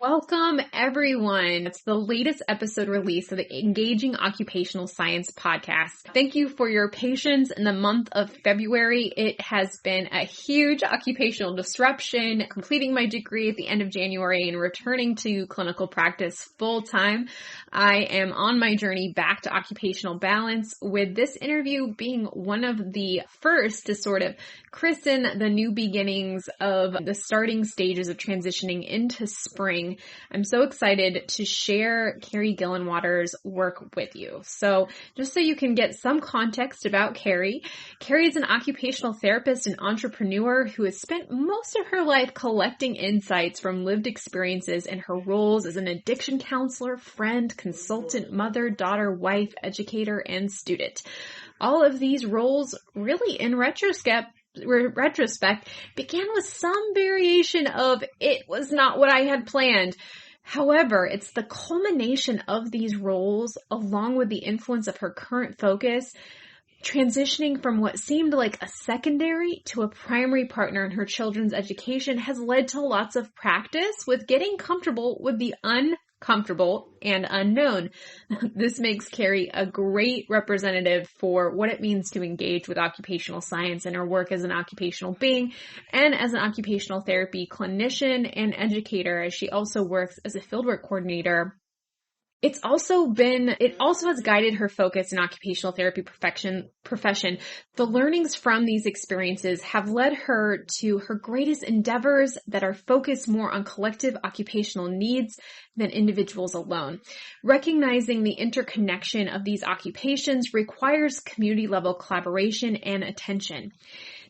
Welcome, everyone. It's the latest episode release of the Engaging Occupational Science podcast. Thank you for your patience in the month of February. It has been a huge occupational disruption, completing my degree at the end of January and returning to clinical practice full time. I am on my journey back to occupational balance, with this interview being one of the first to sort of christen the new beginnings of the starting stages of transitioning into spring. I'm so excited to share Kary Gillenwaters' work with you. So just so you can get some context about Kary, Kary is an occupational therapist and entrepreneur who has spent most of her life collecting insights from lived experiences in her roles as an addiction counselor, friend, consultant, mother, daughter, wife, educator, and student. All of these roles really, in retrospect, began with some variation of "it was not what I had planned." However, it's the culmination of these roles, along with the influence of her current focus, transitioning from what seemed like a secondary to a primary partner in her children's education, has led to lots of practice with getting comfortable with the uncomfortable and unknown. This makes Kary a great representative for what it means to engage with occupational science in her work as an occupational being and as an occupational therapy clinician and educator, as she also works as a fieldwork coordinator. It also has guided her focus in occupational therapy profession. The learnings from these experiences have led her to her greatest endeavors that are focused more on collective occupational needs than individuals alone. Recognizing the interconnection of these occupations requires community-level collaboration and attention.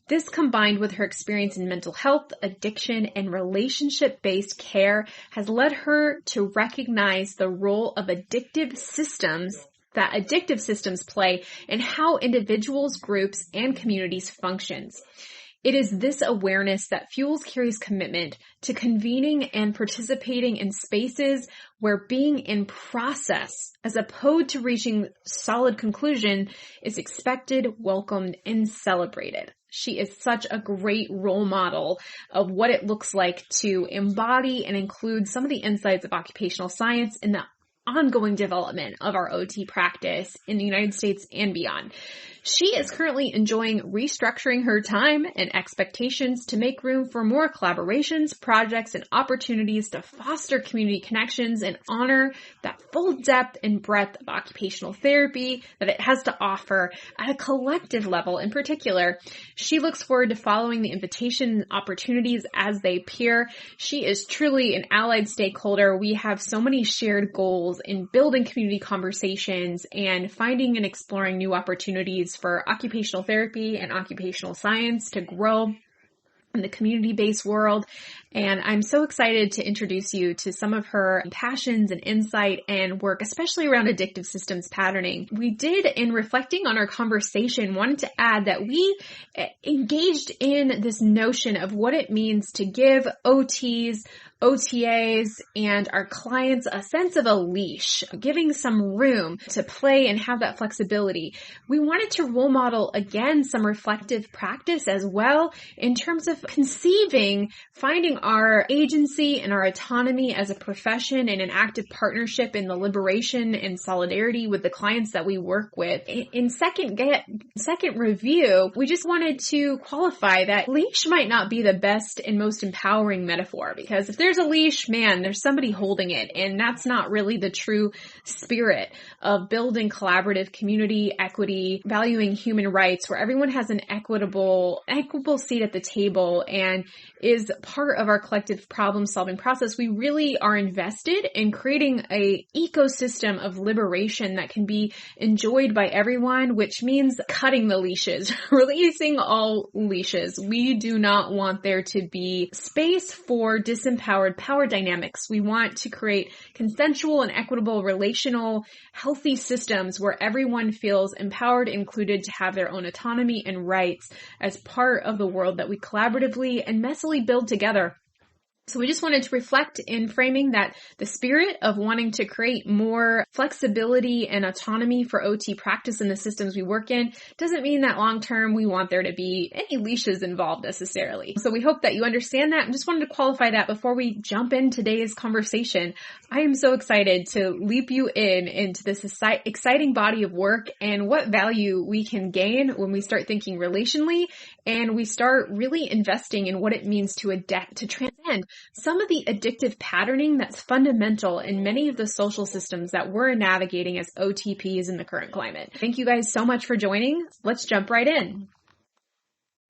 This, combined with her experience in mental health, addiction, and relationship-based care, has led her to recognize the role of addictive systems play in how individuals, groups, and communities functions. It is this awareness that fuels Kary's commitment to convening and participating in spaces where being in process, as opposed to reaching solid conclusion, is expected, welcomed, and celebrated. She is such a great role model of what it looks like to embody and include some of the insights of occupational science in the ongoing development of our OT practice in the United States and beyond. She is currently enjoying restructuring her time and expectations to make room for more collaborations, projects, and opportunities to foster community connections and honor that full depth and breadth of occupational therapy that it has to offer at a collective level. In particular, she looks forward to following the invitation opportunities as they appear. She is truly an allied stakeholder. We have so many shared goals in building community conversations and finding and exploring new opportunities for occupational therapy and occupational science to grow in the community-based world. And I'm so excited to introduce you to some of her passions and insight and work, especially around addictive systems patterning. We did, in reflecting on our conversation, wanted to add that we engaged in this notion of what it means to give OTs, OTAs, and our clients a sense of a leash, giving some room to play and have that flexibility. We wanted to role model, again, some reflective practice as well in terms of conceiving, finding our agency and our autonomy as a profession and an active partnership in the liberation and solidarity with the clients that we work with. In second review, we just wanted to qualify that leash might not be the best and most empowering metaphor, because if there's a leash, man, there's somebody holding it, and that's not really the true spirit of building collaborative community, equity, valuing human rights, where everyone has an equitable seat at the table and is part of our collective problem-solving process. We really are invested in creating a ecosystem of liberation that can be enjoyed by everyone, which means cutting the leashes, releasing all leashes. We do not want there to be space for disempowered power dynamics. We want to create consensual and equitable, relational, healthy systems where everyone feels empowered, included, to have their own autonomy and rights as part of the world that we collaboratively and messily build together. So we just wanted to reflect in framing that the spirit of wanting to create more flexibility and autonomy for OT practice in the systems we work in doesn't mean that long term we want there to be any leashes involved necessarily. So we hope that you understand that and just wanted to qualify that before we jump in today's conversation. I am so excited to leap you into this exciting body of work and what value we can gain when we start thinking relationally and we start really investing in what it means to transcend some of the addictive patterning that's fundamental in many of the social systems that we're navigating as OTPs in the current climate. Thank you guys so much for joining. Let's jump right in.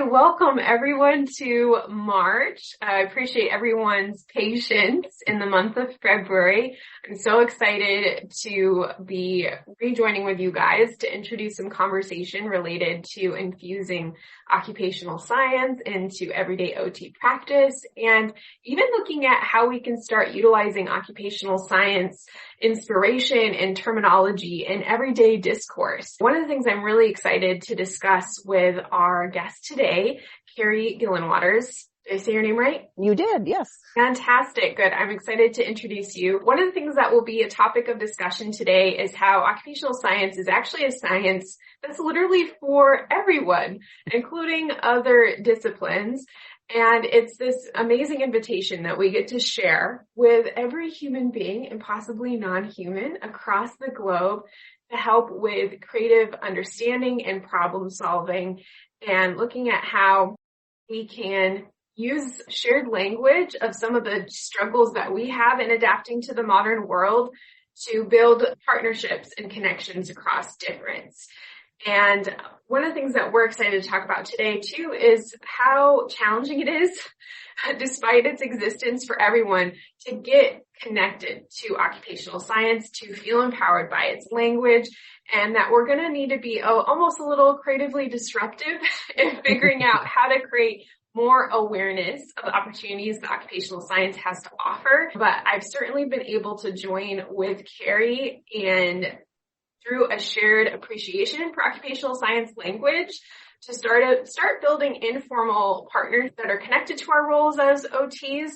Welcome everyone to March. I appreciate everyone's patience in the month of February. I'm so excited to be rejoining with you guys to introduce some conversation related to infusing occupational science into everyday OT practice and even looking at how we can start utilizing occupational science inspiration and terminology in everyday discourse. One of the things I'm really excited to discuss with our guest today, Kary Gillenwaters. Did I say your name right? You did, yes. Fantastic. Good. I'm excited to introduce you. One of the things that will be a topic of discussion today is how occupational science is actually a science that's literally for everyone, including other disciplines. And it's this amazing invitation that we get to share with every human being and possibly non-human across the globe to help with creative understanding and problem solving and looking at how we can use shared language of some of the struggles that we have in adapting to the modern world to build partnerships and connections across difference. And one of the things that we're excited to talk about today too is how challenging it is, despite its existence for everyone, to get connected to occupational science, to feel empowered by its language, and that we're going to need to be almost a little creatively disruptive in figuring out how to create more awareness of the opportunities that occupational science has to offer. But I've certainly been able to join with Kary and through a shared appreciation for occupational science language to start building informal partners that are connected to our roles as OTs,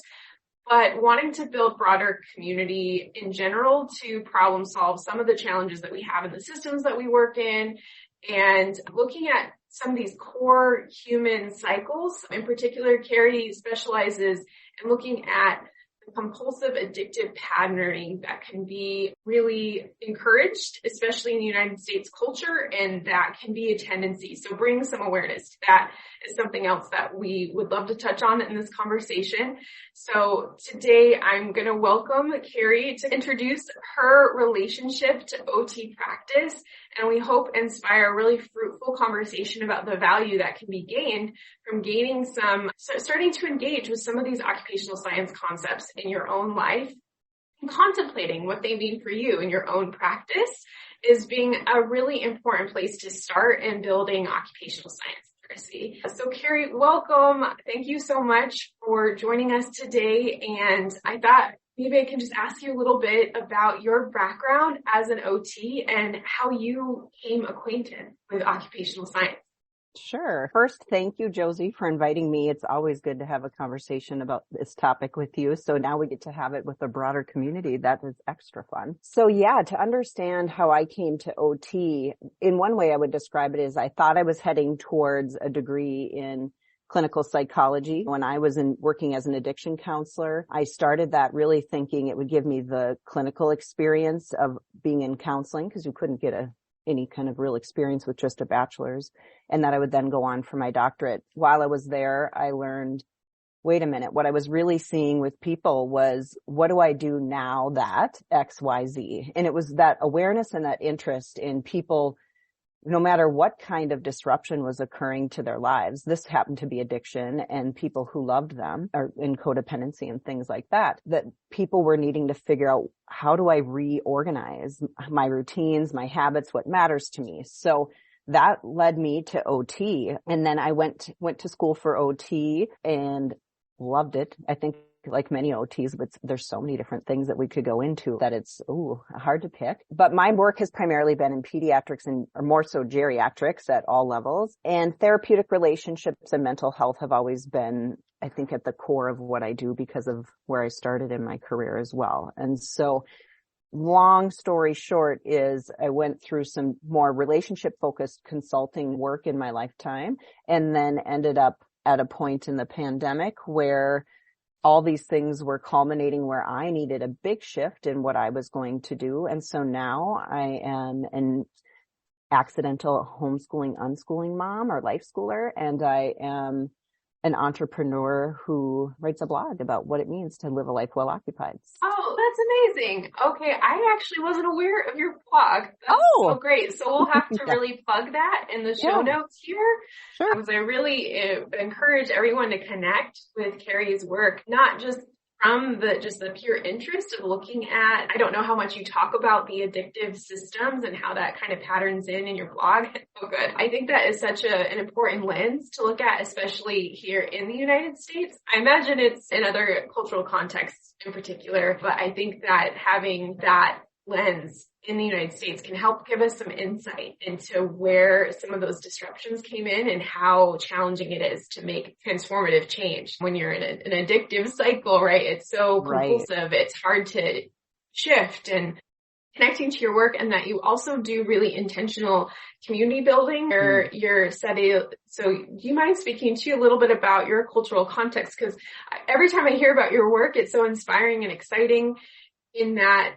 but wanting to build broader community in general to problem solve some of the challenges that we have in the systems that we work in, and looking at some of these core human cycles. In particular, Kary specializes in looking at compulsive addictive patterning that can be really encouraged, especially in the United States culture, and that can be a tendency. So bringing some awareness to that is something else that we would love to touch on in this conversation. So today I'm going to welcome Kary to introduce her relationship to OT practice, and we hope inspire a really fruitful conversation about the value that can be gained from starting to engage with some of these occupational science concepts in your own life and contemplating what they mean for you in your own practice is being a really important place to start in building occupational science literacy. So Kary, welcome. Thank you so much for joining us today. And I thought maybe I can just ask you a little bit about your background as an OT and how you became acquainted with occupational science. Sure. First, thank you, Josie, for inviting me. It's always good to have a conversation about this topic with you. So now we get to have it with a broader community. That is extra fun. So yeah, to understand how I came to OT, in one way I would describe it as I thought I was heading towards a degree in clinical psychology. When I was working as an addiction counselor, I started that really thinking it would give me the clinical experience of being in counseling, because you couldn't get any kind of real experience with just a bachelor's, and that I would then go on for my doctorate. While I was there, I learned, wait a minute, what I was really seeing with people was, what do I do now that X, Y, Z? And it was that awareness and that interest in people, no matter what kind of disruption was occurring to their lives. This happened to be addiction and people who loved them, or in codependency and things like that, that people were needing to figure out, how do I reorganize my routines, my habits, what matters to me? So that led me to OT. And then I went to school for OT and loved it. I think like many OTs, but there's so many different things that we could go into that it's hard to pick. But my work has primarily been in pediatrics or more so geriatrics at all levels. And therapeutic relationships and mental health have always been, I think, at the core of what I do because of where I started in my career as well. And so long story short is I went through some more relationship focused consulting work in my lifetime and then ended up at a point in the pandemic where all these things were culminating where I needed a big shift in what I was going to do. And so now I am an accidental homeschooling, unschooling mom or life schooler. And I am an entrepreneur who writes a blog about what it means to live a life well occupied. Oh, that's amazing. Okay. I actually wasn't aware of your blog. That's so great. So we'll have to really plug that in the show notes here. Sure. Because I really encourage everyone to connect with Kary's work, not just from the pure interest of looking at, I don't know how much you talk about the addictive systems and how that kind of patterns in your blog. It's so good. I think that is such an important lens to look at, especially here in the United States. I imagine it's in other cultural contexts in particular, but I think that having that lens in the United States can help give us some insight into where some of those disruptions came in and how challenging it is to make transformative change when you're in an addictive cycle, right? It's so compulsive. It's hard to shift. And connecting to your work, and that you also do really intentional community building or your setting. So do you mind speaking to a little bit about your cultural context? Because every time I hear about your work, it's so inspiring and exciting in that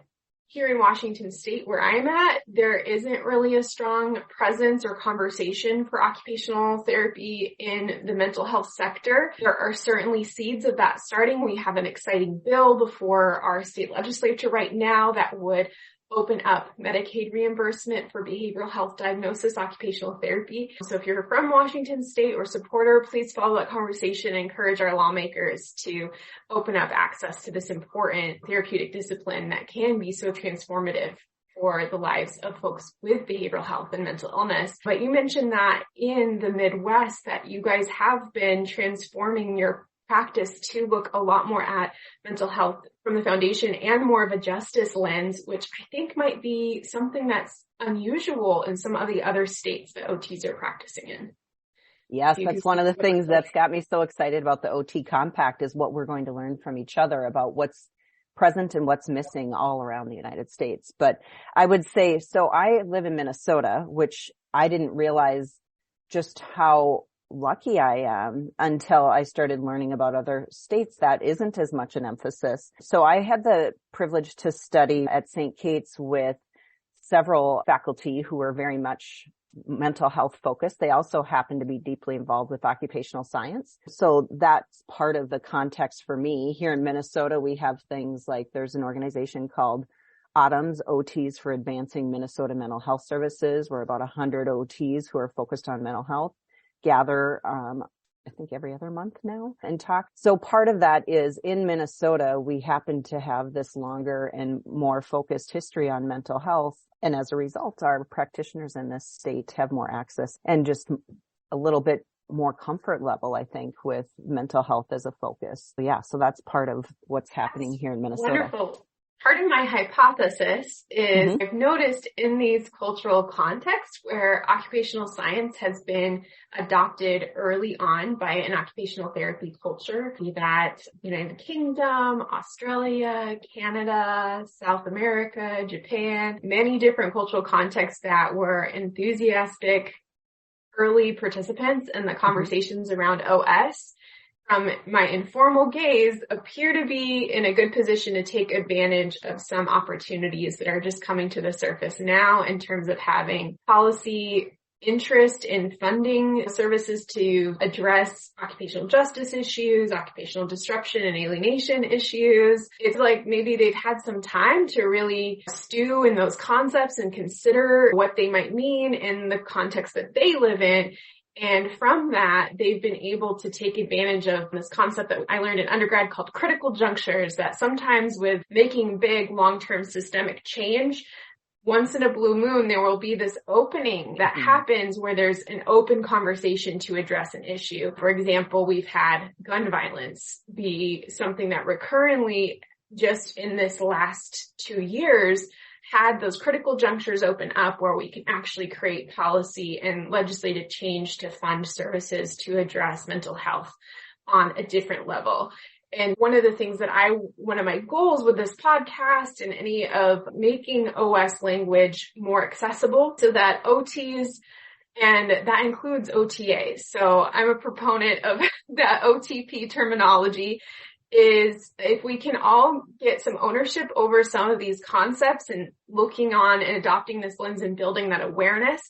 here in Washington State, where I'm at, there isn't really a strong presence or conversation for occupational therapy in the mental health sector. There are certainly seeds of that starting. We have an exciting bill before our state legislature right now that would open up Medicaid reimbursement for behavioral health diagnosis, occupational therapy. So if you're from Washington State or supporter, please follow that conversation and encourage our lawmakers to open up access to this important therapeutic discipline that can be so transformative for the lives of folks with behavioral health and mental illness. But you mentioned that in the Midwest that you guys have been transforming your practice to look a lot more at mental health from the foundation and more of a justice lens, which I think might be something that's unusual in some of the other states that OTs are practicing in. Yes, that's one of the things that's got me so excited about the OT Compact is what we're going to learn from each other about what's present and what's missing all around the United States. But I would say, so I live in Minnesota, which I didn't realize just how lucky I am until I started learning about other states that isn't as much an emphasis. So I had the privilege to study at St. Kate's with several faculty who were very much mental health focused. They also happen to be deeply involved with occupational science. So that's part of the context for me. Here in Minnesota, we have things like there's an organization called OTAMMHS, OTs for Advancing Minnesota Mental Health Services. We're about 100 OTs who are focused on mental health. Gather, I think every other month now and talk. So part of that is in Minnesota, we happen to have this longer and more focused history on mental health. And as a result, our practitioners in this state have more access and just a little bit more comfort level, I think, with mental health as a focus. So that's part of what's happening here in Minnesota. Wonderful. Part of my hypothesis is I've noticed in these cultural contexts where occupational science has been adopted early on by an occupational therapy culture, be that United Kingdom, Australia, Canada, South America, Japan, many different cultural contexts that were enthusiastic early participants in the conversations around OS. From my informal gaze, appear to be in a good position to take advantage of some opportunities that are just coming to the surface now in terms of having policy interest in funding services to address occupational justice issues, occupational disruption and alienation issues. It's like maybe they've had some time to really stew in those concepts and consider what they might mean in the context that they live in. And from that, they've been able to take advantage of this concept that I learned in undergrad called critical junctures, that sometimes with making big long-term systemic change, once in a blue moon, there will be this opening that happens where there's an open conversation to address an issue. For example, we've had gun violence be something that recurrently, just in this last 2 years, had those critical junctures open up where we can actually create policy and legislative change to fund services to address mental health on a different level. And one of the things that one of my goals with this podcast and any of making OS language more accessible so that OTs, and that includes OTAs. So I'm a proponent of that OTP terminology, is if we can all get some ownership over some of these concepts and looking on and adopting this lens and building that awareness,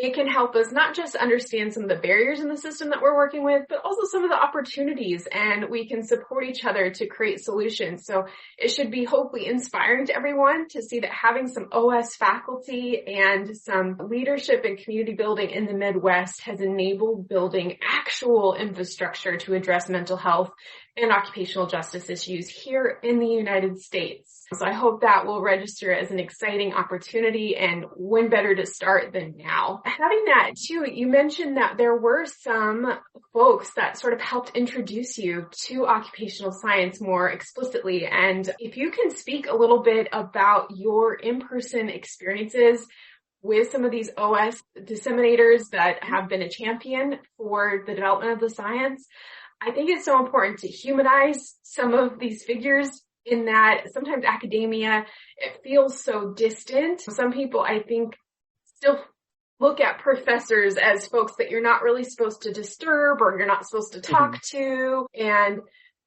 it can help us not just understand some of the barriers in the system that we're working with, but also some of the opportunities, and we can support each other to create solutions. So it should be hopefully inspiring to everyone to see that having some OS faculty and some leadership and community building in the Midwest has enabled building actual infrastructure to address mental health and occupational justice issues here in the United States. So I hope that will register as an exciting opportunity, and when better to start than now. Having that too, you mentioned that there were some folks that sort of helped introduce you to occupational science more explicitly. And if you can speak a little bit about your in-person experiences with some of these OS disseminators that have been a champion for the development of the science, I think it's so important to humanize some of these figures, in that sometimes academia, it feels so distant. Some people, I think, still look at professors as folks that you're not really supposed to disturb or you're not supposed to talk to. And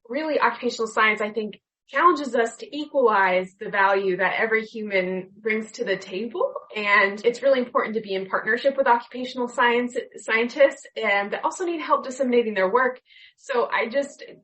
really, occupational science, I think, challenges us to equalize the value that every human brings to the table. And it's really important to be in partnership with occupational scientists that also need help disseminating their work. So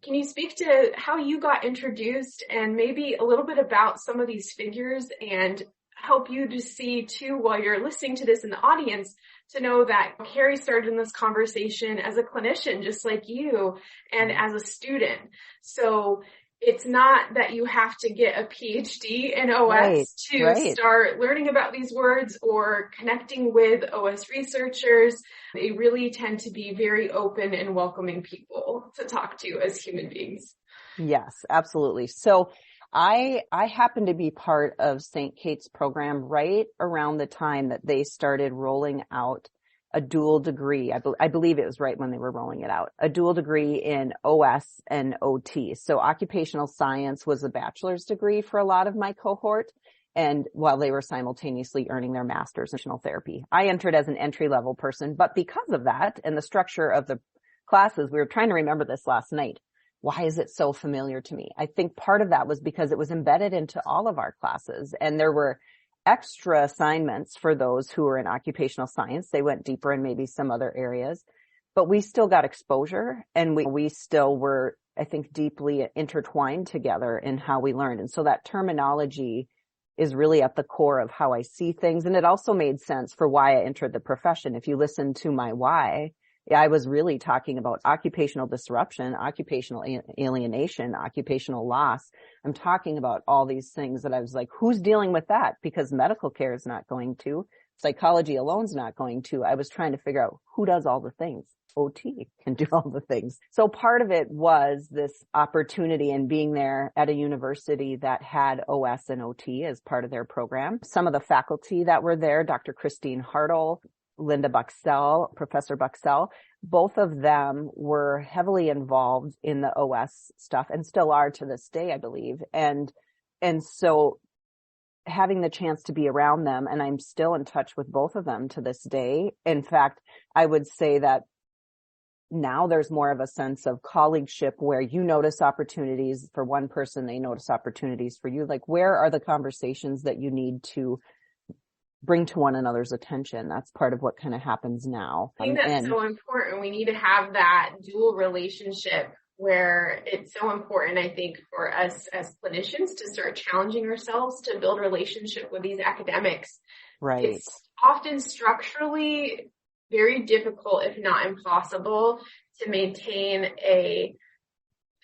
can you speak to how you got introduced and maybe a little bit about some of these figures, and help you to see too, while you're listening to this in the audience, to know that Kary started in this conversation as a clinician, just like you, and as a student. So it's not that you have to get a PhD in OS to start learning about these words or connecting with OS researchers. They really tend to be very open and welcoming people to talk to as human beings. Yes, absolutely. So I happen to be part of St. Kate's program right around the time that they started rolling out a dual degree. I believe it was right when they were rolling it out, a dual degree in OS and OT. So occupational science was a bachelor's degree for a lot of my cohort, and while they were simultaneously earning their master's in occupational therapy. I entered as an entry-level person, but because of that and the structure of the classes, we were trying to remember this last night. Why is it so familiar to me? I think part of that was because it was embedded into all of our classes, and there were extra assignments for those who were in occupational science. They went deeper in maybe some other areas, but we still got exposure, and we still were, I think, deeply intertwined together in how we learned. And so that terminology is really at the core of how I see things. And it also made sense for why I entered the profession. If you listen to my why, I was really talking about occupational disruption, occupational alienation, occupational loss. I'm talking about all these things that I was like, who's dealing with that? Because medical care is not going to, psychology alone is not going to. I was trying to figure out who does all the things. OT can do all the things. So part of it was this opportunity and being there at a university that had OS and OT as part of their program. Some of the faculty that were there, Dr. Kristine Haertl, Linda Buxell, Professor Buxell, both of them were heavily involved in the OS stuff and still are to this day, I believe. And so having the chance to be around them, and I'm still in touch with both of them to this day. In fact, I would say that now there's more of a sense of colleagueship where you notice opportunities for one person, they notice opportunities for you. Like, where are the conversations that you need to bring to one another's attention? That's part of what kind of happens now. I think that's so important. We need to have that dual relationship where it's so important, I think, for us as clinicians to start challenging ourselves to build relationship with these academics. Right. It's often structurally very difficult, if not impossible, to maintain a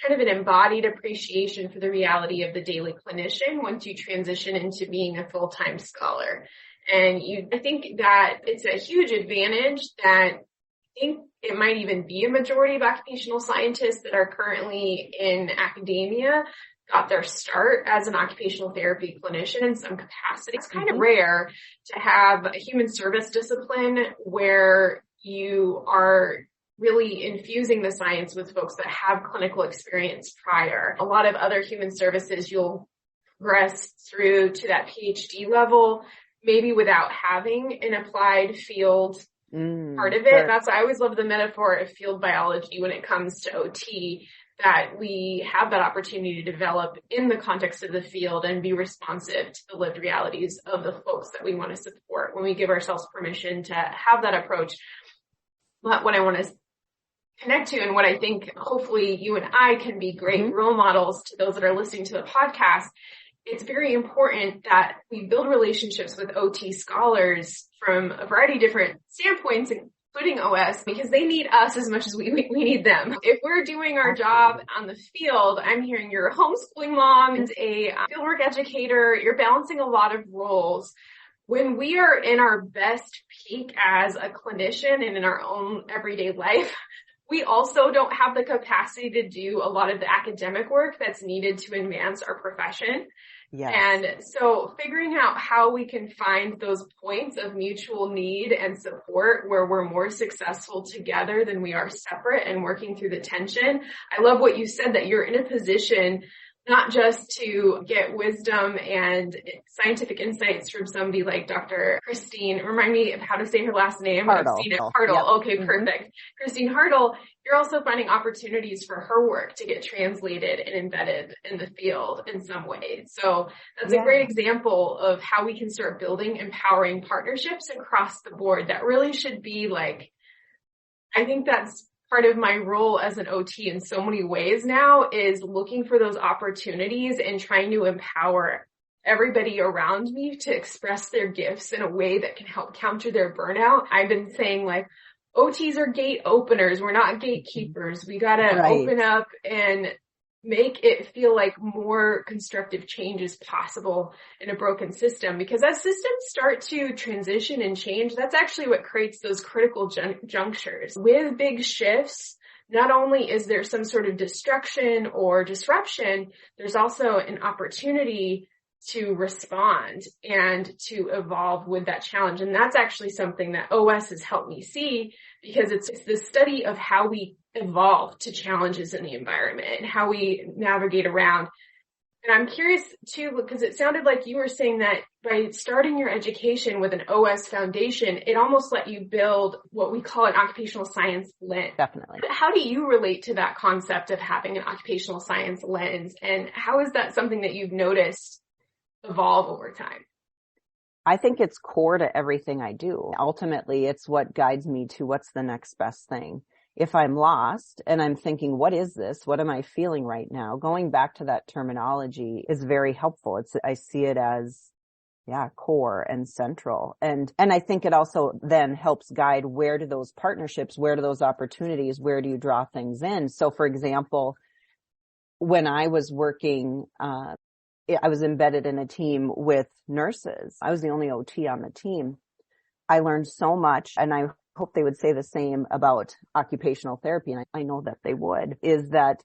kind of an embodied appreciation for the reality of the daily clinician once you transition into being a full-time scholar. And I think that it's a huge advantage that I think it might even be a majority of occupational scientists that are currently in academia got their start as an occupational therapy clinician in some capacity. It's kind of rare to have a human service discipline where you are really infusing the science with folks that have clinical experience prior. A lot of other human services, you'll progress through to that PhD level, maybe without having an applied field part of it. Sure. That's why I always love the metaphor of field biology when it comes to OT, that we have that opportunity to develop in the context of the field and be responsive to the lived realities of the folks that we want to support when we give ourselves permission to have that approach. But what I want to connect to, and what I think hopefully you and I can be great role models to those that are listening to the podcast, it's very important that we build relationships with OT scholars from a variety of different standpoints, including OS, because they need us as much as we need them. If we're doing our job on the field, I'm hearing you're a homeschooling mom and a fieldwork educator, you're balancing a lot of roles. When we are in our best peak as a clinician and in our own everyday life, we also don't have the capacity to do a lot of the academic work that's needed to advance our profession. Yes. And so figuring out how we can find those points of mutual need and support where we're more successful together than we are separate and working through the tension. I love what you said, that you're in a position not just to get wisdom and scientific insights from somebody like Dr. Kristine. Remind me of how to say her last name. Haertl. Haertl. Yep. Okay, perfect. Kristine Haertl, you're also finding opportunities for her work to get translated and embedded in the field in some way. So that's a great example of how we can start building empowering partnerships across the board. That really should be like, I think that's part of my role as an OT in so many ways now, is looking for those opportunities and trying to empower everybody around me to express their gifts in a way that can help counter their burnout. I've been saying, like, OTs are gate openers. We're not gatekeepers. We got to open up and make it feel like more constructive change is possible in a broken system, because as systems start to transition and change, that's actually what creates those critical junctures. With big shifts, not only is there some sort of destruction or disruption, there's also an opportunity to respond and to evolve with that challenge. And that's actually something that OS has helped me see, because it's the study of how we evolve to challenges in the environment and how we navigate around. And I'm curious too, because it sounded like you were saying that by starting your education with an OS foundation, it almost let you build what we call an occupational science lens. Definitely. How do you relate to that concept of having an occupational science lens? And how is that something that you've noticed evolve over time? I think it's core to everything I do. Ultimately, it's what guides me to what's the next best thing. If I'm lost and I'm thinking, what is this? What am I feeling right now? Going back to that terminology is very helpful. I see it as, core and central. And I think it also then helps guide, where do those partnerships, where do those opportunities, where do you draw things in? So for example, when I was working, I was embedded in a team with nurses. I was the only OT on the team. I learned so much, and I hope they would say the same about occupational therapy, and I know that they would, is that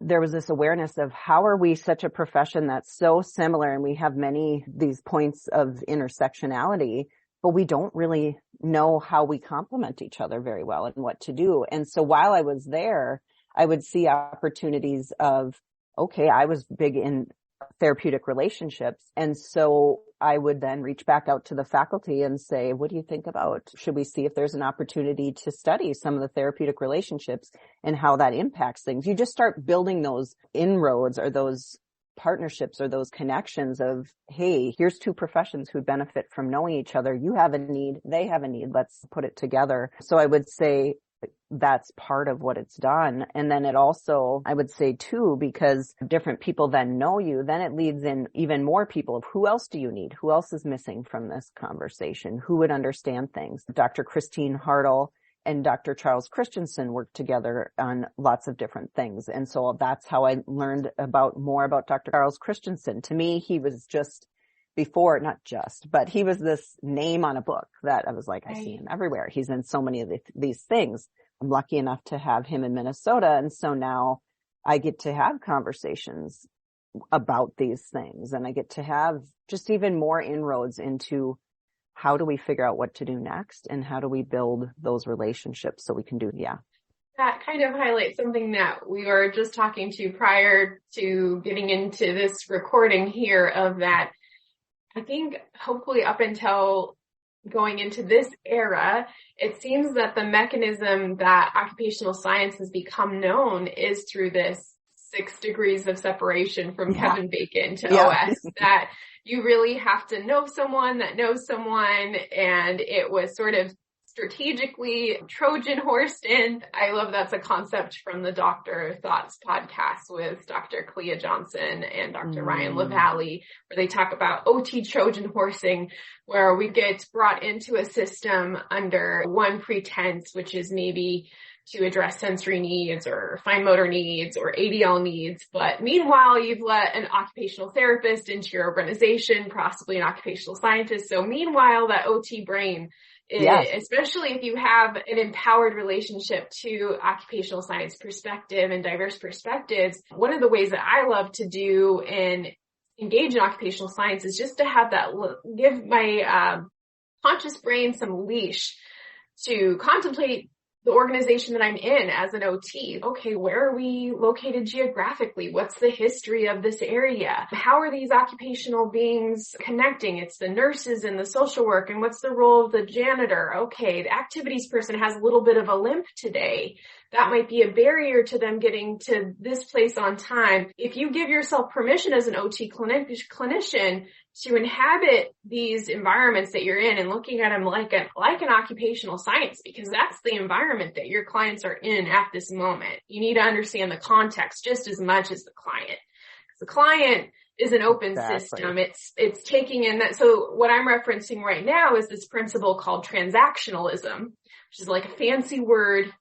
there was this awareness of how are we such a profession that's so similar, and we have these points of intersectionality, but we don't really know how we complement each other very well and what to do. And so while I was there, I would see opportunities of, okay, I was big in therapeutic relationships. And so I would then reach back out to the faculty and say, what do you think about, should we see if there's an opportunity to study some of the therapeutic relationships and how that impacts things? You just start building those inroads or those partnerships or those connections of, hey, here's two professions who benefit from knowing each other. You have a need, they have a need. Let's put it together. So I would say that's part of what it's done. And then it also, I would say too, because different people then know you, then it leads in even more people of who else do you need? Who else is missing from this conversation? Who would understand things? Dr. Kristine Haertl and Dr. Charles Christensen worked together on lots of different things. And so that's how I learned more about Dr. Charles Christensen. To me, he was but he was this name on a book that I was like, I see him everywhere. He's in so many of these things. I'm lucky enough to have him in Minnesota. And so now I get to have conversations about these things, and I get to have just even more inroads into how do we figure out what to do next, and how do we build those relationships so we can do, That kind of highlights something that we were just talking to prior to getting into this recording here, of that I think hopefully up until going into this era, it seems that the mechanism that occupational science has become known is through this 6 degrees of separation from Kevin Bacon to OS, that you really have to know someone that knows someone, and it was sort of strategically Trojan horsed in. I love that's a concept from the Dr. Thoughts podcast with Dr. Clea Johnson and Dr. Ryan LaValle, where they talk about OT Trojan horsing, where we get brought into a system under one pretense, which is maybe to address sensory needs or fine motor needs or ADL needs. But meanwhile, you've let an occupational therapist into your organization, possibly an occupational scientist. So meanwhile, that OT brain, especially if you have an empowered relationship to occupational science perspective and diverse perspectives, one of the ways that I love to do and engage in occupational science is just to have that, give my conscious brain some leash to contemplate the organization that I'm in as an OT. Okay, where are we located geographically? What's the history of this area? How are these occupational beings connecting? It's the nurses and the social work, and what's the role of the janitor? Okay, the activities person has a little bit of a limp today. That might be a barrier to them getting to this place on time. If you give yourself permission as an OT clinician to inhabit these environments that you're in and looking at them like an occupational science, because that's the environment that your clients are in at this moment. You need to understand the context just as much as the client. The client is an open system. It's taking in that. So what I'm referencing right now is this principle called transactionalism, which is like a fancy word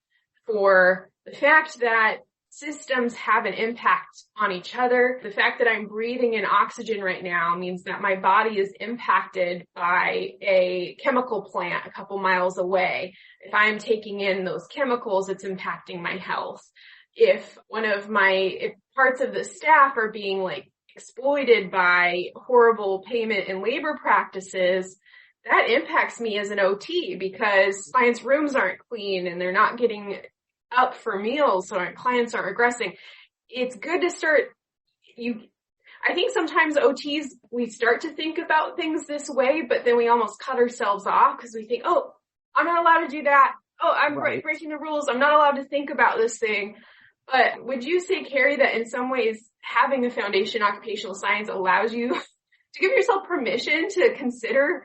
for the fact that systems have an impact on each other. The fact that I'm breathing in oxygen right now means that my body is impacted by a chemical plant a couple miles away. If I'm taking in those chemicals, it's impacting my health. If parts of the staff are being exploited by horrible payment and labor practices, that impacts me as an OT because clients' rooms aren't clean and they're not getting up for meals, so our clients aren't regressing. It's good to start. I think sometimes OTs, we start to think about things this way, but then we almost cut ourselves off because we think, oh, I'm not allowed to do that. Oh, I'm breaking the rules. I'm not allowed to think about this thing. But would you say, Kary, that in some ways having a foundation in occupational science allows you to give yourself permission to consider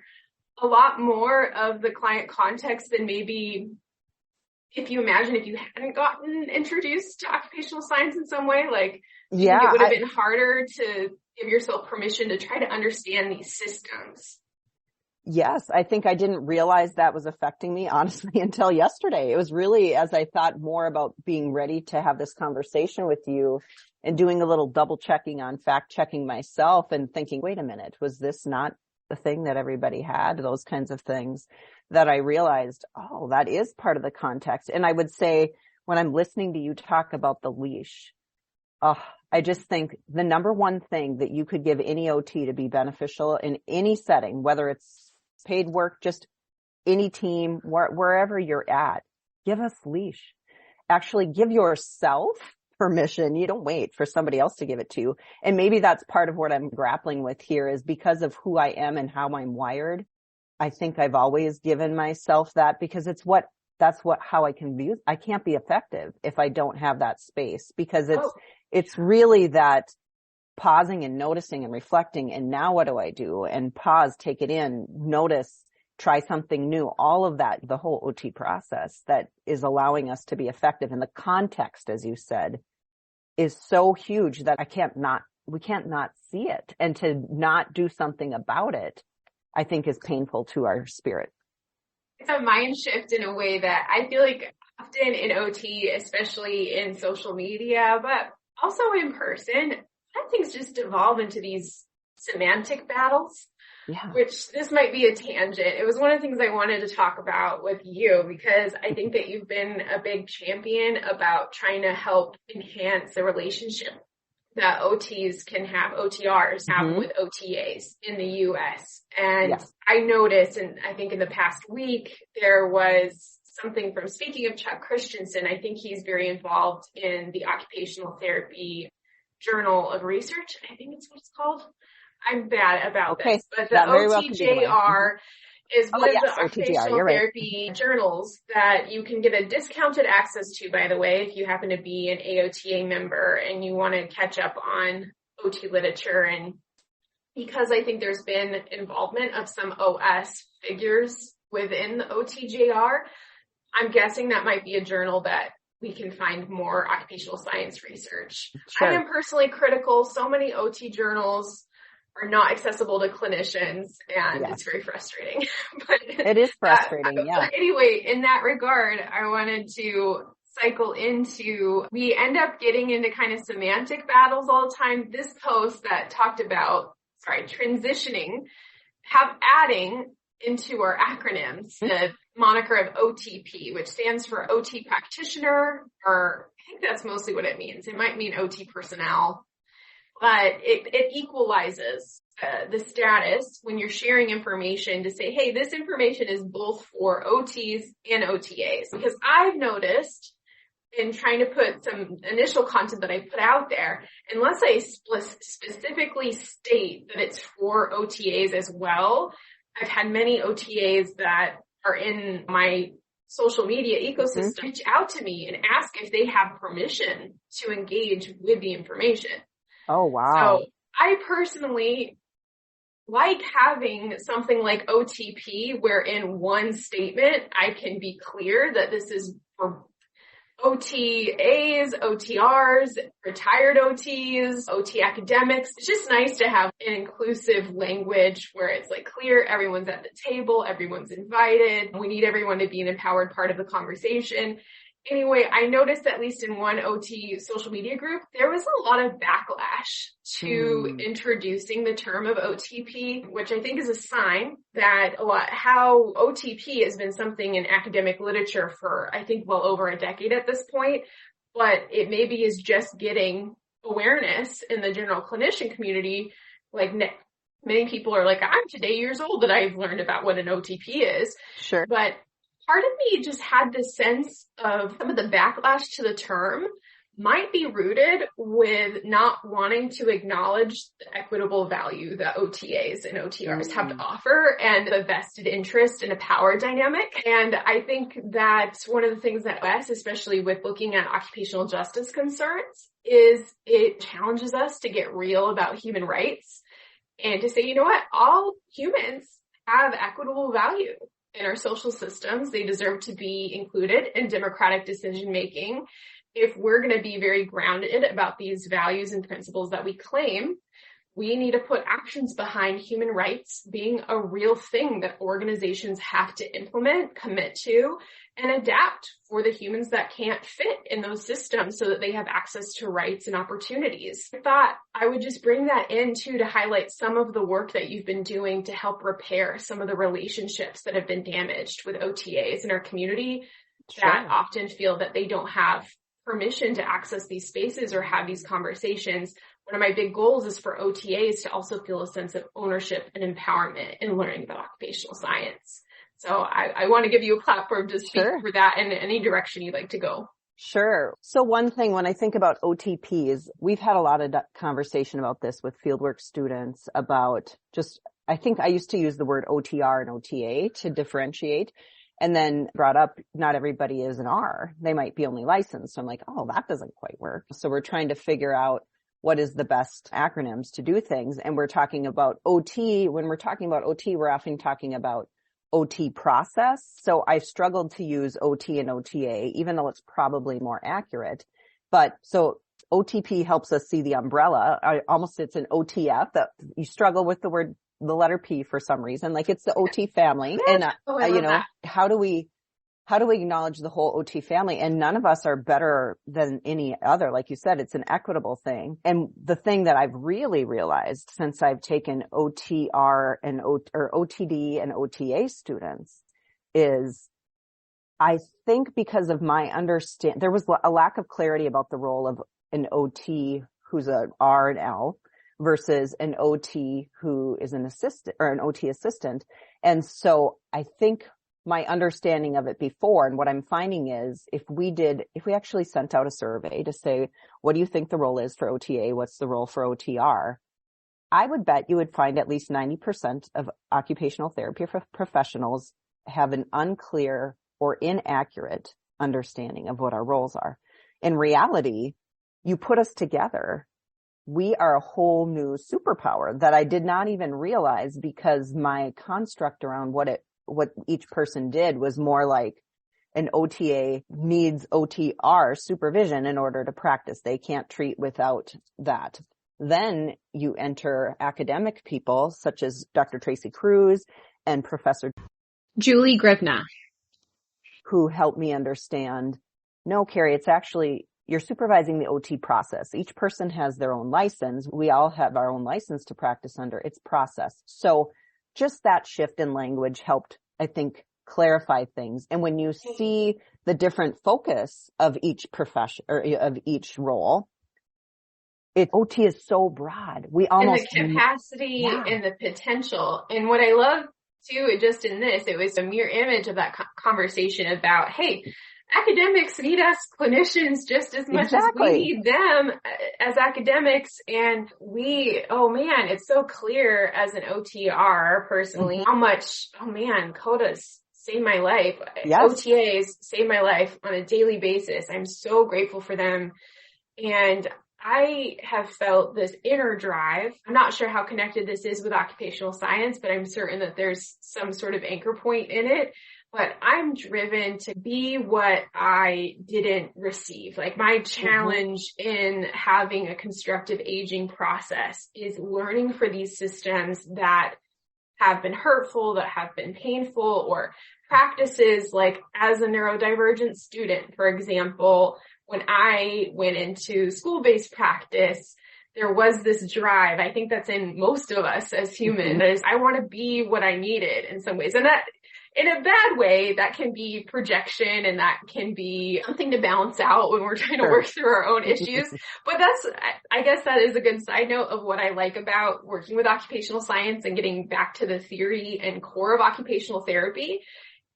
a lot more of the client context than maybe if you hadn't gotten introduced to occupational science in some way, it would have been harder to give yourself permission to try to understand these systems? Yes, I think I didn't realize that was affecting me, honestly, until yesterday. It was really as I thought more about being ready to have this conversation with you and doing a little double checking on fact checking myself and thinking, wait a minute, was this not the thing that everybody had? Those kinds of things that I realized, oh, that is part of the context. And I would say when I'm listening to you talk about the leash, I just think the number one thing that you could give any OT to be beneficial in any setting, whether it's paid work, just any team, wherever you're at, give us leash. Actually give yourself permission. You don't wait for somebody else to give it to you. And maybe that's part of what I'm grappling with here is because of who I am and how I'm wired. I think I've always given myself that because how I can view. I can't be effective if I don't have that space because it's really that pausing and noticing and reflecting. And now what do I do? And pause, take it in, notice, try something new, all of that, the whole OT process that is allowing us to be effective. And the context, as you said, is so huge that we can't not see it. And to not do something about it, I think is painful to our spirit. It's a mind shift in a way that I feel like often in OT, especially in social media, but also in person, things just devolve into these semantic battles. Yeah. Which this might be a tangent. It was one of the things I wanted to talk about with you because I think that you've been a big champion about trying to help enhance the relationship that OTs can have, OTRs have with OTAs in the US. And I noticed, and I think in the past week, there was something from, speaking of Chuck Christensen, I think he's very involved in the Occupational Therapy Journal of Research. I think it's what it's called. I'm bad about this, but the OTJR is one of the occupational therapy journals that you can get a discounted access to, by the way, if you happen to be an AOTA member and you want to catch up on OT literature. And because I think there's been involvement of some OS figures within the OTJR, I'm guessing that might be a journal that we can find more occupational science research. Sure. I am personally critical. So many OT journals are not accessible to clinicians, and it's very frustrating. But it is frustrating, Anyway, in that regard, I wanted to cycle into, we end up getting into kind of semantic battles all the time. This post that talked about, transitioning, adding into our acronyms the moniker of OTP, which stands for OT practitioner, or I think that's mostly what it means. It might mean OT personnel. But it equalizes the status when you're sharing information to say, hey, this information is both for OTs and OTAs. Because I've noticed in trying to put some initial content that I put out there, unless I specifically state that it's for OTAs as well, I've had many OTAs that are in my social media ecosystem reach out to me and ask if they have permission to engage with the information. Oh, wow. So I personally like having something like OTP where in one statement I can be clear that this is for OTAs, OTRs, retired OTs, OT academics. It's just nice to have an inclusive language where it's like clear, everyone's at the table, everyone's invited. We need everyone to be an empowered part of the conversation. Anyway, I noticed at least in one OT social media group, there was a lot of backlash to introducing the term of OTP, which I think is a sign that how OTP has been something in academic literature for, I think, well over a decade at this point, but it maybe is just getting awareness in the general clinician community. Like many people are like, I'm today years old that I've learned about what an OTP is. Sure. But part of me just had this sense of some of the backlash to the term might be rooted with not wanting to acknowledge the equitable value that OTAs and OTRs have to offer and the vested interest in a power dynamic. And I think that's one of the things that OS, especially with looking at occupational justice concerns, is it challenges us to get real about human rights and to say, you know what, all humans have equitable value in our social systems. They deserve to be included in democratic decision making. If we're going to be very grounded about these values and principles that we claim, we need to put actions behind human rights being a real thing that organizations have to implement, commit to, and adapt for the humans that can't fit in those systems so that they have access to rights and opportunities. I thought I would just bring that in too to highlight some of the work that you've been doing to help repair some of the relationships that have been damaged with OTAs in our community that often feel that they don't have permission to access these spaces or have these conversations. One of my big goals is for OTAs to also feel a sense of ownership and empowerment in learning about occupational science. So I want to give you a platform to speak for that in any direction you'd like to go. Sure. So one thing when I think about OTPs, we've had a lot of conversation about this with fieldwork students about I think I used to use the word OTR and OTA to differentiate. And then brought up, not everybody is an R. They might be only licensed. So I'm like, oh, that doesn't quite work. So we're trying to figure out what is the best acronyms to do things. And we're talking about OT. When we're talking about OT, we're often talking about OT process. So I've struggled to use OT and OTA, even though it's probably more accurate. But so OTP helps us see the umbrella. It's an OTF that you struggle with the word the letter P for some reason, like it's the OT family. And, I you love know, that. how do we acknowledge the whole OT family? And none of us are better than any other. Like you said, it's an equitable thing. And the thing that I've really realized since I've taken OTR and OTD and OTA students is I think because of my there was a lack of clarity about the role of an OT who's an R and L versus an OT who is an assistant or an OT assistant. And so I think my understanding of it before and what I'm finding is if we actually sent out a survey to say, what do you think the role is for OTA? What's the role for OTR? I would bet you would find at least 90% of occupational therapy professionals have an unclear or inaccurate understanding of what our roles are. In reality, you put us together, we are a whole new superpower that I did not even realize because my construct around what each person did was more like an OTA needs OTR supervision in order to practice. They can't treat without that. Then you enter academic people such as Dr. Tracy Cruz and Professor Julie Grivna, who helped me understand, no, Kary, it's actually, you're supervising the OT process. Each person has their own license. We all have our own license to practice under. It's process. So just that shift in language helped, I think, clarify things. And when you see the different focus of each profession or of each role, OT is so broad. We almost and the capacity and the potential. And what I love too, just in this, it was a mirror image of that conversation about, hey, academics need us clinicians just as much as we need them as academics. And it's so clear as an OTR personally, how much, CODAs save my life. Yes. OTAs save my life on a daily basis. I'm so grateful for them. And I have felt this inner drive. I'm not sure how connected this is with occupational science, but I'm certain that there's some sort of anchor point in it. But I'm driven to be what I didn't receive. Like my challenge in having a constructive aging process is learning for these systems that have been hurtful, that have been painful, or practices like as a neurodivergent student, for example, when I went into school-based practice, there was this drive. I think that's in most of us as humans. Is I want to be what I needed in some ways. And that, in a bad way, that can be projection and that can be something to balance out when we're trying to work through our own issues. But I guess that is a good side note of what I like about working with occupational science and getting back to the theory and core of occupational therapy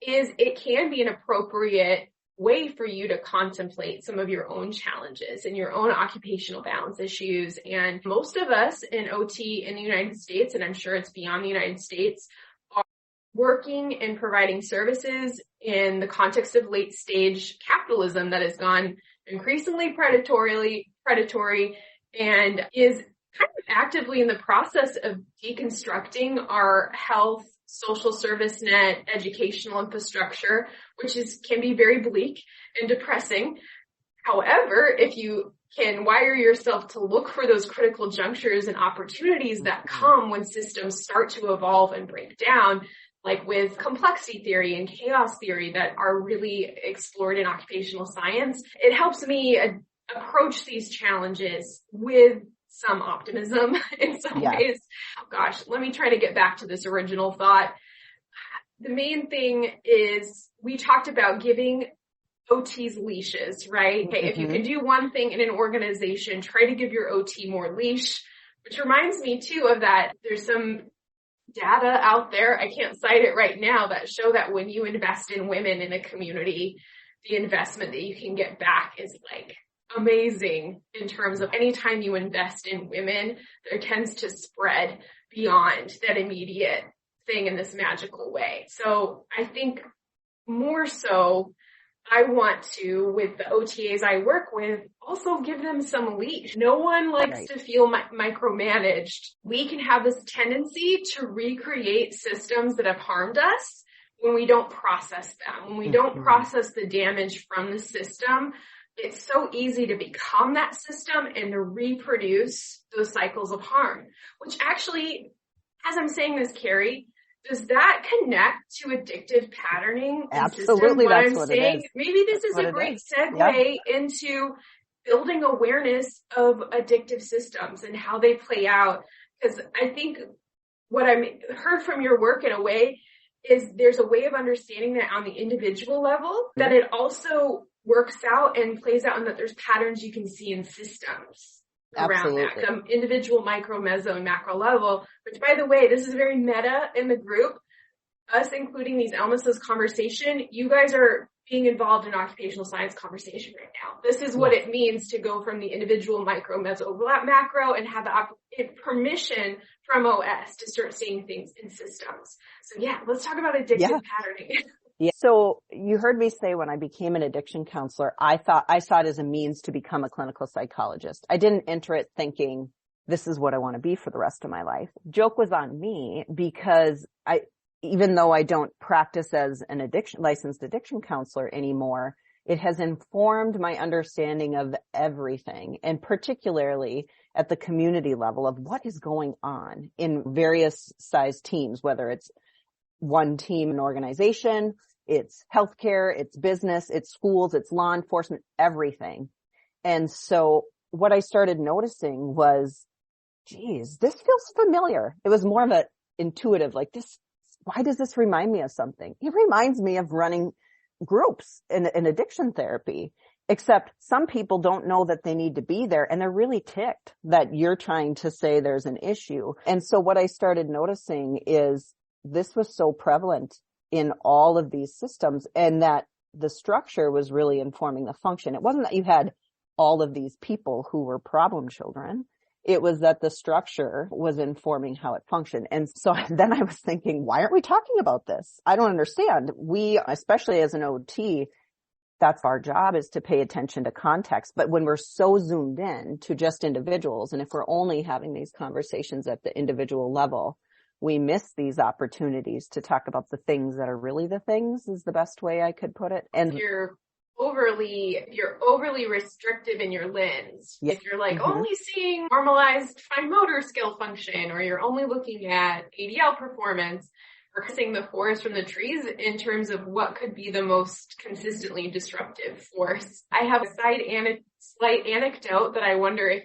is it can be an appropriate way for you to contemplate some of your own challenges and your own occupational balance issues. And most of us in OT in the United States, and I'm sure it's beyond the United States, are working and providing services in the context of late stage capitalism that has gone increasingly predatory and is kind of actively in the process of deconstructing our health, social service net, educational infrastructure, which can be very bleak and depressing. However, if you can wire yourself to look for those critical junctures and opportunities that come when systems start to evolve and break down, like with complexity theory and chaos theory that are really explored in occupational science, it helps me approach these challenges with some optimism in some ways. Oh gosh, let me try to get back to this original thought. The main thing is we talked about giving OTs leashes, right? Okay, if you can do one thing in an organization, try to give your OT more leash, which reminds me too of that. There's some data out there, I can't cite it right now, that show that when you invest in women in a community, the investment that you can get back is like amazing in terms of anytime you invest in women, there tends to spread beyond that immediate thing in this magical way. So I think more so, I want to, with the OTAs I work with, also give them some leash. No one likes to feel micromanaged. We can have this tendency to recreate systems that have harmed us when we don't process them, when we don't process the damage from the system. It's so easy to become that system and to reproduce those cycles of harm, which actually as I'm saying this, Kary, does that connect to addictive patterning? Absolutely, that's what it is. Maybe this is a great segue into building awareness of addictive systems and how they play out. Because I think what I heard from your work in a way is there's a way of understanding that on the individual level, that it also works out and plays out, and that there's patterns you can see in systems around that, individual, micro, meso, and macro level, which, by the way, this is very meta in the group, us including these illnesses conversation. You guys are being involved in occupational science conversation right now. This is what it means to go from the individual, micro, meso, overlap, macro, and have the permission from OS to start seeing things in systems. So let's talk about addictive patterning. Yeah. So you heard me say when I became an addiction counselor, I saw it as a means to become a clinical psychologist. I didn't enter it thinking this is what I want to be for the rest of my life. Joke was on me because even though I don't practice as an licensed addiction counselor anymore, it has informed my understanding of everything, and particularly at the community level of what is going on in various size teams, whether it's one team, an organization, it's healthcare, it's business, it's schools, it's law enforcement, everything. And so what I started noticing was, geez, this feels familiar. It was more of a intuitive, like this, why does this remind me of something? It reminds me of running groups in addiction therapy, except some people don't know that they need to be there, and they're really ticked that you're trying to say there's an issue. And so what I started noticing is this was so prevalent in all of these systems, and that the structure was really informing the function. It wasn't that you had all of these people who were problem children. It was that the structure was informing how it functioned. And so then I was thinking, why aren't we talking about this? I don't understand. We, especially as an OT, that's our job, is to pay attention to context. But when we're so zoomed in to just individuals, and if we're only having these conversations at the individual level, we miss these opportunities to talk about the things that are really the things, is the best way I could put it. And if you're overly restrictive in your lens. If you're like only seeing normalized fine motor skill function, or you're only looking at ADL performance, or seeing the forest from the trees in terms of what could be the most consistently disruptive force. I have a slight anecdote that I wonder if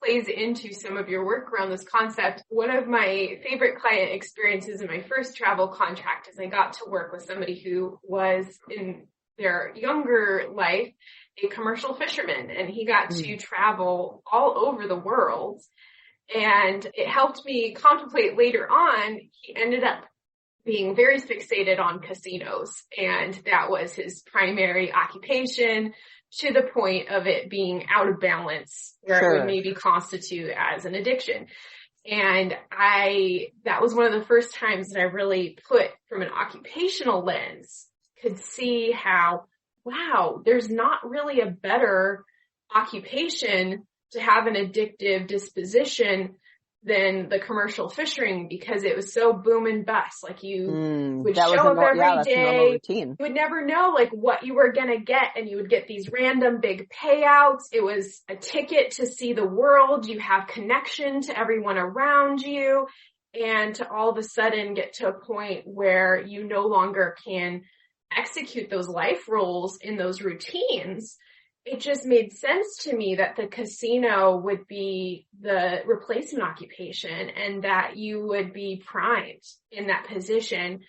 plays into some of your work around this concept. One of my favorite client experiences in my first travel contract is I got to work with somebody who was in their younger life a commercial fisherman, and he got to travel all over the world. And it helped me contemplate later on, he ended up being very fixated on casinos, and that was his primary occupation, to the point of it being out of balance, where it would maybe constitute as an addiction. And that was one of the first times that I really put, from an occupational lens, could see how, wow, there's not really a better occupation to have an addictive disposition than the commercial fishing, because it was so boom and bust. Like you would show up every day. You would never know what you were going to get, and you would get these random big payouts. It was a ticket to see the world. You have connection to everyone around you, and to all of a sudden get to a point where you no longer can execute those life roles in those routines. It just made sense to me that the casino would be the replacement occupation, and that you would be primed in that position.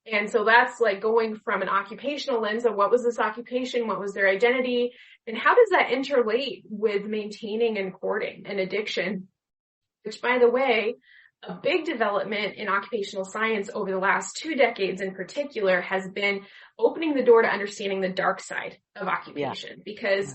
And so that's going from an occupational lens of what was this occupation, what was their identity, and how does that interrelate with maintaining and courting an addiction, which, by the way, a big development in occupational science over the last 2 decades in particular has been opening the door to understanding the dark side of occupation, because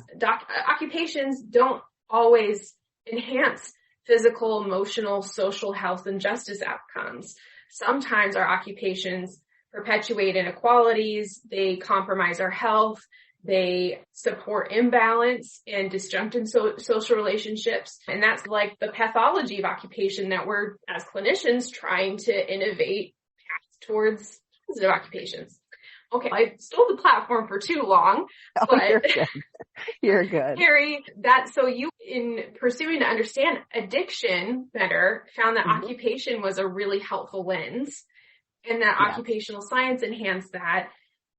occupations don't always enhance physical, emotional, social health, and justice outcomes. Sometimes our occupations perpetuate inequalities, they compromise our health, they support imbalance and disjunct social relationships. And that's the pathology of occupation that we're, as clinicians, trying to innovate paths towards positive occupations. Okay, I stole the platform for too long, but you're good. You're good. Kary, so you, in pursuing to understand addiction better, found that occupation was a really helpful lens, and that occupational science enhanced that,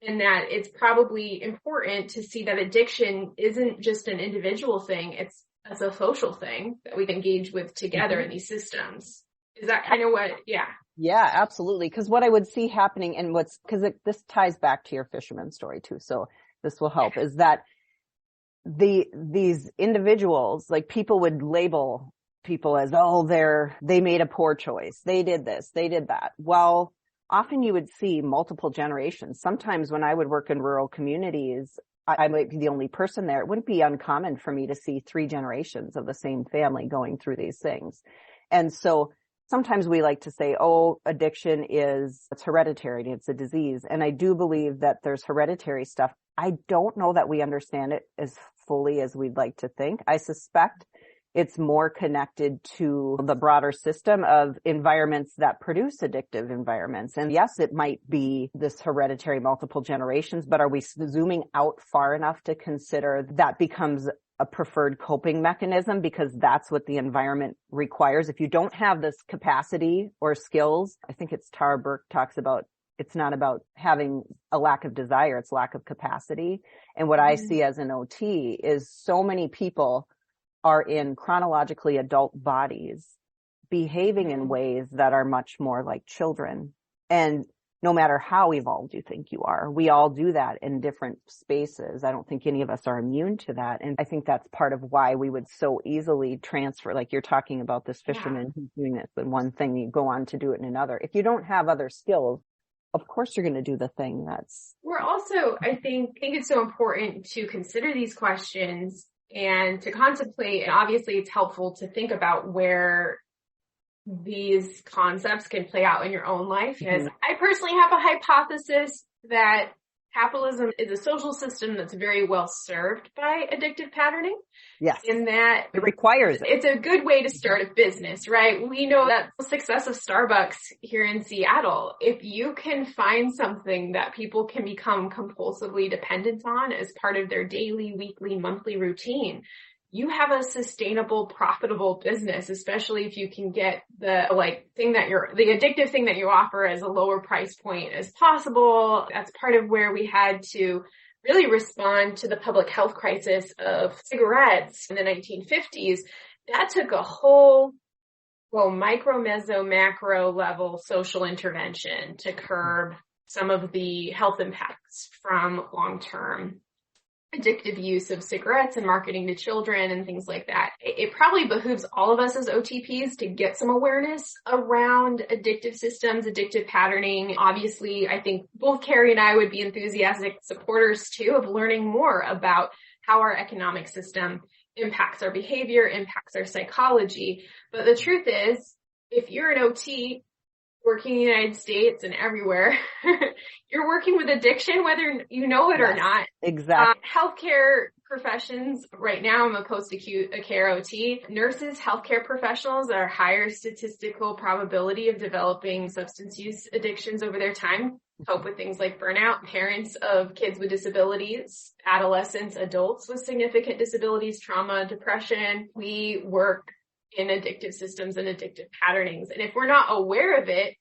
and that it's probably important to see that addiction isn't just an individual thing, it's a social thing that we engage with together in these systems. Is that kind of what, Yeah, absolutely. Because what I would see happening, and this ties back to your fisherman story too, so this will help, is that these individuals, like, people would label people as, they made a poor choice. They did this, they did that. Well, often you would see multiple generations. Sometimes when I would work in rural communities, I might be the only person there. It wouldn't be uncommon for me to see 3 generations of the same family going through these things. And so sometimes we like to say, addiction it's hereditary, it's a disease. And I do believe that there's hereditary stuff. I don't know that we understand it as fully as we'd like to think. I suspect it's more connected to the broader system of environments that produce addictive environments. And yes, it might be this hereditary multiple generations, but are we zooming out far enough to consider that becomes a preferred coping mechanism because that's what the environment requires? If you don't have this capacity or skills, I think it's Tara Burke talks about, it's not about having a lack of desire, it's lack of capacity. And what I see as an OT is so many people are in chronologically adult bodies behaving in ways that are much more like children. And no matter how evolved you think you are, we all do that in different spaces. I don't think any of us are immune to that. And I think that's part of why we would so easily transfer, like you're talking about this fisherman who's doing this in one thing, you go on to do it in another. If you don't have other skills, of course you're going to do the thing that's... We're also, I think it's so important to consider these questions and to contemplate. And obviously it's helpful to think about where these concepts can play out in your own life. Because I personally have a hypothesis that capitalism is a social system that's very well served by addictive patterning. Yes. In that it requires it. It's a good way to start a business, right? We know that the success of Starbucks here in Seattle, if you can find something that people can become compulsively dependent on as part of their daily, weekly, monthly routine, you have a sustainable, profitable business, especially if you can get the addictive thing that you offer as a lower price point as possible. That's part of where we had to really respond to the public health crisis of cigarettes in the 1950s. That took a whole, micro, meso, macro level social intervention to curb some of the health impacts from long-term addictive use of cigarettes and marketing to children and things like that. It probably behooves all of us as OTPs to get some awareness around addictive systems, addictive patterning. Obviously, I think both Kary and I would be enthusiastic supporters too of learning more about how our economic system impacts our behavior, impacts our psychology. But the truth is, if you're an OT working in the United States and everywhere, you're working with addiction, whether you know it or not. Exactly. Healthcare professions, right now I'm a post-acute care OT. Nurses, healthcare professionals are higher statistical probability of developing substance use addictions over their time, cope with things like burnout. Parents of kids with disabilities, adolescents, adults with significant disabilities, trauma, depression. We work in addictive systems and addictive patternings. And if we're not aware of it,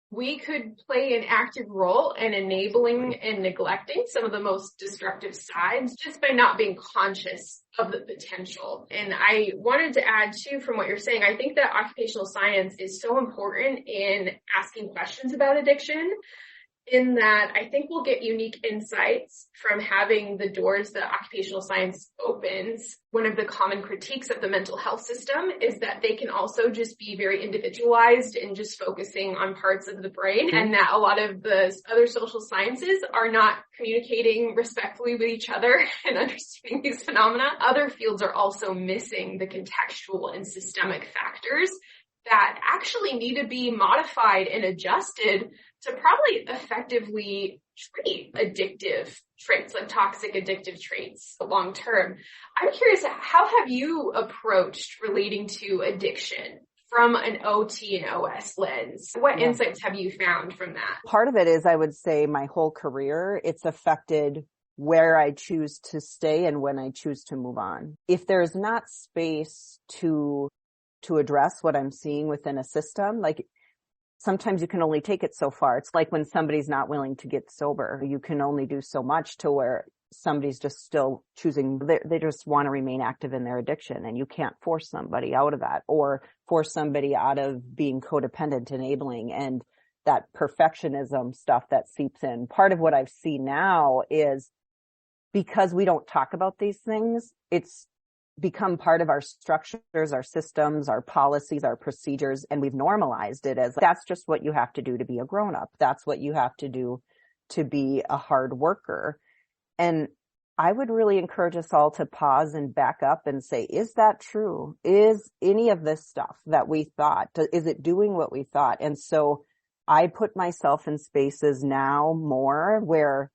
we could play an active role in enabling and neglecting some of the most destructive sides just by not being conscious of the potential. And I wanted to add too, from what you're saying, I think that occupational science is so important in asking questions about addiction, in that I think we'll get unique insights from having the doors that occupational science opens. One of the common critiques of the mental health system is that they can also just be very individualized and just focusing on parts of the brain, and that a lot of the other social sciences are not communicating respectfully with each other and understanding these phenomena. Other fields are also missing the contextual and systemic factors that actually need to be modified and adjusted to probably effectively treat addictive traits, like toxic addictive traits long term. I'm curious, how have you approached relating to addiction from an OT and OS lens? What insights have you found from that? Part of it is, I would say, my whole career, it's affected where I choose to stay and when I choose to move on. If there's not space to address what I'm seeing within a system, like sometimes you can only take it so far. It's like when somebody's not willing to get sober, you can only do so much to where somebody's just still choosing, they just want to remain active in their addiction, and you can't force somebody out of that or force somebody out of being codependent, enabling, and that perfectionism stuff that seeps in. Part of what I've seen now is because we don't talk about these things, it's become part of our structures, our systems, our policies, our procedures, and we've normalized it as that's just what you have to do to be a grown-up. That's what you have to do to be a hard worker. And I would really encourage us all to pause and back up and say, is that true? Is any of this stuff that we thought, is it doing what we thought? And so I put myself in spaces now more where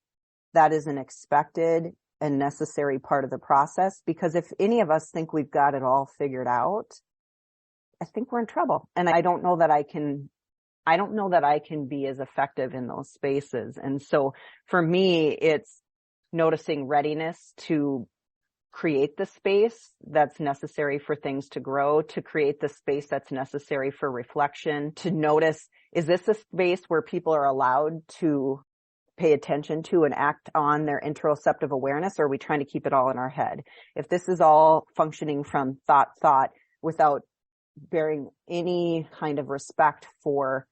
that is an expected and necessary part of the process, because if any of us think we've got it all figured out, I think we're in trouble. And I don't know that I can be as effective in those spaces. And so for me, it's noticing readiness to create the space that's necessary for things to grow, to create the space that's necessary for reflection, to notice, is this a space where people are allowed to pay attention to and act on their interoceptive awareness, or are we trying to keep it all in our head? If this is all functioning from thought without bearing any kind of respect for,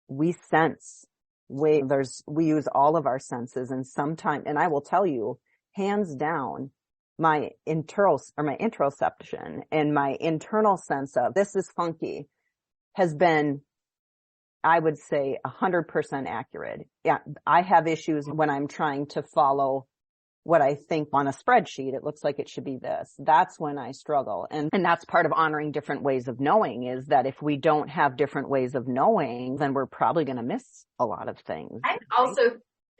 we sense, we use all of our senses, and sometimes, and I will tell you, hands down, my interoception and my internal sense of this is funky has been, I would say, 100% accurate. Yeah, I have issues when I'm trying to follow what I think on a spreadsheet. It looks like it should be this. That's when I struggle. And that's part of honoring different ways of knowing, is that if we don't have different ways of knowing, then we're probably going to miss a lot of things. I also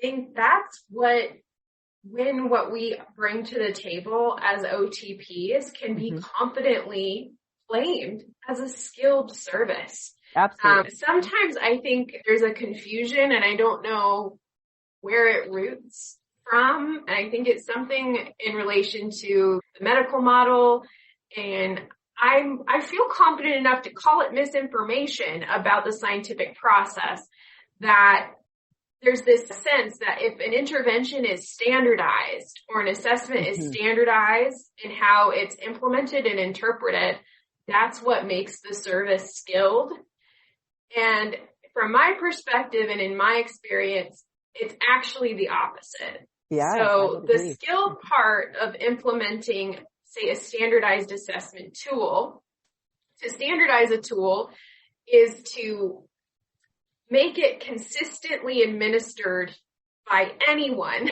think that's what we bring to the table as OTPs can be confidently claimed as a skilled service. Absolutely. Sometimes I think there's a confusion, and I don't know where it roots from. I think it's something in relation to the medical model, and I feel confident enough to call it misinformation about the scientific process, that there's this sense that if an intervention is standardized or an assessment is standardized in how it's implemented and interpreted, that's what makes the service skilled. And from my perspective and in my experience, it's actually the opposite. Yeah. So the skill part of implementing, say, a standardized assessment tool, to standardize a tool is to make it consistently administered by anyone.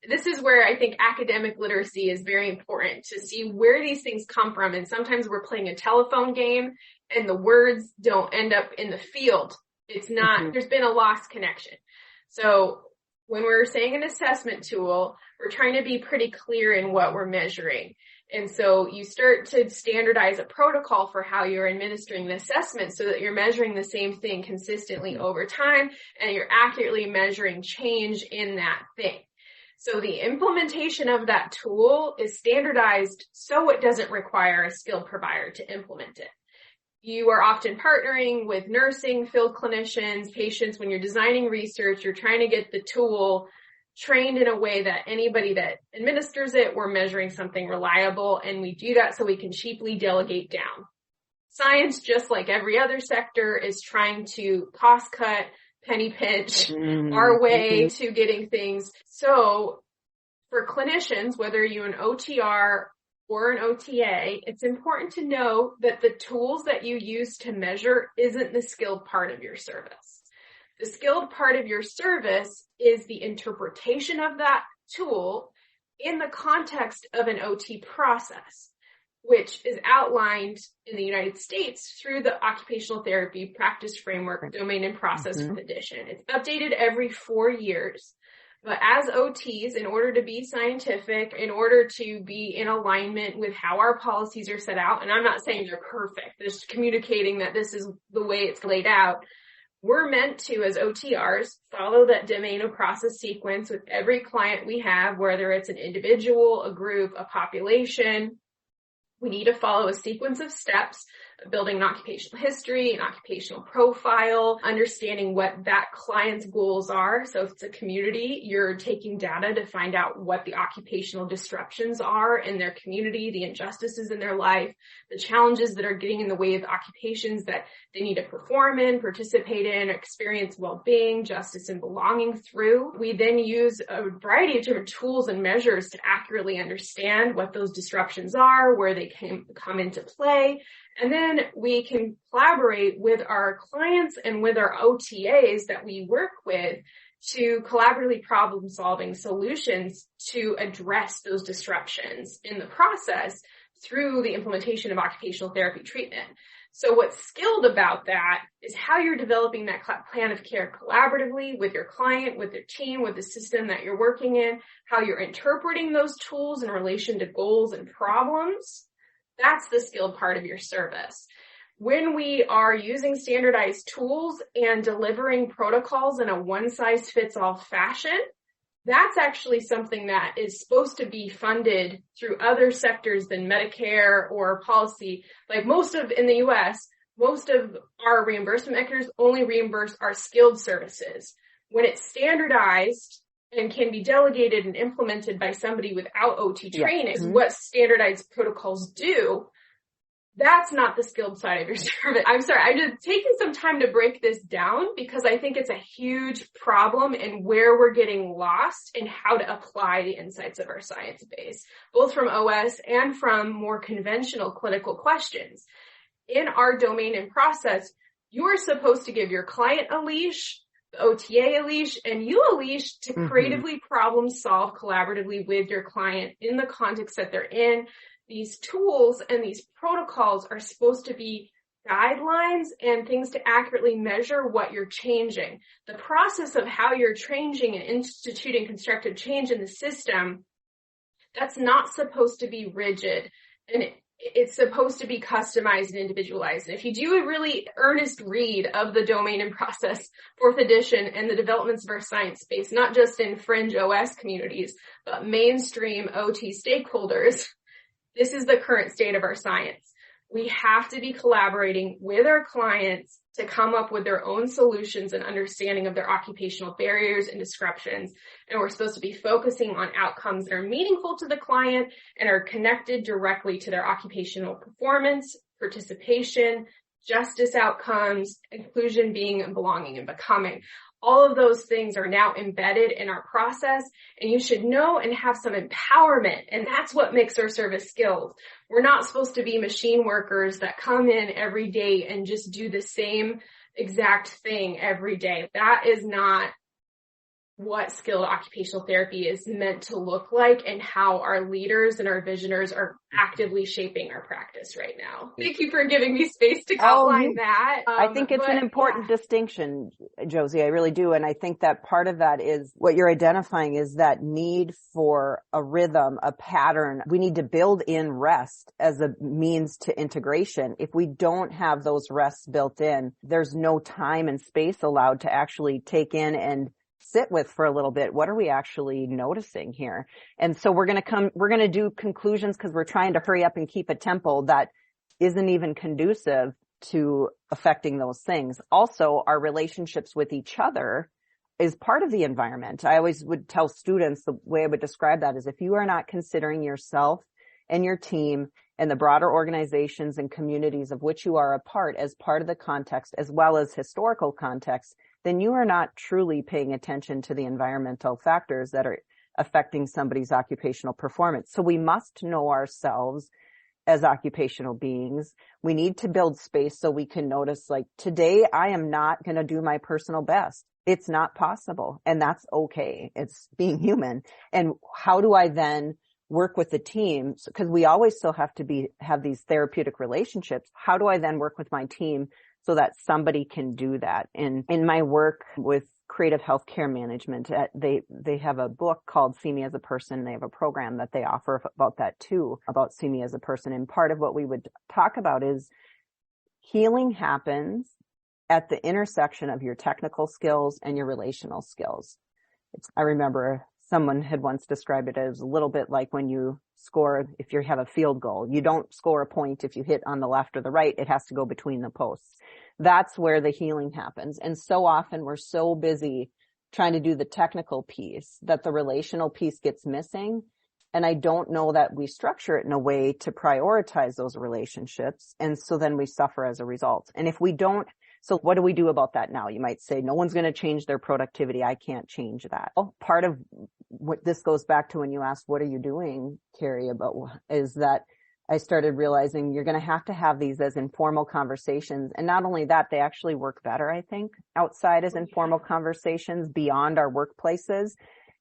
This is where I think academic literacy is very important, to see where these things come from. And sometimes we're playing a telephone game and the words don't end up in the field. It's not, there's been a lost connection. So when we're saying an assessment tool, we're trying to be pretty clear in what we're measuring. And so you start to standardize a protocol for how you're administering the assessment so that you're measuring the same thing consistently over time, and you're accurately measuring change in that thing. So the implementation of that tool is standardized so it doesn't require a skilled provider to implement it. You are often partnering with nursing, field clinicians, patients. When you're designing research, you're trying to get the tool trained in a way that anybody that administers it, we're measuring something reliable, and we do that so we can cheaply delegate down. Science, just like every other sector, is trying to cost cut, penny pinch our way to getting things. So for clinicians, whether you're an OTR or an OTA, it's important to know that the tools that you use to measure isn't the skilled part of your service. The skilled part of your service is the interpretation of that tool in the context of an OT process, which is outlined in the United States through the Occupational Therapy Practice Framework Domain and Process Edition. It's updated every 4 years, But as OTs, in order to be scientific, in order to be in alignment with how our policies are set out, and I'm not saying they're perfect, just communicating that this is the way it's laid out, we're meant to, as OTRs, follow that domain of process sequence with every client we have, whether it's an individual, a group, a population. We need to follow a sequence of steps, building an occupational history, an occupational profile, understanding what that client's goals are. So if it's a community, you're taking data to find out what the occupational disruptions are in their community, the injustices in their life, the challenges that are getting in the way of occupations that they need to perform in, participate in, experience well-being, justice, and belonging through. We then use a variety of different tools and measures to accurately understand what those disruptions are, where they can come into play. And then we can collaborate with our clients and with our OTAs that we work with to collaboratively problem-solving solutions to address those disruptions in the process through the implementation of occupational therapy treatment. So what's skilled about that is how you're developing that plan of care collaboratively with your client, with your team, with the system that you're working in, how you're interpreting those tools in relation to goals and problems. That's the skilled part of your service. When we are using standardized tools and delivering protocols in a one-size-fits-all fashion, that's actually something that is supposed to be funded through other sectors than Medicare or policy. Like in the US, most of our reimbursement mechanisms only reimburse our skilled services. When it's standardized and can be delegated and implemented by somebody without OT training, is what standardized protocols do. That's not the skilled side of your service. I'm sorry, I'm just taking some time to break this down because I think it's a huge problem in where we're getting lost in how to apply the insights of our science base, both from OS and from more conventional clinical questions. In our domain and process, you're supposed to give your client a leash, the OTA a leash, and you a leash to creatively problem solve collaboratively with your client in the context that they're in. These tools and these protocols are supposed to be guidelines and things to accurately measure what you're changing. The process of how you're changing and instituting constructive change in the system, that's not supposed to be rigid. And it's supposed to be customized and individualized. And if you do a really earnest read of the domain and process 4th edition and the developments of our science space, not just in fringe OS communities, but mainstream OT stakeholders, this is the current state of our science. We have to be collaborating with our clients to come up with their own solutions and understanding of their occupational barriers and disruptions. And we're supposed to be focusing on outcomes that are meaningful to the client and are connected directly to their occupational performance, participation, justice outcomes, inclusion, being, and belonging and becoming. All of those things are now embedded in our process, and you should know and have some empowerment, and that's what makes our service skilled. We're not supposed to be machine workers that come in every day and just do the same exact thing every day. That is not what skilled occupational therapy is meant to look like and how our leaders and our visioners are actively shaping our practice right now. Thank you for giving me space to outline that. I think it's an important distinction, Josie. I really do. And I think that part of that is what you're identifying is that need for a rhythm, a pattern. We need to build in rest as a means to integration. If we don't have those rests built in, there's no time and space allowed to actually take in and sit with for a little bit. What are we actually noticing here? And so we're going to do conclusions because we're trying to hurry up and keep a tempo that isn't even conducive to affecting those things. Also, our relationships with each other is part of the environment. I always would tell students the way I would describe that is if you are not considering yourself and your team and the broader organizations and communities of which you are a part as part of the context as well as historical context, then you are not truly paying attention to the environmental factors that are affecting somebody's occupational performance. So we must know ourselves as occupational beings. We need to build space so we can notice, like, today I am not going to do my personal best. It's not possible. And that's okay. It's being human. And how do I then work with the team? Because we always still have to have these therapeutic relationships. How do I then work with my team so that somebody can do that? And in my work with creative healthcare management. They have a book called See Me as a Person. They have a program that they offer about that too, about See Me as a Person. And part of what we would talk about is healing happens at the intersection of your technical skills and your relational skills. I remember someone had once described it as a little bit like when you score, if you have a field goal, you don't score a point if you hit on the left or the right, it has to go between the posts. That's where the healing happens. And so often we're so busy trying to do the technical piece that the relational piece gets missing. And I don't know that we structure it in a way to prioritize those relationships. And so then we suffer as a result. And if we don't, so what do we do about that now? You might say, no one's going to change their productivity. I can't change that. Well, part of what this goes back to when you asked, what are you doing, Kary, about, is that I started realizing you're going to have these as informal conversations. And not only that, they actually work better, I think, outside as informal conversations beyond our workplaces,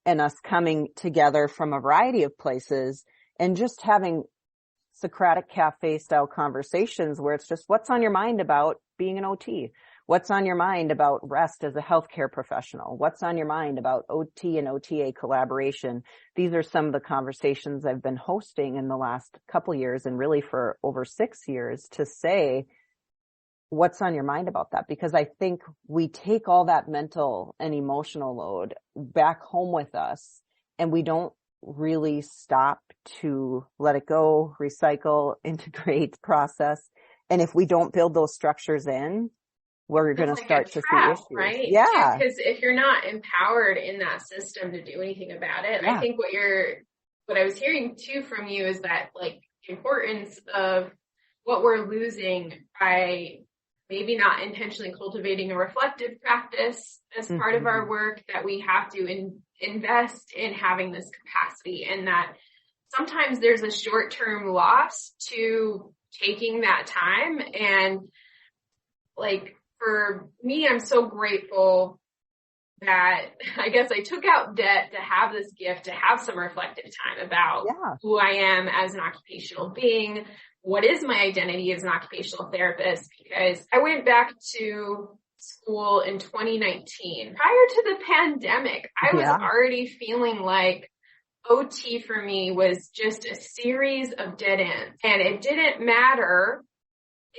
and us coming together from a variety of places and just having Socratic cafe style conversations where it's just what's on your mind about being an OT? What's on your mind about rest as a healthcare professional? What's on your mind about OT and OTA collaboration? These are some of the conversations I've been hosting in the last couple years, and really for over 6 years, to say, what's on your mind about that? Because I think we take all that mental and emotional load back home with us, and we don't really stop to let it go, recycle, integrate, process. And if we don't build those structures in, we're going to start to see issues. Right? Yeah. Because if you're not empowered in that system to do anything about it, I think what I was hearing too from you is that, like, the importance of what we're losing by maybe not intentionally cultivating a reflective practice as part of our work, that we have to invest in having this capacity, and that sometimes there's a short-term loss to taking that time. And like, for me, I'm so grateful that I guess I took out debt to have this gift, to have some reflective time about who I am as an occupational being. What is my identity as an occupational therapist? Because I went back to school in 2019. Prior to the pandemic, I was already feeling like OT for me was just a series of dead ends. And it didn't matter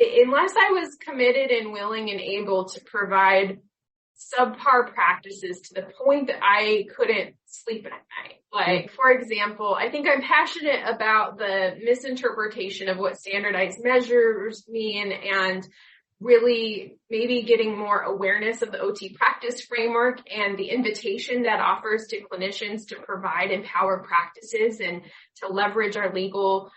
unless I was committed and willing and able to provide subpar practices to the point that I couldn't sleep at night. Like, for example, I think I'm passionate about the misinterpretation of what standardized measures mean, and really maybe getting more awareness of the OT practice framework and the invitation that offers to clinicians to provide empowered practices and to leverage our legal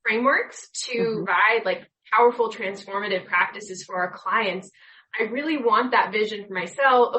frameworks to provide like powerful transformative practices for our clients. I really want that vision for myself.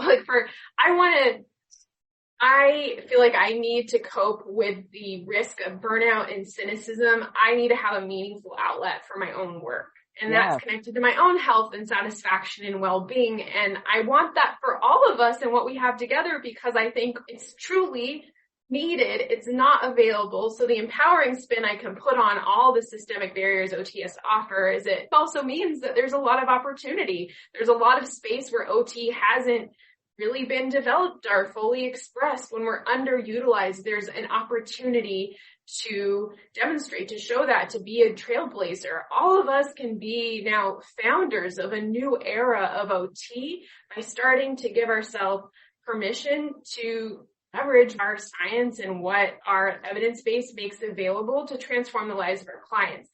I feel like I need to cope with the risk of burnout and cynicism. I need to have a meaningful outlet for my own work. And that's connected to my own health and satisfaction and well-being. And I want that for all of us and what we have together, because I think it's truly needed. It's not available. So the empowering spin I can put on all the systemic barriers OTS offer is it also means that there's a lot of opportunity. There's a lot of space where OT hasn't really been developed or fully expressed. When we're underutilized, there's an opportunity to demonstrate, to show that, to be a trailblazer. All of us can be now founders of a new era of OT by starting to give ourselves permission to leverage our science and what our evidence base makes available to transform the lives of our clients.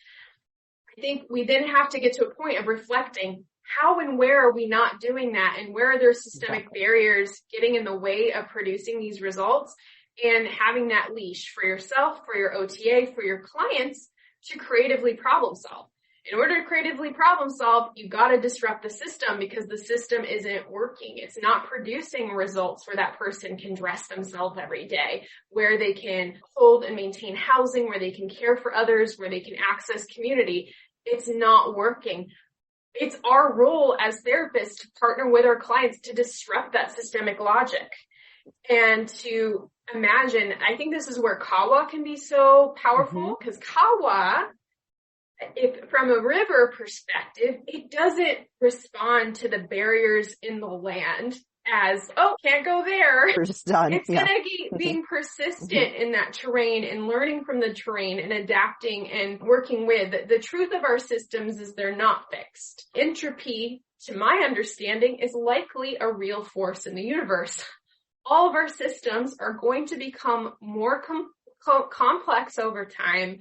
I think we then have to get to a point of reflecting how and where are we not doing that, and where are there systemic barriers getting in the way of producing these results, and having that leash for yourself, for your OTA, for your clients to creatively problem solve. In order to creatively problem solve, you got to disrupt the system, because the system isn't working. It's not producing results where that person can dress themselves every day, where they can hold and maintain housing, where they can care for others, where they can access community. It's not working. It's our role as therapists to partner with our clients to disrupt that systemic logic and to imagine. I think this is where Kawa can be so powerful, because Kawa, if from a river perspective, it doesn't respond to the barriers in the land as, oh, can't go there. We're just done. It's going to be being persistent in that terrain and learning from the terrain and adapting and working with. The truth of our systems is they're not fixed. Entropy, to my understanding, is likely a real force in the universe. All of our systems are going to become more complex over time,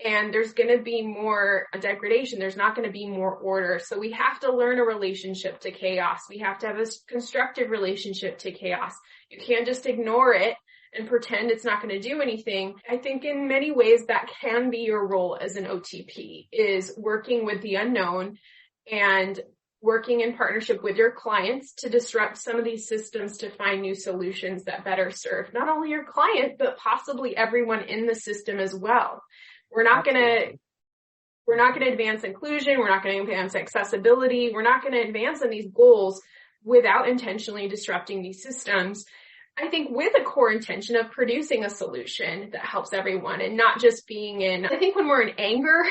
and there's going to be more degradation. There's not going to be more order. So we have to learn a relationship to chaos. We have to have a constructive relationship to chaos. You can't just ignore it and pretend it's not going to do anything. I think in many ways that can be your role as an OTP, is working with the unknown and working in partnership with your clients to disrupt some of these systems to find new solutions that better serve not only your client, but possibly everyone in the system as well. We're not going to advance inclusion. We're not going to advance accessibility. We're not going to advance on these goals without intentionally disrupting these systems. I think with a core intention of producing a solution that helps everyone and not just being I think when we're in anger,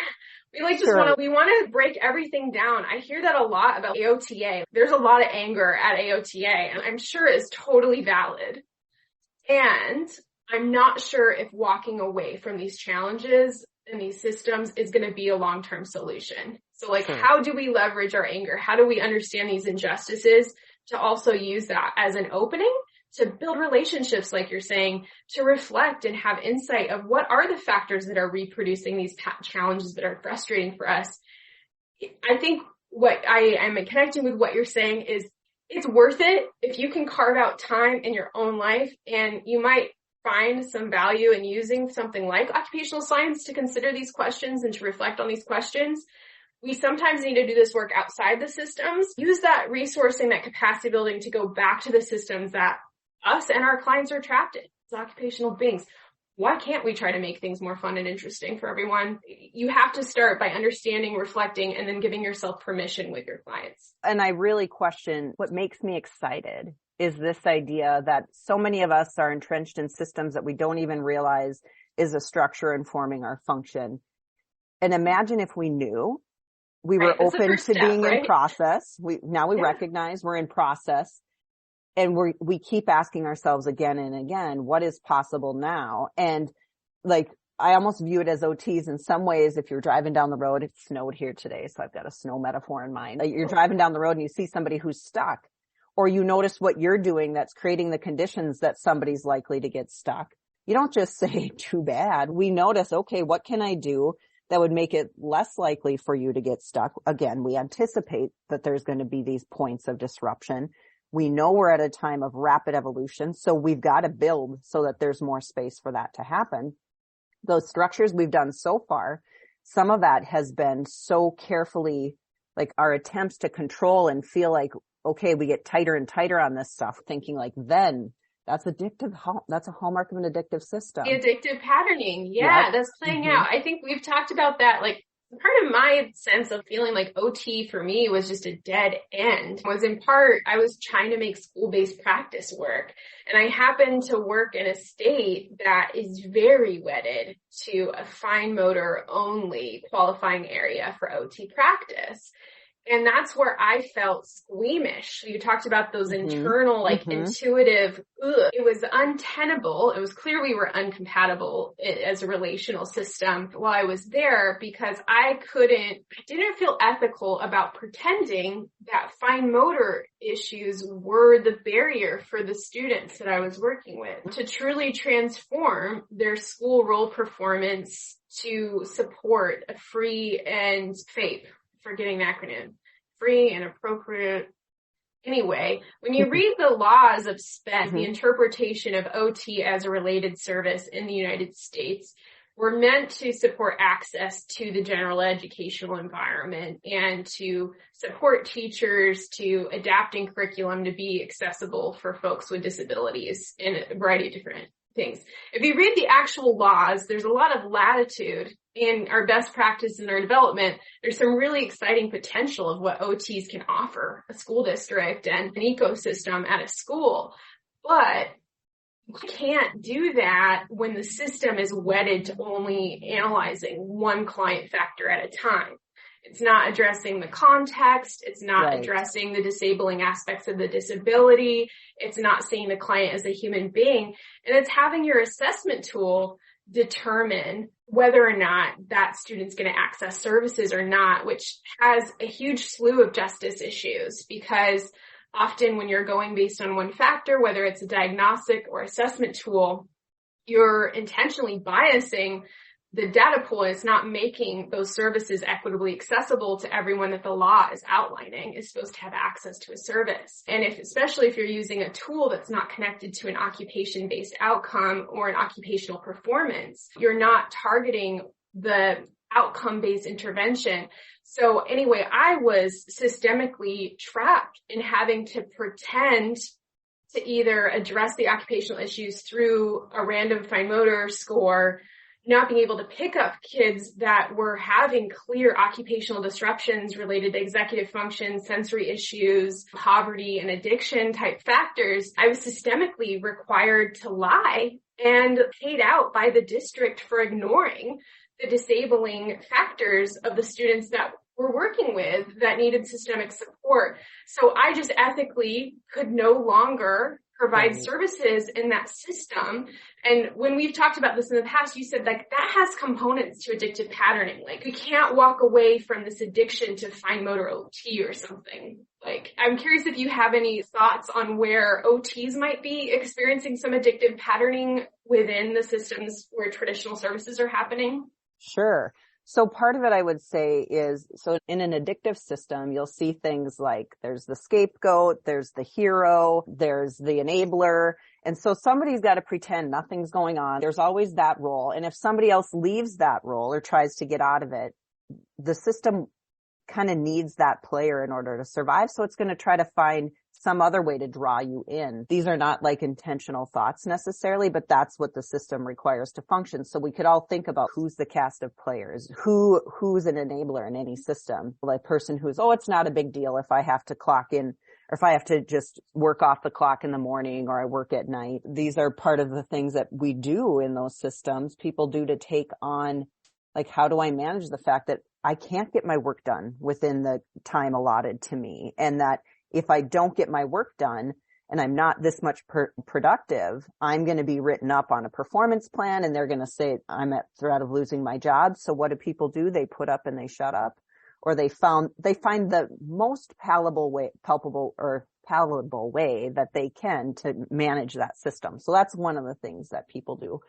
we want to break everything down. I hear that a lot about AOTA. There's a lot of anger at AOTA, and I'm sure it's totally valid. And I'm not sure if walking away from these challenges and these systems is going to be a long-term solution. So How do we leverage our anger? How do we understand these injustices to also use that as an opening to build relationships, like you're saying, to reflect and have insight of what are the factors that are reproducing these challenges that are frustrating for us? I think what I am connecting with what you're saying is it's worth it if you can carve out time in your own life, and you might find some value in using something like occupational science to consider these questions and to reflect on these questions. We sometimes need to do this work outside the systems. Use that resourcing, that capacity building to go back to the systems that us and our clients are trapped in as occupational beings. Why can't we try to make things more fun and interesting for everyone? You have to start by understanding, reflecting, and then giving yourself permission with your clients. And I really question what makes me excited is this idea that so many of us are entrenched in systems that we don't even realize is a structure informing our function. And imagine if we knew we were open to being in process. We recognize we're in process, and we keep asking ourselves again and again, what is possible now? And I almost view it as OTs in some ways. If you're driving down the road, it snowed here today, so I've got a snow metaphor in mind. You're driving down the road and you see somebody who's stuck, or you notice what you're doing that's creating the conditions that somebody's likely to get stuck. You don't just say, too bad. We notice, okay, what can I do that would make it less likely for you to get stuck? Again, we anticipate that there's going to be these points of disruption. We know we're at a time of rapid evolution, so we've got to build so that there's more space for that to happen. Those structures we've done so far, some of that has been so carefully, our attempts to control and feel like, okay, we get tighter and tighter on this stuff, thinking then that's addictive. That's a hallmark of an addictive system. The addictive patterning. Yeah, that's playing out. I think we've talked about that. Part of my sense of feeling like OT for me was just a dead end was in part, I was trying to make school-based practice work. And I happened to work in a state that is very wedded to a fine motor only qualifying area for OT practice. And that's where I felt squeamish. You talked about those internal, intuitive, it was untenable. It was clear we were incompatible as a relational system while I was there, because I didn't feel ethical about pretending that fine motor issues were the barrier for the students that I was working with to truly transform their school role performance to support a free and FAPE. Forgetting the acronym, free and appropriate. Anyway, when you read the laws of SPED, the interpretation of OT as a related service in the United States, we're meant to support access to the general educational environment and to support teachers to adapting curriculum to be accessible for folks with disabilities in a variety of different things. If you read the actual laws, there's a lot of latitude in our best practice in our development. There's some really exciting potential of what OTs can offer a school district and an ecosystem at a school. But you can't do that when the system is wedded to only analyzing one client factor at a time. It's not addressing the context. It's not addressing the disabling aspects of the disability. It's not seeing the client as a human being. And it's having your assessment tool determine whether or not that student's going to access services or not, which has a huge slew of justice issues, because often when you're going based on one factor, whether it's a diagnostic or assessment tool, you're intentionally biasing the data pool. It's not making those services equitably accessible to everyone that the law is outlining is supposed to have access to a service. And especially if you're using a tool that's not connected to an occupation-based outcome or an occupational performance, you're not targeting the outcome-based intervention. So anyway, I was systemically trapped in having to pretend to either address the occupational issues through a random fine motor score, not being able to pick up kids that were having clear occupational disruptions related to executive function, sensory issues, poverty, and addiction type factors. I was systemically required to lie and paid out by the district for ignoring the disabling factors of the students that we're working with that needed systemic support. So I just ethically could no longer provide services in that system. And when we've talked about this in the past, you said like that has components to addictive patterning. Like we can't walk away from this addiction to fine motor OT or something. Like I'm curious if you have any thoughts on where OTs might be experiencing some addictive patterning within the systems where traditional services are happening. Sure. So part of it I would say is, so in an addictive system, you'll see things like there's the scapegoat, there's the hero, there's the enabler. And so somebody's got to pretend nothing's going on. There's always that role. And if somebody else leaves that role or tries to get out of it, the system kind of needs that player in order to survive. So it's going to try to find some other way to draw you in. These are not like intentional thoughts necessarily, but that's what the system requires to function. So we could all think about who's the cast of players, who's an enabler in any system. Like person who's, oh, it's not a big deal if I have to clock in or if I have to just work off the clock in the morning or I work at night. These are part of the things that we do in those systems. People do to take on, like, how do I manage the fact that I can't get my work done within the time allotted to me, and that if I don't get my work done and I'm not this much productive, I'm going to be written up on a performance plan and they're going to say I'm at threat of losing my job. So what do people do? They put up and they shut up, or they find the most palatable way that they can to manage that system. So that's one of the things that people do.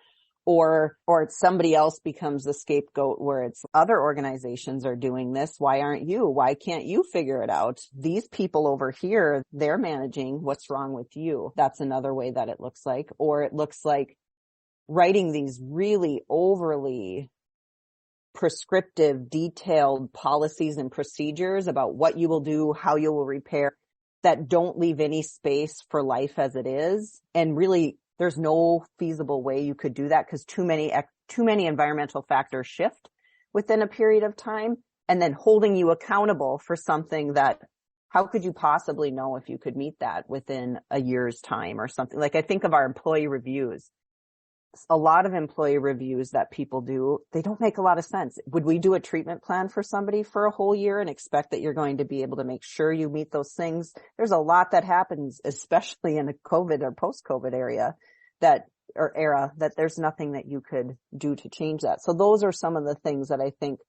Or somebody else becomes the scapegoat where it's other organizations are doing this. Why aren't you? Why can't you figure it out? These people over here, they're managing. What's wrong with you? That's another way that it looks like. Or it looks like writing these really overly prescriptive, detailed policies and procedures about what you will do, how you will repair, that don't leave any space for life as it is. And really, there's no feasible way you could do that because too many environmental factors shift within a period of time, and then holding you accountable for something that, how could you possibly know if you could meet that within a year's time or something? Like I think of our employee reviews. A lot of employee reviews that people do, they don't make a lot of sense. Would we do a treatment plan for somebody for a whole year and expect that you're going to be able to make sure you meet those things? There's a lot that happens, especially in a COVID or post-COVID era, that there's nothing that you could do to change that. So those are some of the things that I think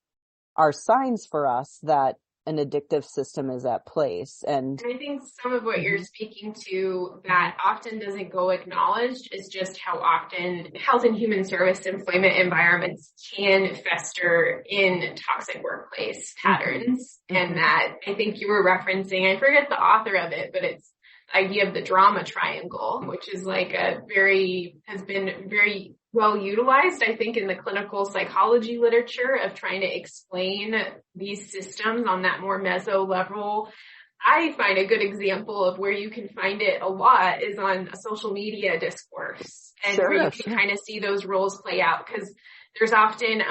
are signs for us that an addictive system is at place. And I think some of what you're speaking to that often doesn't go acknowledged is just how often health and human service employment environments can fester in toxic workplace patterns. And that I think you were referencing, I forget the author of it, but it's the idea of the drama triangle, which is like has been very well utilized, I think, in the clinical psychology literature of trying to explain these systems on that more meso level. I find a good example of where you can find it a lot is on a social media discourse, and where you can kind of see those roles play out, because there's often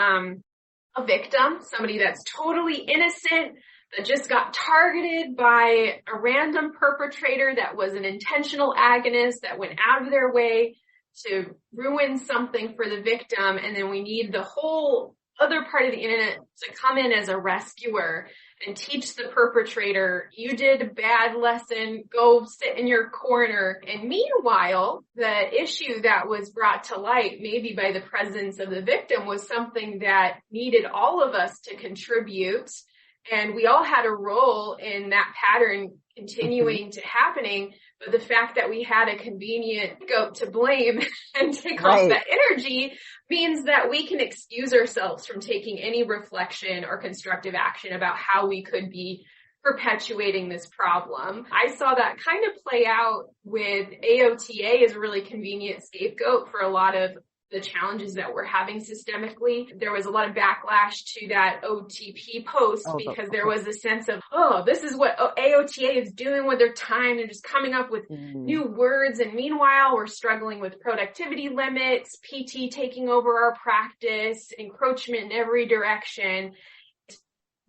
a victim, somebody that's totally innocent, that just got targeted by a random perpetrator that was an intentional agonist that went out of their way to ruin something for the victim. And then we need the whole other part of the internet to come in as a rescuer and teach the perpetrator, you did a bad lesson, go sit in your corner. And meanwhile, the issue that was brought to light, maybe by the presence of the victim, was something that needed all of us to contribute. And we all had a role in that pattern continuing to happening. But the fact that we had a convenient goat to blame and take off that energy means that we can excuse ourselves from taking any reflection or constructive action about how we could be perpetuating this problem. I saw that kind of play out with AOTA as a really convenient scapegoat for a lot of the challenges that we're having systemically. There was a lot of backlash to that OTP post because there was a sense of, this is what AOTA is doing with their time. They're just coming up with new words. And meanwhile, we're struggling with productivity limits, PT taking over our practice, encroachment in every direction.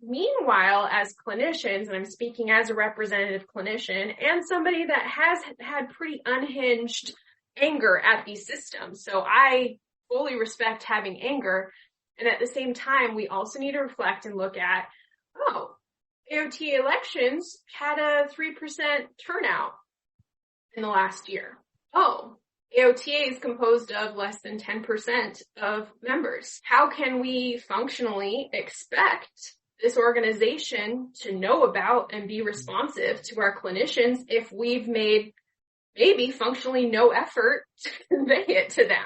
Meanwhile, as clinicians, and I'm speaking as a representative clinician and somebody that has had pretty unhinged anger at these systems. So I fully respect having anger. And at the same time, we also need to reflect and look at, AOTA elections had a 3% turnout in the last year. AOTA is composed of less than 10% of members. How can we functionally expect this organization to know about and be responsive to our clinicians if we've made maybe functionally no effort to convey it to them?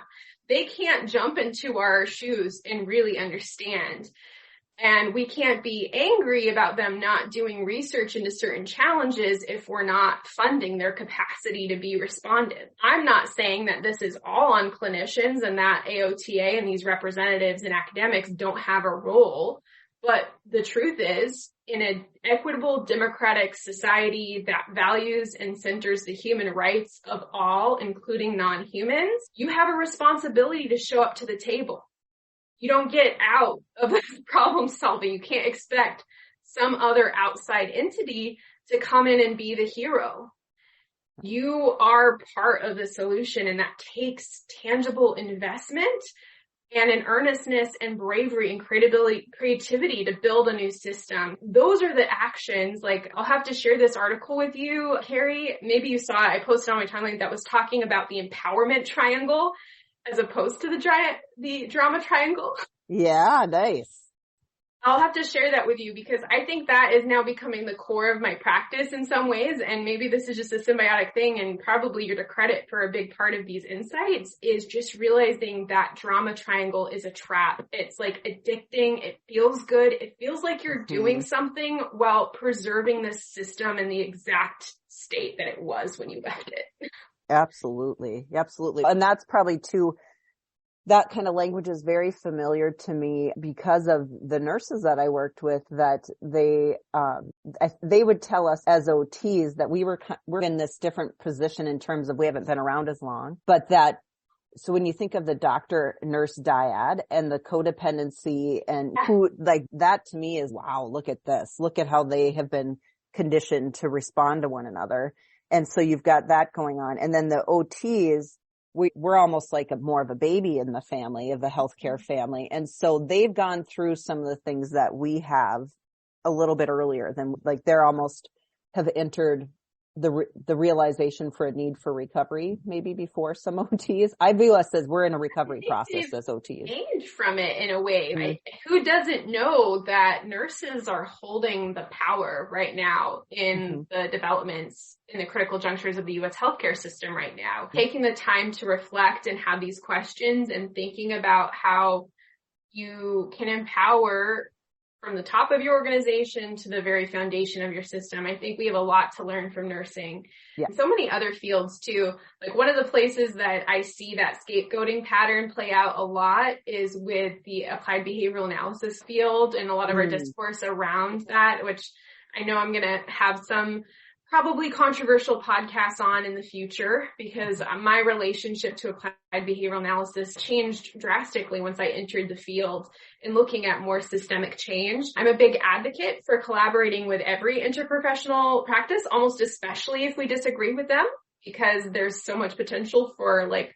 They can't jump into our shoes and really understand. And we can't be angry about them not doing research into certain challenges if we're not funding their capacity to be responsive. I'm not saying that this is all on clinicians and that AOTA and these representatives and academics don't have a role. But the truth is, in an equitable, democratic society that values and centers the human rights of all, including non-humans, you have a responsibility to show up to the table. You don't get out of problem solving. You can't expect some other outside entity to come in and be the hero. You are part of the solution, and that takes tangible investment and an earnestness and bravery and creativity to build a new system. Those are the actions. Like, I'll have to share this article with you, Kary. Maybe you saw it. I posted on my timeline that was talking about the empowerment triangle as opposed to the drama triangle. Yeah, nice. I'll have to share that with you because I think that is now becoming the core of my practice in some ways. And maybe this is just a symbiotic thing, and probably you're to credit for a big part of these insights is just realizing that drama triangle is a trap. It's like addicting. It feels good. It feels like you're doing something while preserving this system in the exact state that it was when you left it. Absolutely. Absolutely. And that's probably too, that kind of language is very familiar to me because of the nurses that I worked with, that they would tell us as OTs that we're in this different position in terms of we haven't been around as long, but that, so when you think of the doctor nurse dyad and the codependency and who, like, that to me is, wow, look at this. Look at how they have been conditioned to respond to one another. And so you've got that going on. And then the OTs, we're almost like more of a baby in the family, of the healthcare family. And so they've gone through some of the things that we have a little bit earlier than, like, they're almost have entered the realization for a need for recovery maybe before some OTs. I view us as we're in a recovery process as OTs. Gained from it in a way. Right? Who doesn't know that nurses are holding the power right now in the developments in the critical junctures of the U.S. healthcare system right now? Taking the time to reflect and have these questions and thinking about how you can empower from the top of your organization to the very foundation of your system. I think we have a lot to learn from nursing. Yeah. So many other fields too. Like, one of the places that I see that scapegoating pattern play out a lot is with the applied behavioral analysis field and a lot of our discourse around that, which I know I'm going to have some probably controversial podcasts on in the future, because my relationship to applied behavioral analysis changed drastically once I entered the field and looking at more systemic change. I'm a big advocate for collaborating with every interprofessional practice, almost especially if we disagree with them, because there's so much potential for, like,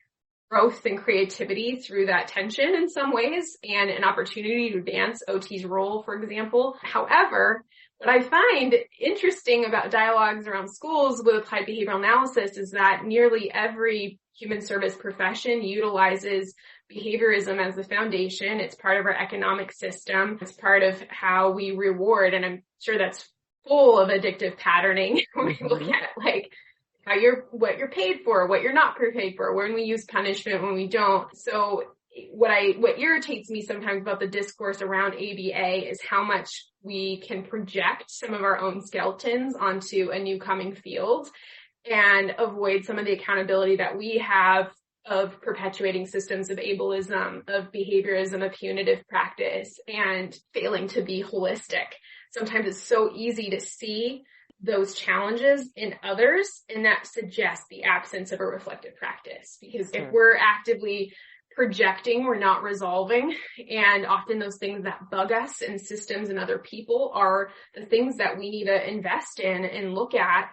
growth and creativity through that tension in some ways, and an opportunity to advance OT's role, for example. However, what I find interesting about dialogues around schools with applied behavioral analysis is that nearly every human service profession utilizes behaviorism as the foundation. It's part of our economic system. It's part of how we reward. And I'm sure that's full of addictive patterning when we look at like what you're paid for, what you're not paid for, when we use punishment, when we don't. So what irritates me sometimes about the discourse around ABA is how much we can project some of our own skeletons onto a new coming field and avoid some of the accountability that we have of perpetuating systems of ableism, of behaviorism, of punitive practice, and failing to be holistic. Sometimes it's so easy to see those challenges in others, and that suggests the absence of a reflective practice. Because if we're actively projecting, we're not resolving. And often those things that bug us in systems and other people are the things that we need to invest in and look at.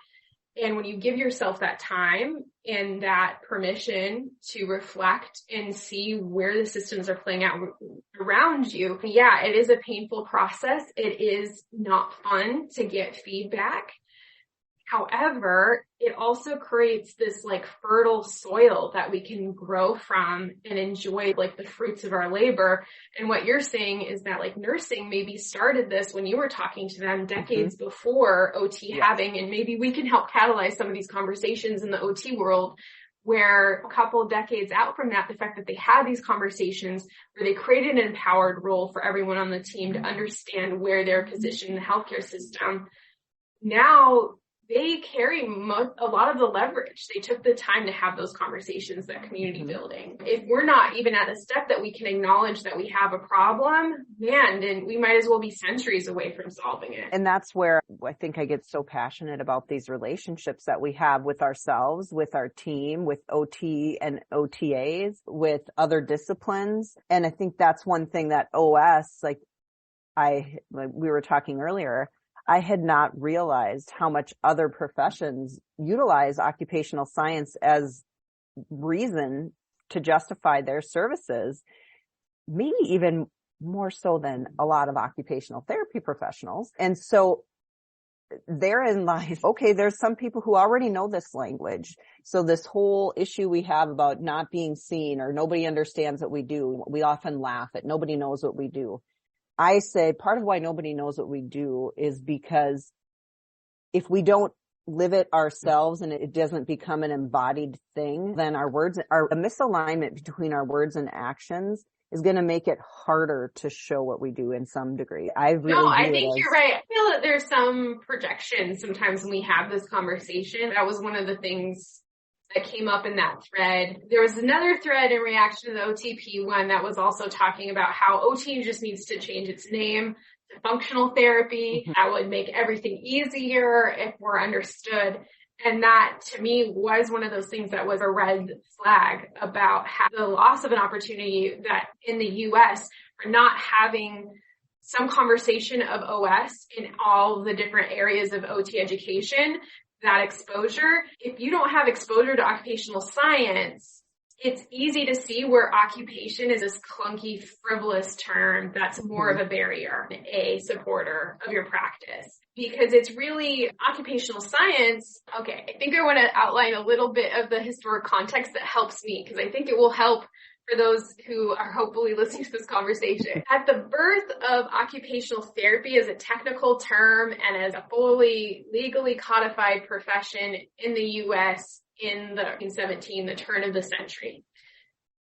And when you give yourself that time and that permission to reflect and see where the systems are playing out around you, yeah, it is a painful process. It is not fun to get feedback. However, it also creates this like fertile soil that we can grow from and enjoy like the fruits of our labor. And what you're saying is that like nursing maybe started this when you were talking to them decades before OT having, and maybe we can help catalyze some of these conversations in the OT world where a couple of decades out from that, the fact that they had these conversations where they created an empowered role for everyone on the team to understand where they're positioned in the healthcare system. Now they carry a lot of the leverage. They took the time to have those conversations, that community building. If we're not even at a step that we can acknowledge that we have a problem, man, then we might as well be centuries away from solving it. And that's where I think I get so passionate about these relationships that we have with ourselves, with our team, with OT and OTAs, with other disciplines. And I think that's one thing that OS, like we were talking earlier, I had not realized how much other professions utilize occupational science as reason to justify their services, maybe even more so than a lot of occupational therapy professionals. And so therein lies, okay, there's some people who already know this language. So this whole issue we have about not being seen or nobody understands what we do, we often laugh at nobody knows what we do. I say part of why nobody knows what we do is because if we don't live it ourselves and it doesn't become an embodied thing, then a misalignment between our words and actions is going to make it harder to show what we do in some degree. I think you're right. I feel that there's some projection sometimes when we have this conversation. That was one of the things that came up in that thread. There was another thread in reaction to the OTP one that was also talking about how OT just needs to change its name to functional therapy. That would make everything easier if we're understood. And that to me was one of those things that was a red flag about how the loss of an opportunity that in the US for not having some conversation of OS in all the different areas of OT education. That exposure, if you don't have exposure to occupational science, it's easy to see where occupation is this clunky, frivolous term that's more of a barrier, a supporter of your practice. Because it's really occupational science. Okay, I think I want to outline a little bit of the historic context that helps me, because I think it will help for those who are hopefully listening to this conversation. At the birth of occupational therapy as a technical term and as a fully legally codified profession in the U.S. in the 1917, the turn of the century,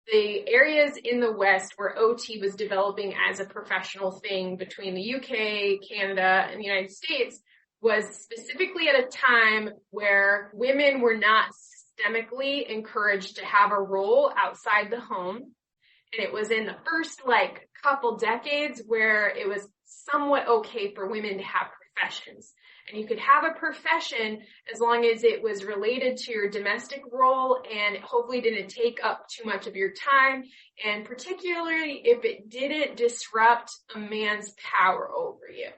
the areas in the West where OT was developing as a professional thing between the UK, Canada, and the United States was specifically at a time where women were not systemically encouraged to have a role outside the home. And it was in the first couple decades where it was somewhat okay for women to have professions. And you could have a profession as long as it was related to your domestic role and hopefully didn't take up too much of your time. And particularly if it didn't disrupt a man's power over you.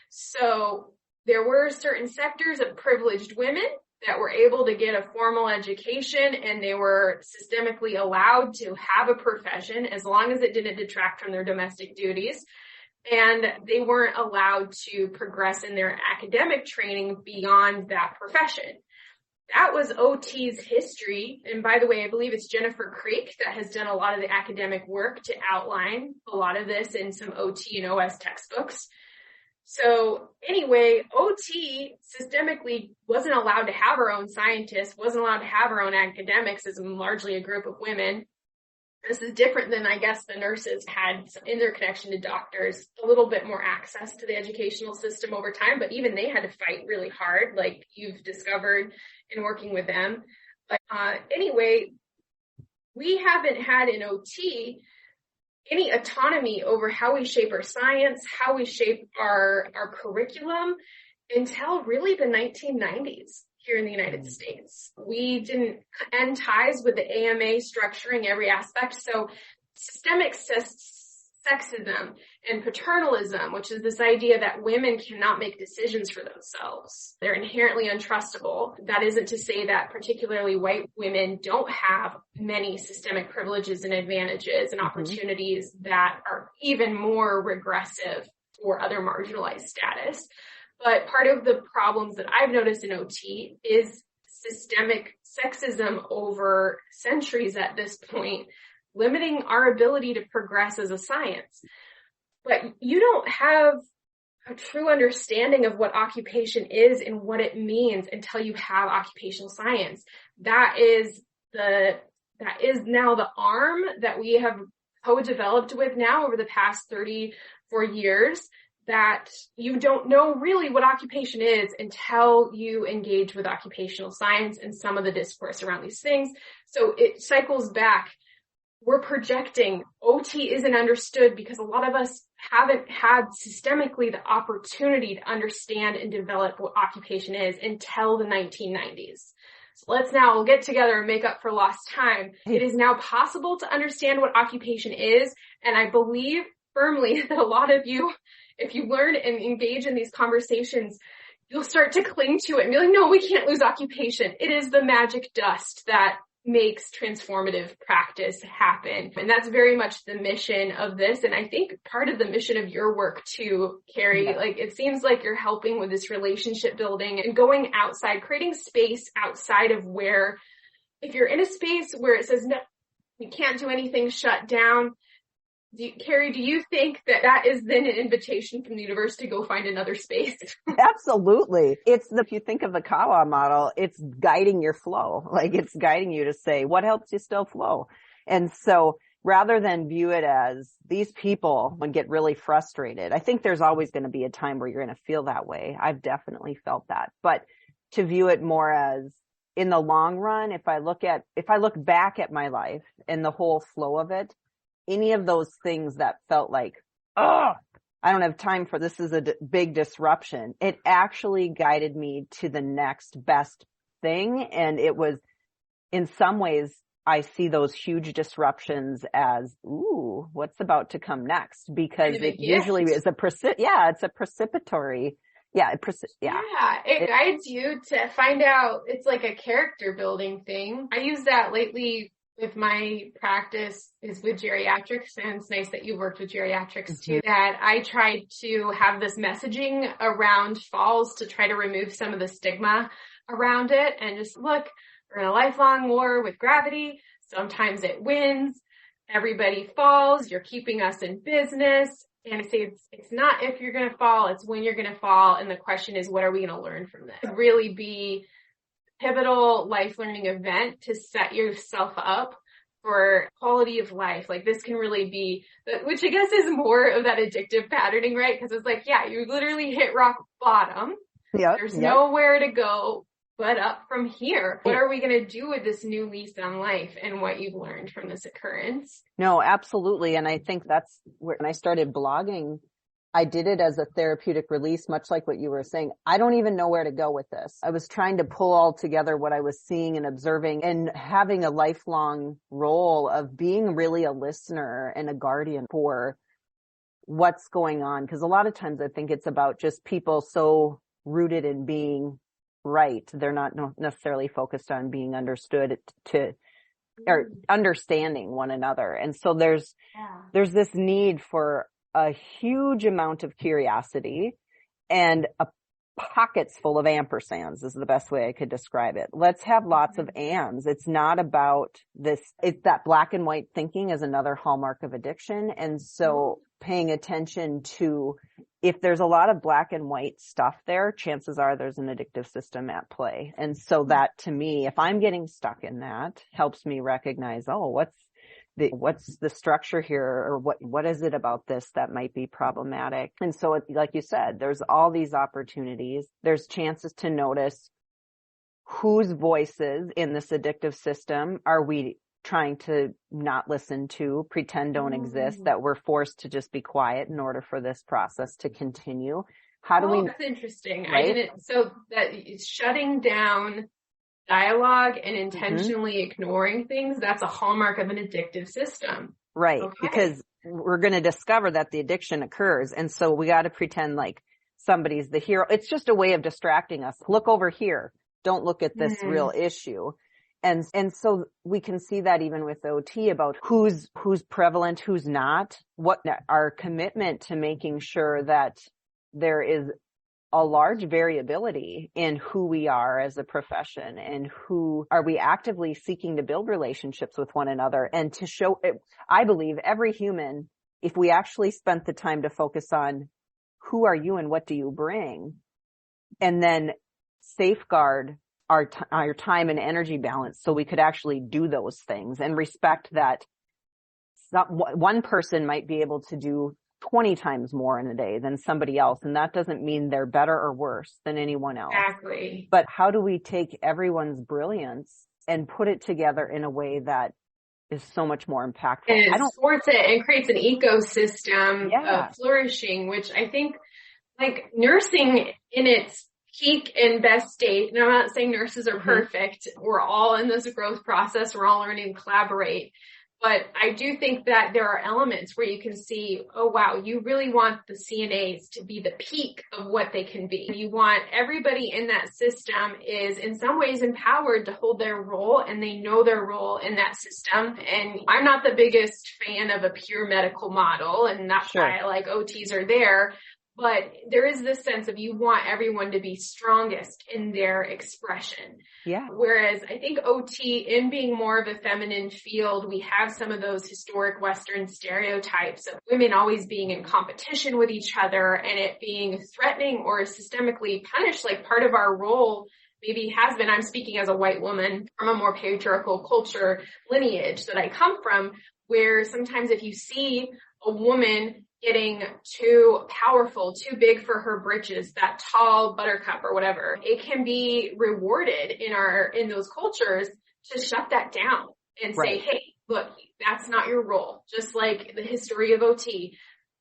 So there were certain sectors of privileged women that were able to get a formal education and they were systemically allowed to have a profession as long as it didn't detract from their domestic duties. And they weren't allowed to progress in their academic training beyond that profession. That was OT's history. And by the way, I believe it's Jennifer Creek that has done a lot of the academic work to outline a lot of this in some OT and OS textbooks. So anyway, OT systemically wasn't allowed to have her own scientists, wasn't allowed to have her own academics as largely a group of women. This is different than, I guess, the nurses had in their connection to doctors, a little bit more access to the educational system over time, but even they had to fight really hard, like you've discovered in working with them. But anyway, we haven't had in OT any autonomy over how we shape our science, how we shape our curriculum until really the 1990s. Here in the United States. We didn't end ties with the AMA structuring every aspect. So systemic sexism and paternalism, which is this idea that women cannot make decisions for themselves. They're inherently untrustable. That isn't to say that particularly white women don't have many systemic privileges and advantages and opportunities that are even more regressive for other marginalized status. But part of the problems that I've noticed in OT is systemic sexism over centuries at this point, limiting our ability to progress as a science. But you don't have a true understanding of what occupation is and what it means until you have occupational science. That is now the arm that we have co-developed with now over the past 34 years, that you don't know really what occupation is until you engage with occupational science and some of the discourse around these things. So it cycles back. We're projecting OT isn't understood because a lot of us haven't had systemically the opportunity to understand and develop what occupation is until the 1990s. So let's now get together and make up for lost time. It is now possible to understand what occupation is. And I believe firmly that a lot of you, if you learn and engage in these conversations, you'll start to cling to it and be like, no, we can't lose occupation. It is the magic dust that makes transformative practice happen. And that's very much the mission of this. And I think part of the mission of your work too, Kary, like it seems like you're helping with this relationship building and going outside, creating space outside of where, if you're in a space where it says, no, we can't do anything, shut down. Kary, do you think that is then an invitation from the universe to go find another space? Absolutely. If you think of the Kawa model, it's guiding your flow. Like it's guiding you to say, what helps you still flow? And so rather than view it as these people would get really frustrated, I think there's always going to be a time where you're going to feel that way. I've definitely felt that. But to view it more as in the long run, if I look back at my life and the whole flow of it, any of those things that felt like, oh, I don't have time for this is a big disruption. It actually guided me to the next best thing. And it was, in some ways, I see those huge disruptions as, ooh, what's about to come next? Because it usually is it's a precipitory. It guides you to find out. It's like a character building thing. I use that lately with my practice is with geriatrics, and it's nice that you worked with geriatrics too, that I tried to have this messaging around falls to try to remove some of the stigma around it and just look, we're in a lifelong war with gravity. Sometimes it wins. Everybody falls. You're keeping us in business. And I say it's not if you're going to fall, it's when you're going to fall. And the question is, what are we going to learn from this? Really be pivotal life learning event to set yourself up for quality of life. Like this can really be, which I guess is more of that addictive patterning, right? Because it's like, yeah, you literally hit rock bottom. There's nowhere to go but up from here. What are we going to do with this new lease on life and what you've learned from this occurrence? No, absolutely. And I think that's where, when I started blogging, I did it as a therapeutic release, much like what you were saying. I don't even know where to go with this. I was trying to pull all together what I was seeing and observing and having a lifelong role of being really a listener and a guardian for what's going on. Because a lot of times I think it's about just people so rooted in being right. They're not necessarily focused on being understood or understanding one another. And so there's this need for a huge amount of curiosity and pockets full of ampersands is the best way I could describe it. Let's have lots of ands. It's not about this. It's that black and white thinking is another hallmark of addiction. And so paying attention to if there's a lot of black and white stuff there, chances are there's an addictive system at play. And so that to me, if I'm getting stuck in that, helps me recognize, oh, what's the structure here, or what is it about this that might be problematic? And so like you said, there's all these opportunities. There's chances to notice whose voices in this addictive system are we trying to not listen to, pretend don't exist, that we're forced to just be quiet in order for this process to continue. How do we? That's interesting. Right? I didn't, so that it's shutting down dialogue and intentionally ignoring things, that's a hallmark of an addictive system. Right. Okay. Because we're going to discover that the addiction occurs. And so we got to pretend like somebody's the hero. It's just a way of distracting us. Look over here. Don't look at this real issue. And so we can see that even with OT about who's prevalent, who's not, what our commitment to making sure that there is a large variability in who we are as a profession and who are we actively seeking to build relationships with one another and to show it. I believe every human, if we actually spent the time to focus on who are you and what do you bring, and then safeguard our time and energy balance so we could actually do those things and respect that one person might be able to do 20 times more in a day than somebody else. And that doesn't mean they're better or worse than anyone else. Exactly. But how do we take everyone's brilliance and put it together in a way that is so much more impactful? And it supports it and creates an ecosystem of flourishing, which I think like nursing in its peak and best state, and I'm not saying nurses are perfect. We're all in this growth process. We're all learning to collaborate. But I do think that there are elements where you can see, oh, wow, you really want the CNAs to be the peak of what they can be. You want everybody in that system is in some ways empowered to hold their role, and they know their role in that system. And I'm not the biggest fan of a pure medical model, and that's why I like OTs are there. But there is this sense of you want everyone to be strongest in their expression. Yeah. Whereas I think OT, in being more of a feminine field, we have some of those historic Western stereotypes of women always being in competition with each other and it being threatening or systemically punished, like part of our role maybe has been. I'm speaking as a white woman from a more patriarchal culture lineage that I come from, where sometimes if you see a woman getting too powerful, too big for her britches, that tall buttercup or whatever, it can be rewarded in those cultures to shut that down and say, hey, look, that's not your role. Just like the history of OT,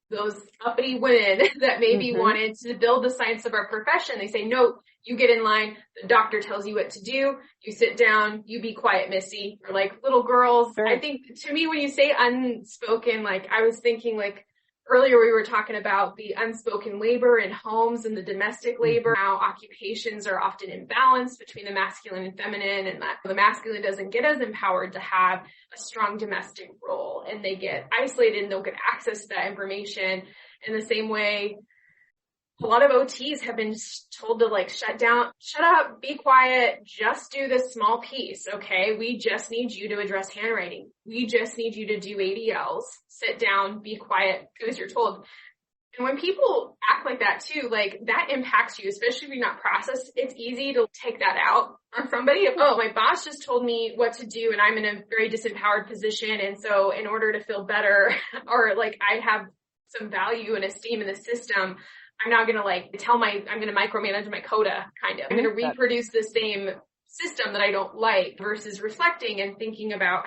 those uppity women that maybe wanted to build the science of our profession, they say, no, you get in line. The doctor tells you what to do. You sit down, you be quiet, missy. Or like little girls. Sure. I think to me, when you say unspoken, like I was thinking like, earlier, we were talking about the unspoken labor in homes and the domestic labor, how occupations are often imbalanced between the masculine and feminine, and that the masculine doesn't get as empowered to have a strong domestic role, and they get isolated and don't get access to that information. In the same way, a lot of OTs have been told to like shut up, be quiet, just do this small piece, okay? We just need you to address handwriting. We just need you to do ADLs. Sit down, be quiet, do as you're told. And when people act like that too, like that impacts you, especially if you're not processed. It's easy to take that out on somebody. Oh, my boss just told me what to do and I'm in a very disempowered position. And so in order to feel better or like I have some value and esteem in the system, I'm not going to like I'm going to micromanage my quota kind of. I'm going to reproduce the same system that I don't like versus reflecting and thinking about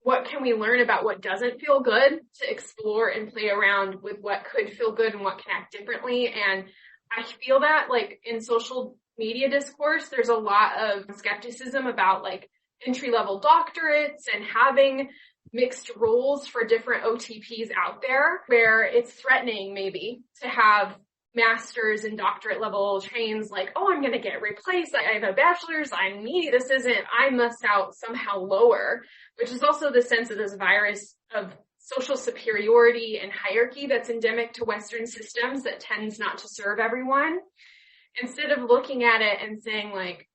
what can we learn about what doesn't feel good to explore and play around with what could feel good and what can act differently. And I feel that like in social media discourse, there's a lot of skepticism about like entry-level doctorates and having mixed roles for different OTPs out there where it's threatening maybe to have master's and doctorate level trains like, oh, I'm going to get replaced. I have a bachelor's. I must out somehow lower, which is also the sense of this virus of social superiority and hierarchy that's endemic to Western systems that tends not to serve everyone. Instead of looking at it and saying like,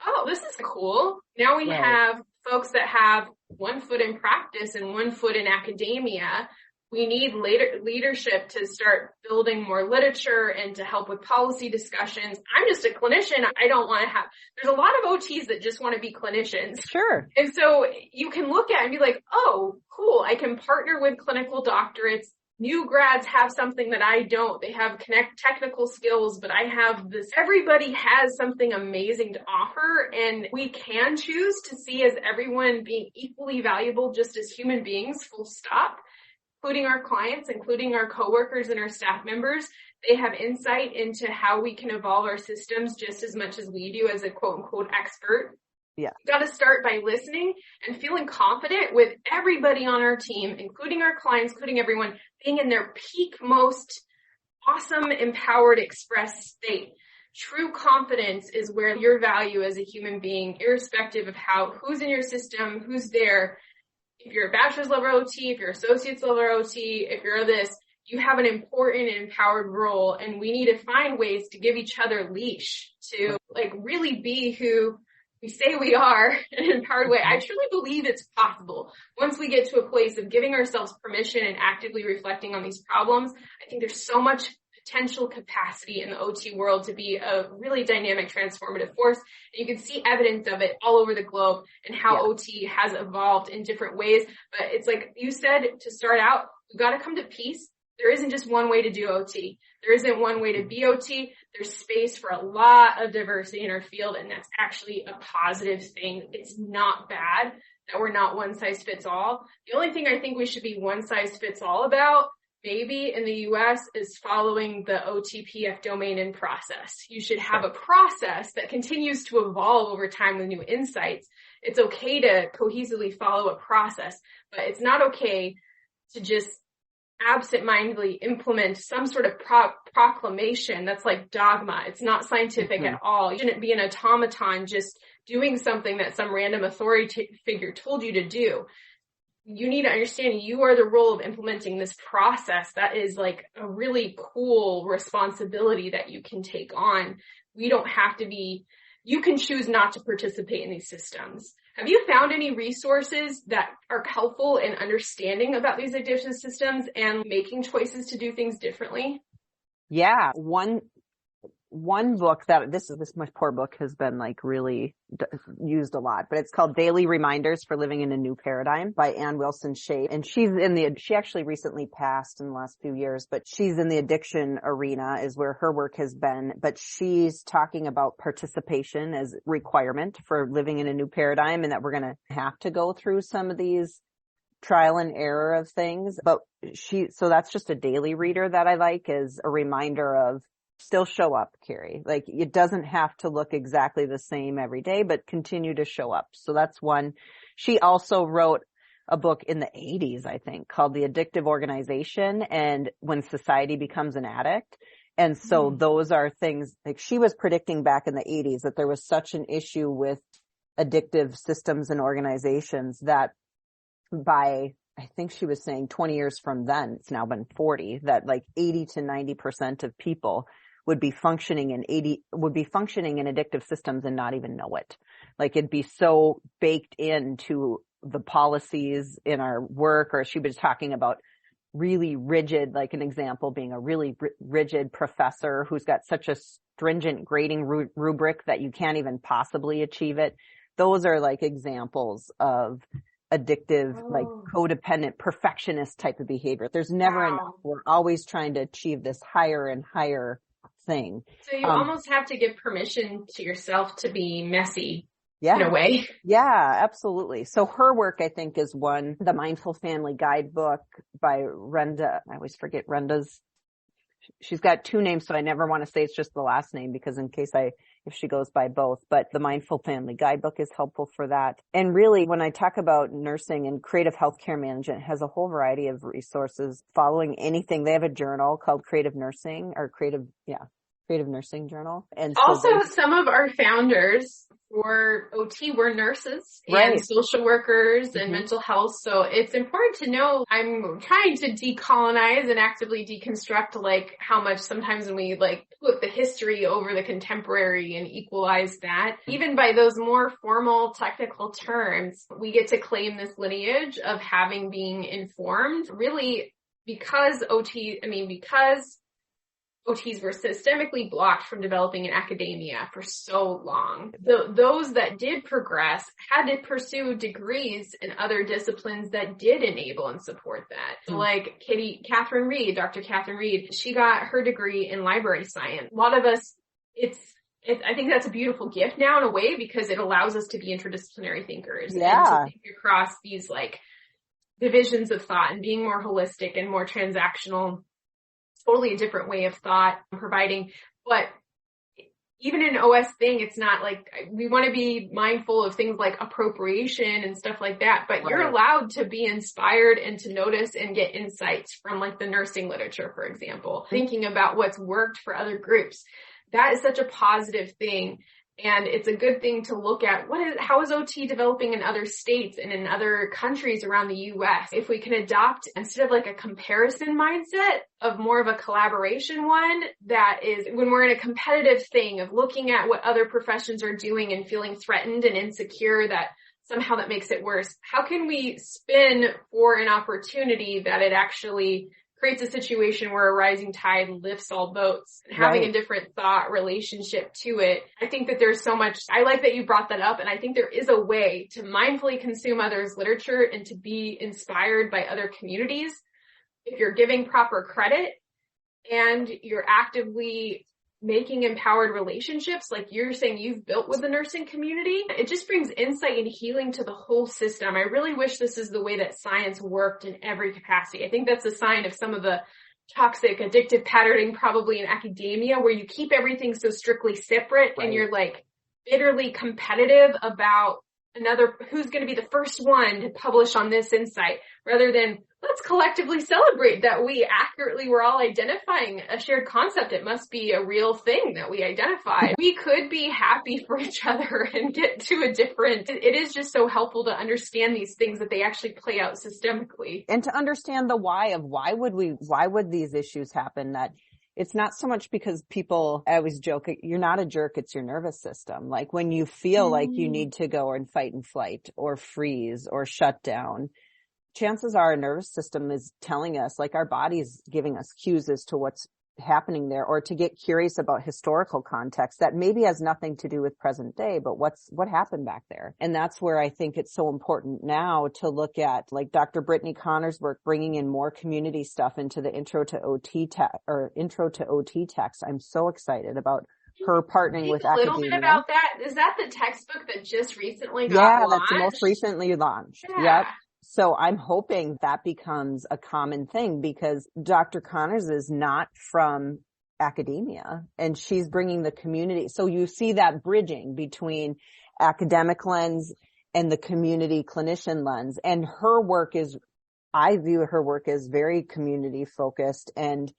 oh, this is cool. Now we have folks that have one foot in practice and one foot in academia. We need leadership to start building more literature and to help with policy discussions. I'm just a clinician. I don't want to have, there's a lot of OTs that just want to be clinicians. Sure. And so you can look at it and be like, oh, cool. I can partner with clinical doctorates. New grads have something that I don't. They have technical skills, but I have this. Everybody has something amazing to offer, and we can choose to see as everyone being equally valuable just as human beings, full stop, including our clients, including our coworkers and our staff members. They have insight into how we can evolve our systems just as much as we do as a quote unquote expert. Yeah. Got to start by listening and feeling confident with everybody on our team, including our clients, including everyone, being in their peak, most awesome, empowered, expressed state. True confidence is where your value as a human being, irrespective of who's in your system, who's there. If you're a bachelor's level OT, if you're associate's level OT, if you're this, you have an important and empowered role, and we need to find ways to give each other leash to like really be who we say we are in an empowered way. I truly believe it's possible. Once we get to a place of giving ourselves permission and actively reflecting on these problems, I think there's so much potential capacity in the OT world to be a really dynamic, transformative force. And you can see evidence of it all over the globe and how OT has evolved in different ways. But it's like you said, to start out, we've got to come to peace. There isn't just one way to do OT. There isn't one way to be OT. There's space for a lot of diversity in our field, and that's actually a positive thing. It's not bad that we're not one size fits all. The only thing I think we should be one size fits all about, maybe in the US, is following the OTPF domain and process. You should have a process that continues to evolve over time with new insights. It's okay to cohesively follow a process, but it's not okay to just absent-mindedly implement some sort of proclamation that's like dogma. It's not scientific at all. You shouldn't be an automaton just doing something that some random authority figure told you to do. You need to understand you are the role of implementing this process. That is like a really cool responsibility that you can take on. We don't have to be, you can choose not to participate in these systems. Have you found any resources that are helpful in understanding about these addiction systems and making choices to do things differently? Yeah. One book that this poor book has been like really used a lot, but it's called Daily Reminders for Living in a New Paradigm by Ann Wilson Shea. And she actually recently passed in the last few years, but she's in the addiction arena is where her work has been. But she's talking about participation as requirement for living in a new paradigm, and that we're going to have to go through some of these trial and error of things. But so that's just a daily reader that I like, as a reminder of still show up, Kary. Like, it doesn't have to look exactly the same every day, but continue to show up. So that's one. She also wrote a book in the 80s, I think, called The Addictive Organization and When Society Becomes an Addict. And so those are things like she was predicting back in the 80s that there was such an issue with addictive systems and organizations that by, I think she was saying 20 years from then, it's now been 40, that like 80 to 90% of people would be functioning in addictive systems and not even know it. Like, it'd be so baked into the policies in our work. Or she was talking about really rigid, like an example being a really rigid professor who's got such a stringent grading rubric that you can't even possibly achieve it. Those are like examples of addictive, like codependent, perfectionist type of behavior. There's never enough. We're always trying to achieve this higher and higher thing. So you almost have to give permission to yourself to be messy in a way. Yeah, absolutely. So her work, I think, is one, the Mindful Family Guidebook by Renda. I always forget Renda's. She's got two names, so I never want to say it's just the last name, because in case I if she goes by both, but the Mindful Family Guidebook is helpful for that. And really, when I talk about nursing and creative healthcare management, it has a whole variety of resources following anything. They have a journal called Creative Nursing or Creative Nursing Journal. And also, some of our founders for OT were nurses and social workers and mental health. So it's important to know I'm trying to decolonize and actively deconstruct like how much sometimes when we like put the history over the contemporary and equalize that, even by those more formal technical terms, we get to claim this lineage of having been informed really because OTs were systemically blocked from developing in academia for so long. Those that did progress had to pursue degrees in other disciplines that did enable and support that. So like Dr. Catherine Reed, she got her degree in library science. A lot of us, I think that's a beautiful gift now in a way because it allows us to be interdisciplinary thinkers and to think across these like divisions of thought and being more holistic and more transactional. Totally a different way of thought providing, but even in OS thing, it's not like we want to be mindful of things like appropriation and stuff like that, but you're allowed to be inspired and to notice and get insights from like the nursing literature, for example, thinking about what's worked for other groups. That is such a positive thing. And it's a good thing to look at how is OT developing in other states and in other countries around the US? If we can adopt, instead of like a comparison mindset, of more of a collaboration one that is when we're in a competitive thing of looking at what other professions are doing and feeling threatened and insecure that somehow that makes it worse. How can we spin for an opportunity that it actually creates a situation where a rising tide lifts all boats and having a different thought relationship to it. I think that there's so much, I like that you brought that up. And I think there is a way to mindfully consume others' literature and to be inspired by other communities. If you're giving proper credit and you're actively making empowered relationships like you're saying you've built with the nursing community, it just brings insight and healing to the whole system. I really wish this is the way that science worked in every capacity. I think that's a sign of some of the toxic, addictive patterning probably in academia where you keep everything so strictly separate and you're like bitterly competitive about who's going to be the first one to publish on this insight rather than let's collectively celebrate that we accurately were all identifying a shared concept. It must be a real thing that we identified. We could be happy for each other and get to it is just so helpful to understand these things that they actually play out systemically. And to understand the why of why would these issues happen, that it's not so much because people, I always joke, you're not a jerk, it's your nervous system. Like when you feel like you need to go and fight and flight or freeze or shut down, chances are our nervous system is telling us, like our body's giving us cues as to what's happening there, or to get curious about historical context that maybe has nothing to do with present day, but what happened back there. And that's where I think it's so important now to look at like Dr. Brittany Connor's work, bringing in more community stuff into the intro to OT text. I'm so excited about her partnering with academia. A little bit about that. Is that the textbook that just recently got launched? That's the most recently launched. Yeah. Yep. So I'm hoping that becomes a common thing because Dr. Connors is not from academia and she's bringing the community. So you see that bridging between academic lens and the community clinician lens. And I view her work as very community focused and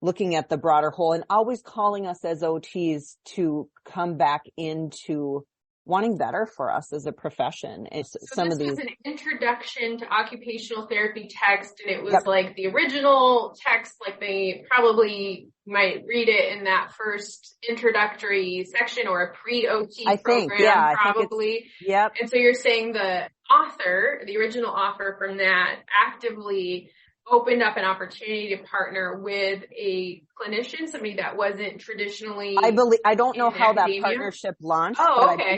looking at the broader whole and always calling us as OTs to come back into wanting better for us as a profession. So this was an introduction to occupational therapy text, and it was like the original text, like they probably might read it in that first introductory section or a pre-OT program, probably. Yep. And so you're saying the original author from that actively opened up an opportunity to partner with a clinician, somebody that wasn't traditionally. I don't know how that partnership launched,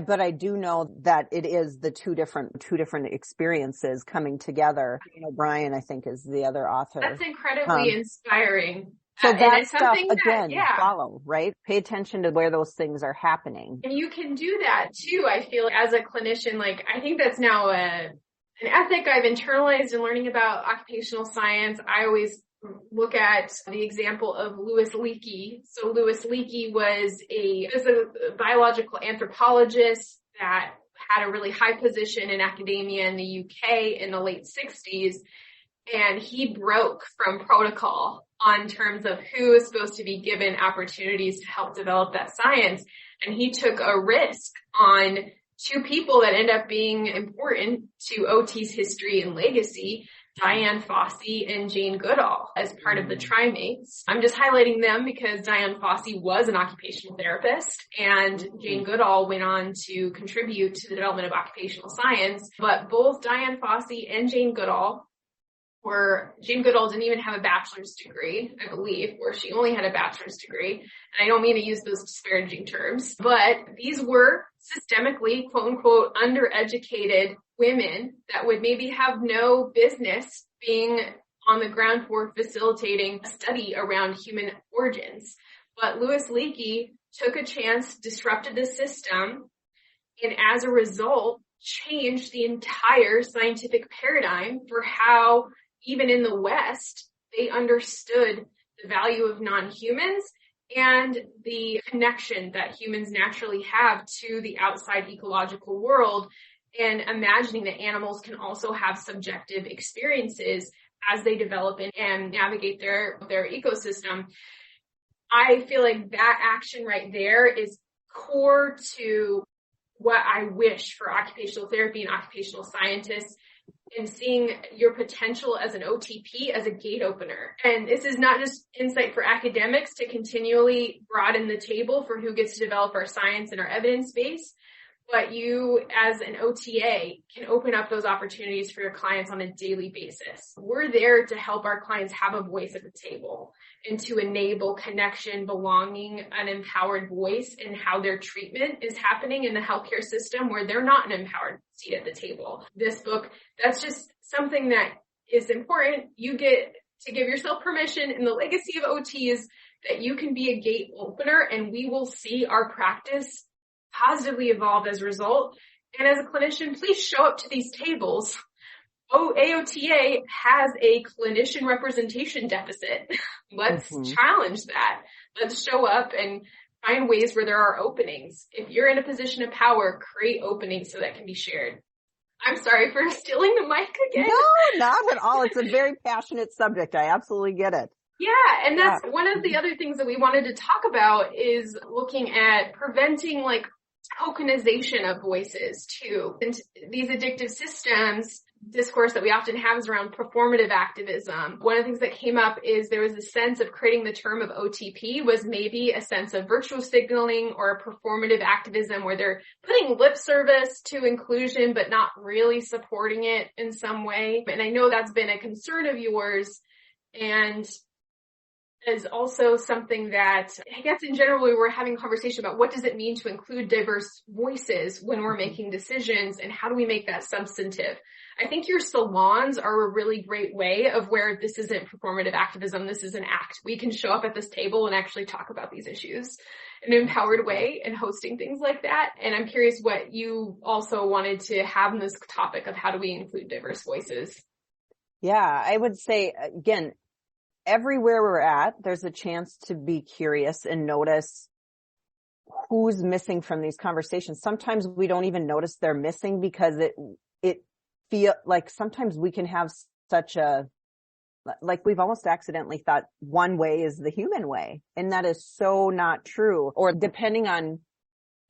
but I do know that it is the two different experiences coming together. Brian, I think, is the other author. That's incredibly inspiring. So that stuff, again, follow, right? Pay attention to where those things are happening. And you can do that too, I feel, as a clinician. Like, I think that's now an ethic I've internalized in learning about occupational science. I always look at the example of Louis Leakey. So Louis Leakey was a biological anthropologist that had a really high position in academia in the UK in the late 60s. And he broke from protocol on terms of who is supposed to be given opportunities to help develop that science. And he took a risk on two people that end up being important to OT's history and legacy, Diane Fossey and Jane Goodall, as part of the Trimates. I'm just highlighting them because Diane Fossey was an occupational therapist and Jane Goodall went on to contribute to the development of occupational science. But both Diane Fossey and Jane Goodall Jane Goodall didn't even have a bachelor's degree, I believe, or she only had a bachelor's degree. And I don't mean to use those disparaging terms, but these were systemically, quote unquote, undereducated women that would maybe have no business being on the ground floor facilitating a study around human origins. But Louis Leakey took a chance, disrupted the system, and as a result, changed the entire scientific paradigm for how, even in the West, they understood the value of non-humans and the connection that humans naturally have to the outside ecological world, and imagining that animals can also have subjective experiences as they develop and navigate their ecosystem. I feel like that action right there is core to what I wish for occupational therapy and occupational scientists, and seeing your potential as an OTP as a gate opener. And this is not just insight for academics to continually broaden the table for who gets to develop our science and our evidence base, but you as an OTA can open up those opportunities for your clients on a daily basis. We're there to help our clients have a voice at the table and to enable connection, belonging, an empowered voice in how their treatment is happening in the healthcare system where they're not an empowered seat at the table. This book, that's just something that is important. You get to give yourself permission in the legacy of OT is that you can be a gate opener, and we will see our practice positively evolve as a result. And as a clinician, please show up to these tables. AOTA has a clinician representation deficit. Let's challenge that. Let's show up and find ways where there are openings. If you're in a position of power, create openings so that can be shared. I'm sorry for stealing the mic again. No, not at all. It's a very passionate subject. I absolutely get it. Yeah, and that's one of the other things that we wanted to talk about is looking at preventing tokenization of voices too. And these addictive systems discourse that we often have is around performative activism. One of the things that came up is there was a sense of creating the term of OTP was maybe a sense of virtual signaling or a performative activism where they're putting lip service to inclusion but not really supporting it in some way. And I know that's been a concern of yours, and is also something that I guess in general we were having a conversation about what does it mean to include diverse voices when we're making decisions, and how do we make that substantive? I think your salons are a really great way of where this isn't performative activism, this is an act. We can show up at this table and actually talk about these issues in an empowered way and hosting things like that. And I'm curious what you also wanted to have in this topic of how do we include diverse voices? Yeah, I would say, again, everywhere we're at, there's a chance to be curious and notice who's missing from these conversations. Sometimes we don't even notice they're missing because it feel like sometimes we can have such we've almost accidentally thought one way is the human way, and that is so not true. Or depending on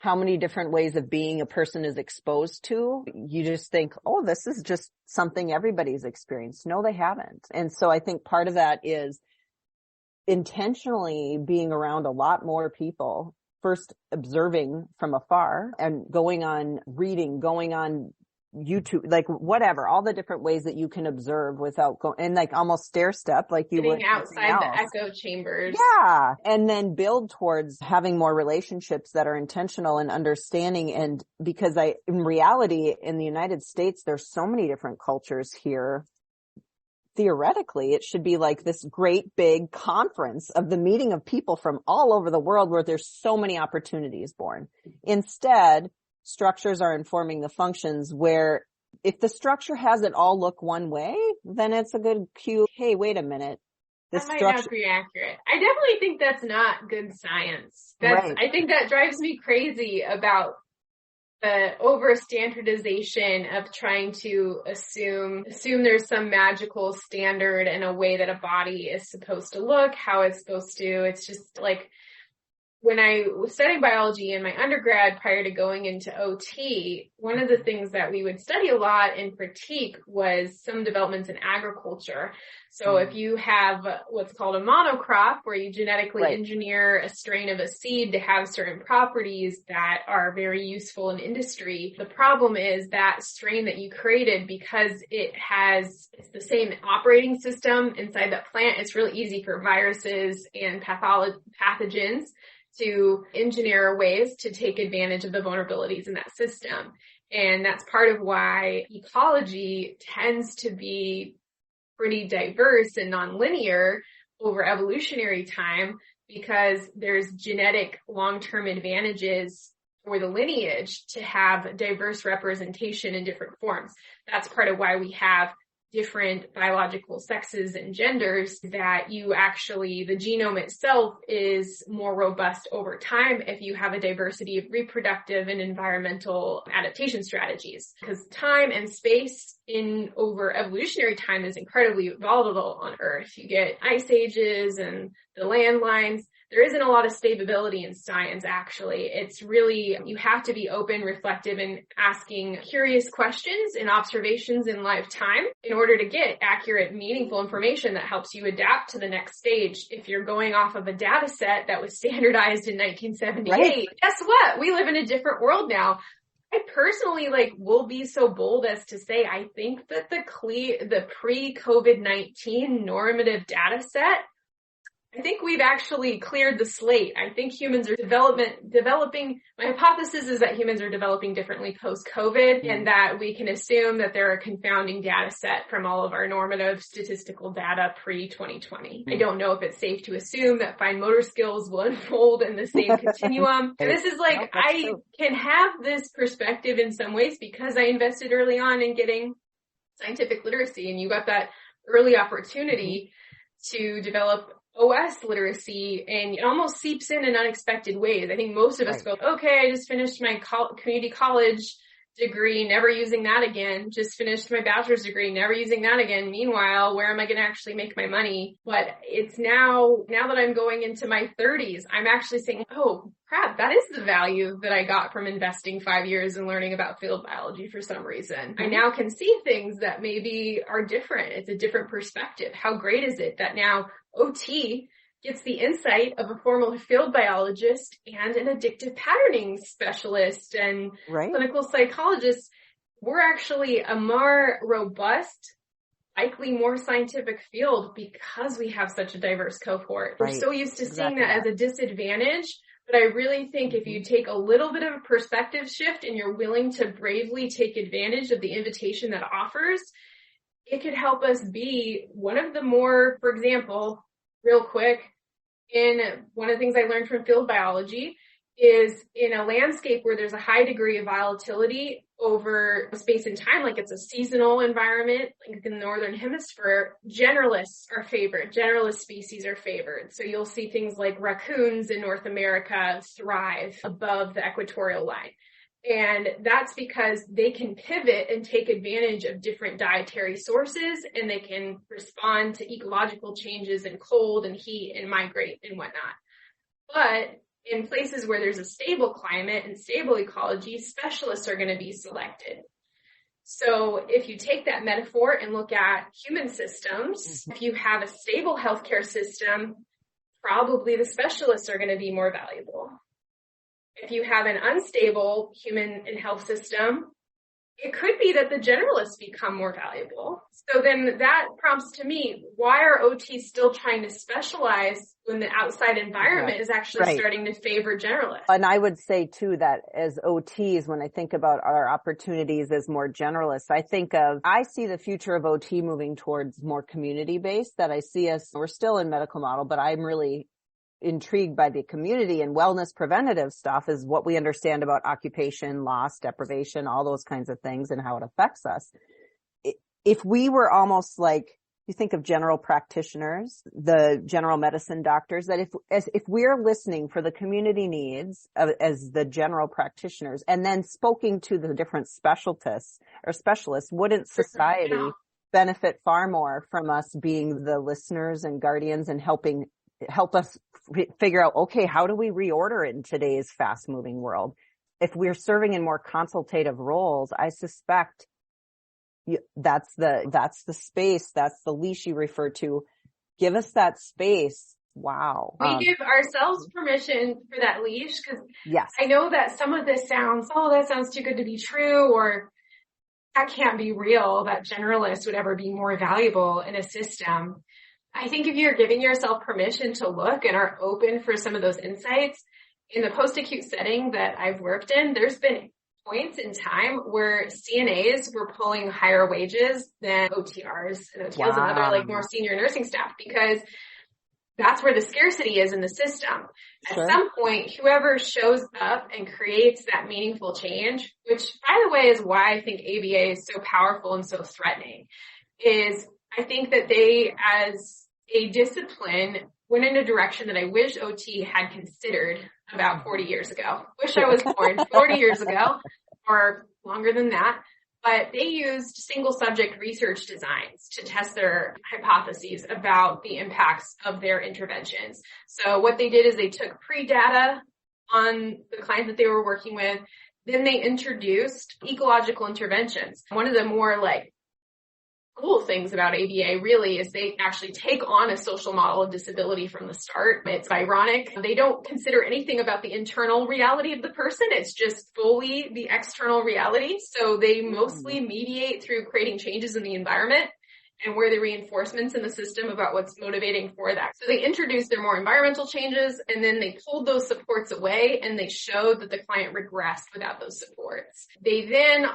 how many different ways of being a person is exposed to, you just think, oh, this is just something everybody's experienced. No, they haven't. And so I think part of that is intentionally being around a lot more people, first observing from afar and going on reading, going on YouTube, whatever, all the different ways that you can observe without going, and almost stair step, you would outside the echo chambers. Yeah. And then build towards having more relationships that are intentional and understanding. And because in reality, in the United States, there's so many different cultures here. Theoretically, it should be this great big conference of the meeting of people from all over the world where there's so many opportunities born. Instead, structures are informing the functions where if the structure has it all look one way, then it's a good cue. Hey, wait a minute. That might not be accurate. I definitely think that's not good science. I think that drives me crazy about the over standardization of trying to assume there's some magical standard and a way that a body is supposed to look, how it's supposed to. It's just like, when I was studying biology in my undergrad prior to going into OT, one of the things that we would study a lot and critique was some developments in agriculture. So if you have what's called a monocrop, where you genetically engineer a strain of a seed to have certain properties that are very useful in industry, the problem is that strain that you created, because it's the same operating system inside that plant, it's really easy for viruses and pathogens to engineer ways to take advantage of the vulnerabilities in that system. And that's part of why ecology tends to be pretty diverse and nonlinear over evolutionary time, because there's genetic long-term advantages for the lineage to have diverse representation in different forms. That's part of why we have different biological sexes and genders, that the genome itself is more robust over time if you have a diversity of reproductive and environmental adaptation strategies. Because time and space over evolutionary time is incredibly volatile on Earth. You get ice ages and the landlines. There isn't a lot of stability in science, actually. It's really, you have to be open, reflective, and asking curious questions and observations in live time in order to get accurate, meaningful information that helps you adapt to the next stage. If you're going off of a data set that was standardized in 1978, guess what? We live in a different world now. I personally will be so bold as to say, I think that the pre-COVID-19 normative data set, I think we've actually cleared the slate. I think humans are developing, my hypothesis is that humans are developing differently post-COVID, and that we can assume that they're a confounding data set from all of our normative statistical data pre-2020. I don't know if it's safe to assume that fine motor skills will unfold in the same continuum. And this is I can have this perspective in some ways because I invested early on in getting scientific literacy, and you got that early opportunity to develop OS literacy, and it almost seeps in unexpected ways. I think most of us go, okay, I just finished my community college degree, never using that again. Just finished my bachelor's degree, never using that again. Meanwhile, where am I going to actually make my money? But it's now that I'm going into my 30s, I'm actually saying, oh crap, that is the value that I got from investing 5 years in learning about field biology for some reason. I now can see things that maybe are different. It's a different perspective. How great is it that now OT gets the insight of a former field biologist and an addictive patterning specialist and clinical psychologist. We're actually a more robust, likely more scientific field because we have such a diverse cohort. We're so used to seeing that as a disadvantage, but I really think if you take a little bit of a perspective shift and you're willing to bravely take advantage of the invitation that offers, it could help us be one of the more, for example, real quick, in one of the things I learned from field biology is in a landscape where there's a high degree of volatility over space and time, like it's a seasonal environment, like in the Northern Hemisphere, generalists are favored. Generalist species are favored. So you'll see things like raccoons in North America thrive above the equatorial line. And that's because they can pivot and take advantage of different dietary sources, and they can respond to ecological changes in cold and heat and migrate and whatnot. But in places where there's a stable climate and stable ecology, specialists are going to be selected. So if you take that metaphor and look at human systems, if you have a stable healthcare system, probably the specialists are going to be more valuable. If you have an unstable human and health system, it could be that the generalists become more valuable. So then that prompts to me, why are OTs still trying to specialize when the outside environment is actually starting to favor generalists? And I would say too that as OTs, when I think about our opportunities as more generalists, I see the future of OT moving towards more community-based, that I see we're still in medical model, but I'm really intrigued by the community and wellness preventative stuff is what we understand about occupation, loss, deprivation, all those kinds of things and how it affects us. If we were almost like you think of general practitioners, the general medicine doctors, that if we're listening for the community needs as the general practitioners and then speaking to the different specialists, wouldn't society benefit far more from us being the listeners and guardians and help us figure out, okay, how do we reorder it in today's fast moving world? If we're serving in more consultative roles, I suspect that's the space, that's the leash you refer to. Give us that space. Wow. We give ourselves permission for that leash, because yes, I know that some of this sounds, that sounds too good to be true, or that can't be real, that generalists would ever be more valuable in a system. I think if you're giving yourself permission to look and are open for some of those insights, in the post-acute setting that I've worked in, there's been points in time where CNAs were pulling higher wages than OTRs and OTLs and other more senior nursing staff, because that's where the scarcity is in the system. At some point, whoever shows up and creates that meaningful change, which by the way is why I think ABA is so powerful and so threatening, is I think that they as a discipline went in a direction that I wish OT had considered about 40 years ago. Wish I was born 40 years ago or longer than that. But they used single subject research designs to test their hypotheses about the impacts of their interventions. So what they did is they took pre-data on the clients that they were working with. Then they introduced ecological interventions. One of the more cool things about ABA really is they actually take on a social model of disability from the start. It's ironic. They don't consider anything about the internal reality of the person. It's just fully the external reality. So they mostly mediate through creating changes in the environment and where the reinforcements in the system about what's motivating for that. So they introduced their more environmental changes, and then they pulled those supports away, and they showed that the client regressed without those supports. They then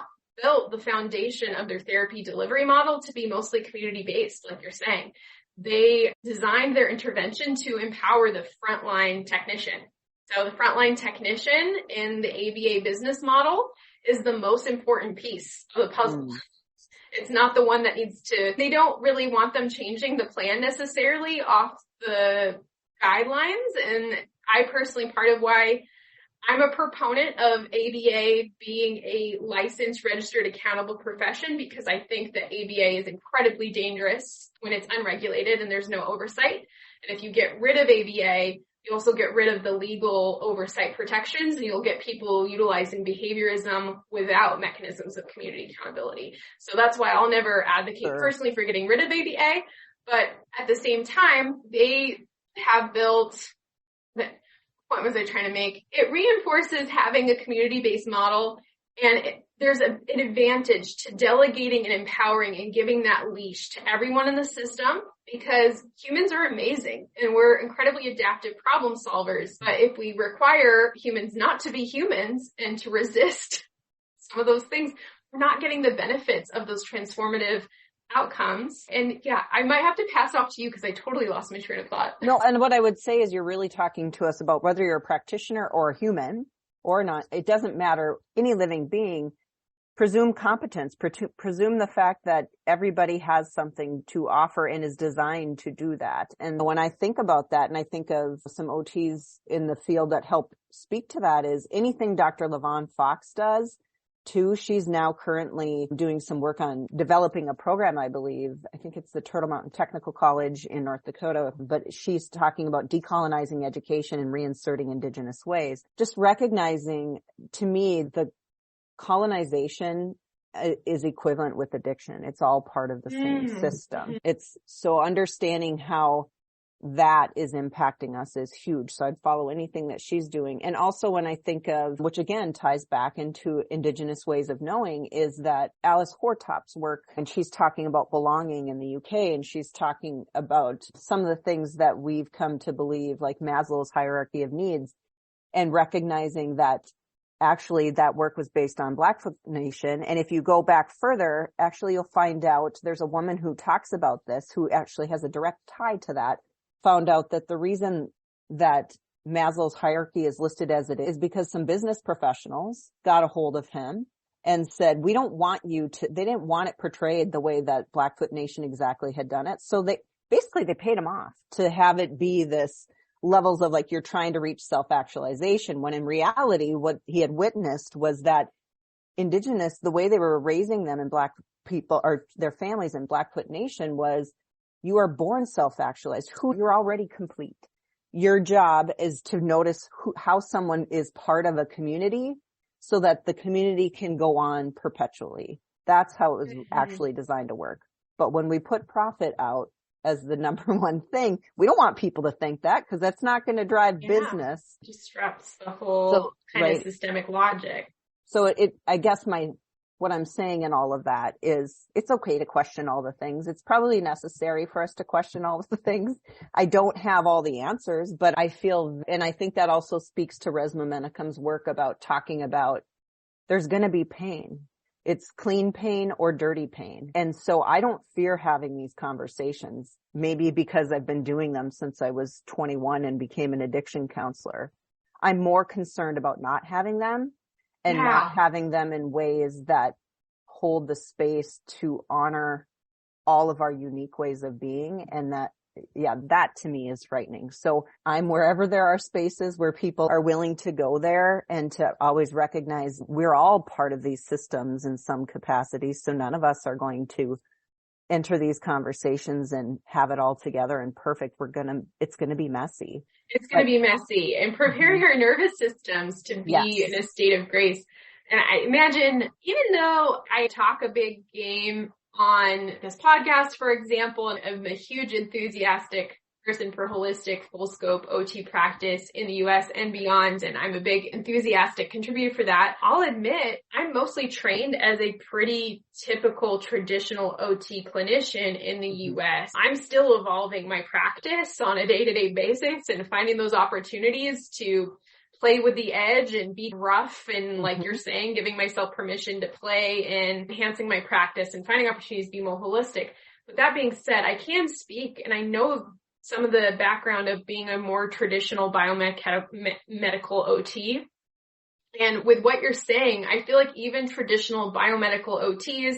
built the foundation of their therapy delivery model to be mostly community-based, like you're saying. They designed their intervention to empower the frontline technician. So the frontline technician in the ABA business model is the most important piece of the puzzle. It's not the one that they don't really want them changing the plan necessarily off the guidelines. And I personally, part of why I'm a proponent of ABA being a licensed, registered, accountable profession, because I think that ABA is incredibly dangerous when it's unregulated and there's no oversight. And if you get rid of ABA, you also get rid of the legal oversight protections, and you'll get people utilizing behaviorism without mechanisms of community accountability. So that's why I'll never advocate personally for getting rid of ABA. But at the same time, they have built what was I trying to make? It reinforces having a community-based model, and there's an advantage to delegating and empowering and giving that leash to everyone in the system, because humans are amazing and we're incredibly adaptive problem solvers. But if we require humans not to be humans and to resist some of those things, we're not getting the benefits of those transformative outcomes. And yeah, I might have to pass off to you because I totally lost my train of thought. No, and what I would say is you're really talking to us about whether you're a practitioner or a human or not. It doesn't matter. Any living being, presume competence, presume the fact that everybody has something to offer and is designed to do that. And when I think about that, and I think of some OTs in the field that help speak to that, is anything Dr. LaVon Fox does. Too, she's now currently doing some work on developing a program, I believe. I think it's the Turtle Mountain Technical College in North Dakota, but she's talking about decolonizing education and reinserting Indigenous ways. Just recognizing, to me, the colonization is equivalent with addiction. It's all part of the same system. It's so understanding how that is impacting us is huge. So I'd follow anything that she's doing. And also when I think of, which again ties back into Indigenous ways of knowing, is that Alice Hortop's work, and she's talking about belonging in the UK, and she's talking about some of the things that we've come to believe, like Maslow's hierarchy of needs, and recognizing that actually that work was based on Blackfoot Nation. And if you go back further, actually you'll find out there's a woman who talks about this, who actually has a direct tie to that, found out that the reason that Maslow's hierarchy is listed as it is because some business professionals got a hold of him and said, we don't want you to, they didn't want it portrayed the way that Blackfoot Nation exactly had done it. So they paid him off to have it be this levels of like, you're trying to reach self-actualization, when in reality, what he had witnessed was that Indigenous, the way they were raising them in Black people or their families in Blackfoot Nation was, you are born self-actualized. You're already complete. Your job is to notice how someone is part of a community so that the community can go on perpetually. That's how it was actually designed to work. But when we put profit out as the number one thing, we don't want people to think that, because that's not going to drive business. It disrupts the whole kind of systemic logic. So I guess what I'm saying in all of that is it's okay to question all the things. It's probably necessary for us to question all of the things. I don't have all the answers, but I feel, and I think that also speaks to Resmaa Menakem's work about talking about there's going to be pain. It's clean pain or dirty pain. And so I don't fear having these conversations, maybe because I've been doing them since I was 21 and became an addiction counselor. I'm more concerned about not having them. And not having them in ways that hold the space to honor all of our unique ways of being. And that to me is frightening. So I'm wherever there are spaces where people are willing to go there, and to always recognize we're all part of these systems in some capacity. So none of us are going to enter these conversations and have it all together and perfect. It's going to be messy. It's going to be messy, and prepare your nervous systems to be in a state of grace. And I imagine, even though I talk a big game on this podcast, for example, and I'm a huge enthusiastic person for holistic, full scope OT practice in the US and beyond, and I'm a big enthusiastic contributor for that, I'll admit I'm mostly trained as a pretty typical traditional OT clinician in the US. I'm still evolving my practice on a day-to-day basis and finding those opportunities to play with the edge and be rough and, like you're saying, giving myself permission to play and enhancing my practice and finding opportunities to be more holistic. But that being said, I can speak, and I know some of the background of being a more traditional biomedical OT. And with what you're saying, I feel like even traditional biomedical OTs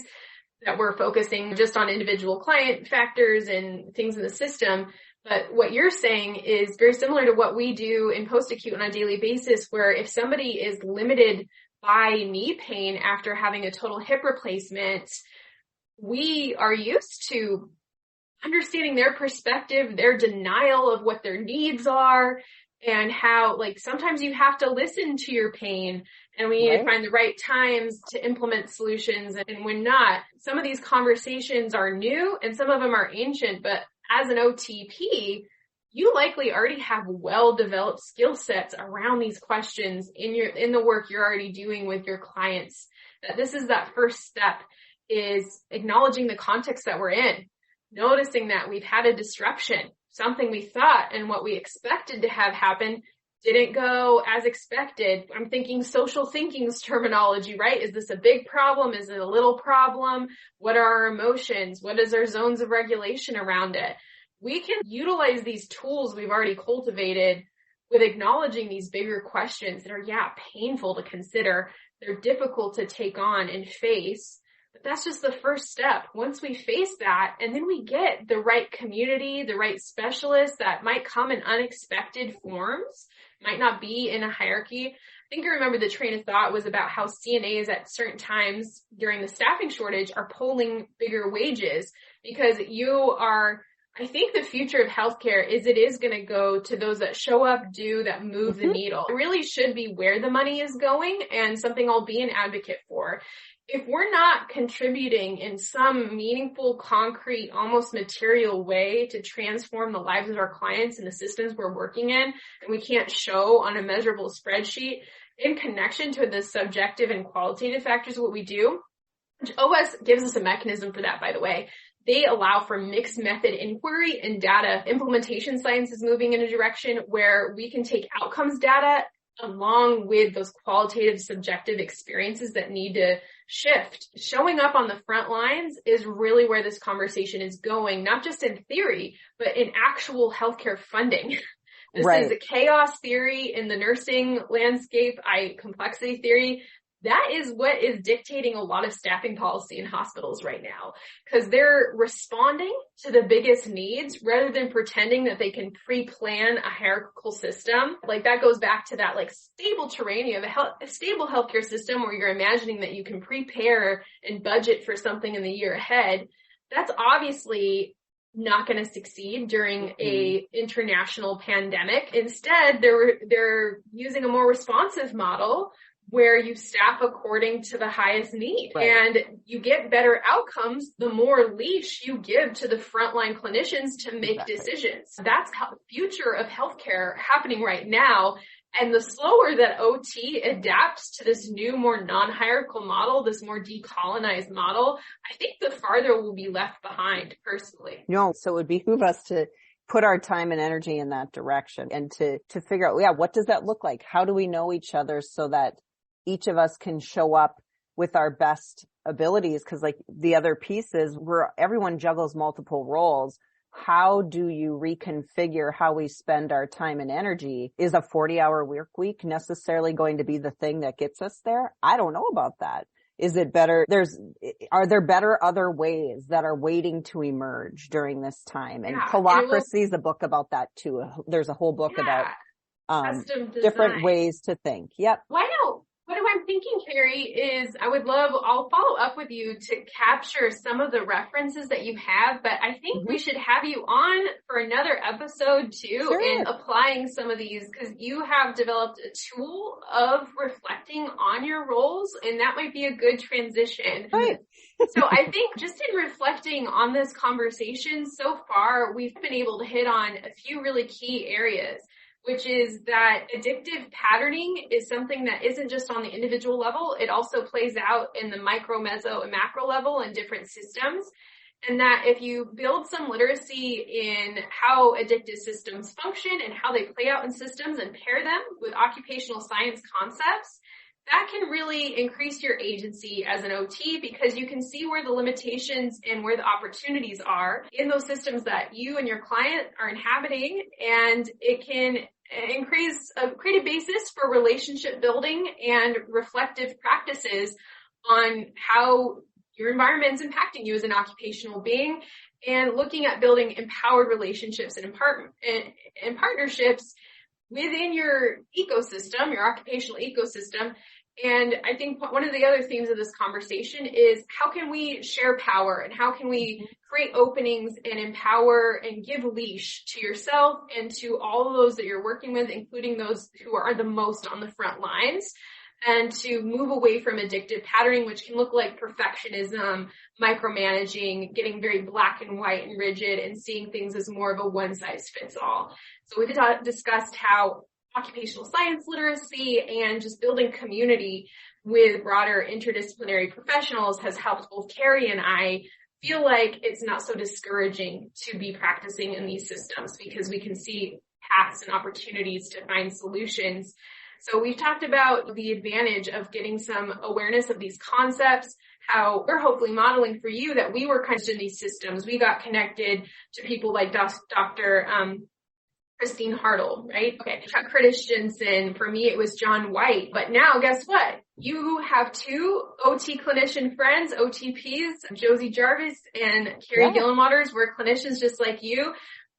that we're focusing just on individual client factors and things in the system, but what you're saying is very similar to what we do in post-acute on a daily basis, where if somebody is limited by knee pain after having a total hip replacement, we are used to understanding their perspective, their denial of what their needs are, and how, like, sometimes you have to listen to your pain, and we need to find the right times to implement solutions. And when not, some of these conversations are new and some of them are ancient, but as an OTP, you likely already have well-developed skill sets around these questions in the work you're already doing with your clients. That this is that first step, is acknowledging the context that we're in, noticing that we've had a disruption, something we thought and what we expected to have happen didn't go as expected. I'm thinking social thinking's terminology, right? Is this a big problem? Is it a little problem? What are our emotions? What is our zones of regulation around it? We can utilize these tools we've already cultivated with acknowledging these bigger questions that are, painful to consider. They're difficult to take on and face. But that's just the first step. Once we face that, and then we get the right community, the right specialists that might come in unexpected forms, might not be in a hierarchy. I think I remember the train of thought was about how CNAs at certain times during the staffing shortage are pulling bigger wages, because I think the future of healthcare is going to go to those that show up, that move the needle. It really should be where the money is going, and something I'll be an advocate for. If we're not contributing in some meaningful, concrete, almost material way to transform the lives of our clients and the systems we're working in, and we can't show on a measurable spreadsheet in connection to the subjective and qualitative factors of what we do, which OS gives us a mechanism for that, by the way. They allow for mixed method inquiry and data. Implementation science is moving in a direction where we can take outcomes data along with those qualitative, subjective experiences that need to shift. Showing up on the front lines is really where this conversation is going, not just in theory, but in actual healthcare funding. This is a chaos theory in the nursing landscape, complexity theory. that is what is dictating a lot of staffing policy in hospitals right now, because they're responding to the biggest needs rather than pretending that they can pre-plan a hierarchical system. Like that goes back to that like stable terrain. You have a stable healthcare system where you're imagining that you can prepare and budget for something in the year ahead. That's obviously not going to succeed during a international pandemic. Instead, they're using a more responsive model where you staff according to the highest need. Right. And you get better outcomes the more leash you give to the frontline clinicians to make decisions. That's how the future of healthcare happening right now. And the slower that OT adapts to this new, more non-hierarchical model, this more decolonized model, I think the farther we'll be left behind personally. No, so it would behoove us to put our time and energy in that direction and to figure out, what does that look like? How do we know each other so that each of us can show up with our best abilities? Because like the other piece is where everyone juggles multiple roles. How do you reconfigure how we spend our time and energy? Is a 40-hour work week necessarily going to be the thing that gets us there? I don't know about that. Is it better? Are there better other ways that are waiting to emerge during this time? And Holacracy is a book about that too. There's a whole book about different ways to think. Yep. Why not? What I'm thinking, Kary, is I'll follow up with you to capture some of the references that you have, but I think we should have you on for another episode too, in applying some of these, because you have developed a tool of reflecting on your roles, and that might be a good transition. Right. So I think just in reflecting on this conversation so far, we've been able to hit on a few really key areas, which is that addictive patterning is something that isn't just on the individual level. It also plays out in the micro, meso, and macro level in different systems. And that if you build some literacy in how addictive systems function and how they play out in systems and pair them with occupational science concepts, that can really increase your agency as an OT, because you can see where the limitations and where the opportunities are in those systems that you and your client are inhabiting. And it can create a basis for relationship building and reflective practices on how your environment is impacting you as an occupational being, and looking at building empowered relationships and partnerships within your ecosystem, your occupational ecosystem. And I think one of the other themes of this conversation is how can we share power, and how can we create openings and empower and give leash to yourself and to all of those that you're working with, including those who are the most on the front lines, and to move away from addictive patterning, which can look like perfectionism, micromanaging, getting very black and white and rigid, and seeing things as more of a one-size-fits-all. So we've discussed how occupational science literacy and just building community with broader interdisciplinary professionals has helped both Kary and I feel like it's not so discouraging to be practicing in these systems, because we can see paths and opportunities to find solutions. So we've talked about the advantage of getting some awareness of these concepts, how we're hopefully modeling for you that we were kind of in these systems. We got connected to people like Dr. Kristine Haertl, right? Okay. Chuck Christensen. For me, it was John White. But now, guess what? You have two OT clinician friends, OTPs, Josie Jarvis and Kary Gillenwaters. We're clinicians just like you.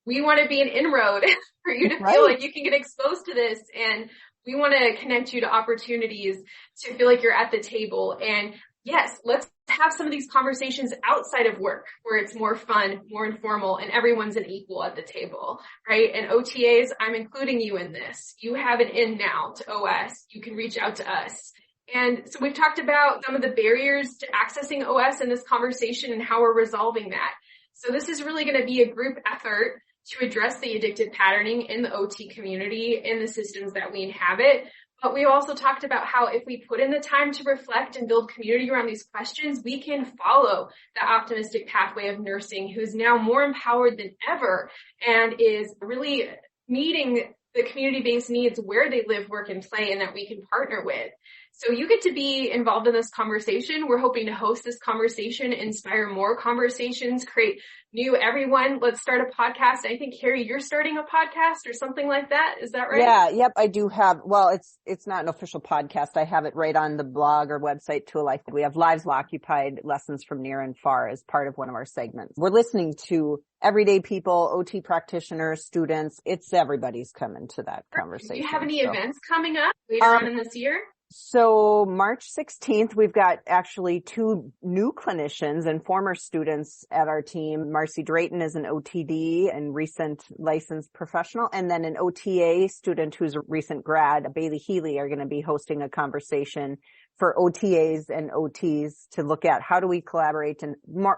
We want to be an inroad for you to feel like you can get exposed to this. And we want to connect you to opportunities to feel like you're at the table. And yes, let's have some of these conversations outside of work where it's more fun, more informal, and everyone's an equal at the table, right? And OTAs, I'm including you in this. You have an in now to OS. You can reach out to us. And so we've talked about some of the barriers to accessing OS in this conversation and how we're resolving that. So this is really going to be a group effort to address the addictive patterning in the OT community, in the systems that we inhabit. But we also talked about how if we put in the time to reflect and build community around these questions, we can follow the optimistic pathway of nursing, who's now more empowered than ever and is really meeting the community-based needs where they live, work, and play, and that we can partner with. So you get to be involved in this conversation. We're hoping to host this conversation, inspire more conversations, create new everyone, let's start a podcast. I think, Kary, you're starting a podcast or something like that. Is that right? Yeah. Yep. I do have, well, it's not an official podcast. I have it right on the blog or website to a life. We have Lives Well Occupied, Lessons from Near and Far as part of one of our segments. We're listening to everyday people, OT practitioners, students. It's everybody's coming to that conversation. Do you have any events coming up later on in this year? So March 16th, we've got actually 2 new clinicians and former students at our team. Marcy Drayton is an OTD and recent licensed professional, and then an OTA student who's a recent grad, Bailey Healy, are going to be hosting a conversation for OTAs and OTs to look at how do we collaborate. And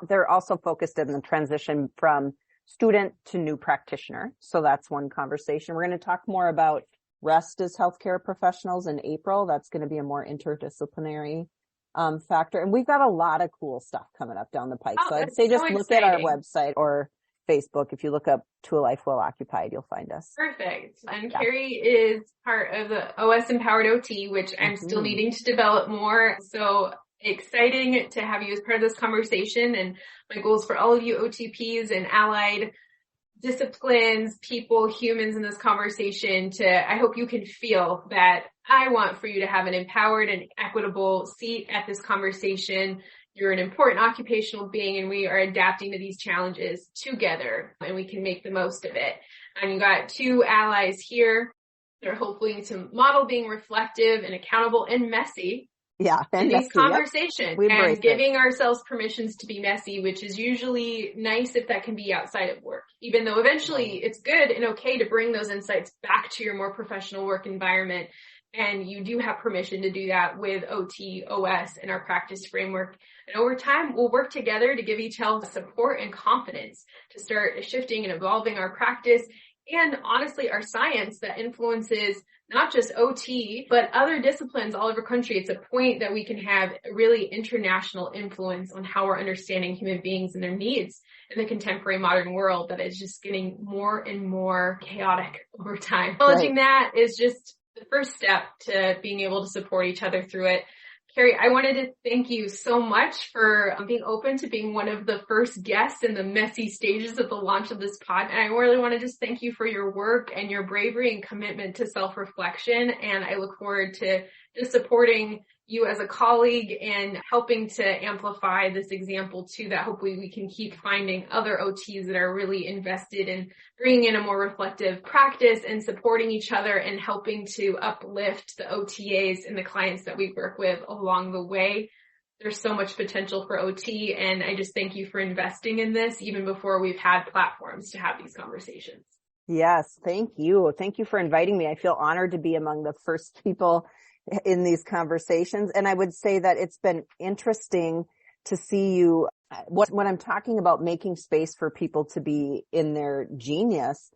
they're also focused on the transition from student to new practitioner. So that's one conversation. We're going to talk more about rest as healthcare professionals in April. That's going to be a more interdisciplinary factor. And we've got a lot of cool stuff coming up down the pipe. So I'd say just look at our website or Facebook. If you look up To a Life Well Occupied, you'll find us. Perfect. And Kary is part of the OS Empowered OT, which I'm still needing to develop more. So exciting to have you as part of this conversation. And my goals for all of you OTPs and allied disciplines, people, humans in this conversation I hope you can feel that I want for you to have an empowered and equitable seat at this conversation. You're an important occupational being, and we are adapting to these challenges together, and we can make the most of it. And you got 2 allies here. They're hopefully to model being reflective and accountable and messy. Yeah. In these conversations and giving ourselves permissions to be messy, which is usually nice if that can be outside of work, even though eventually it's good and okay to bring those insights back to your more professional work environment. And you do have permission to do that with OT, OS, and our practice framework. And over time, we'll work together to give each other support and confidence to start shifting and evolving our practice and honestly our science that influences not just OT, but other disciplines all over the country. It's a point that we can have a really international influence on how we're understanding human beings and their needs in the contemporary modern world that is just getting more and more chaotic over time. Acknowledging that is just the first step to being able to support each other through it. Kary, I wanted to thank you so much for being open to being one of the first guests in the messy stages of the launch of this pod. And I really want to just thank you for your work and your bravery and commitment to self-reflection. And I look forward to just supporting you as a colleague and helping to amplify this example too, that hopefully we can keep finding other OTs that are really invested in bringing in a more reflective practice and supporting each other and helping to uplift the OTAs and the clients that we work with along the way. There's so much potential for OT, and I just thank you for investing in this even before we've had platforms to have these conversations. Yes, thank you. Thank you for inviting me. I feel honored to be among the first people in these conversations. And I would say that it's been interesting to see you, when I'm talking about making space for people to be in their genius,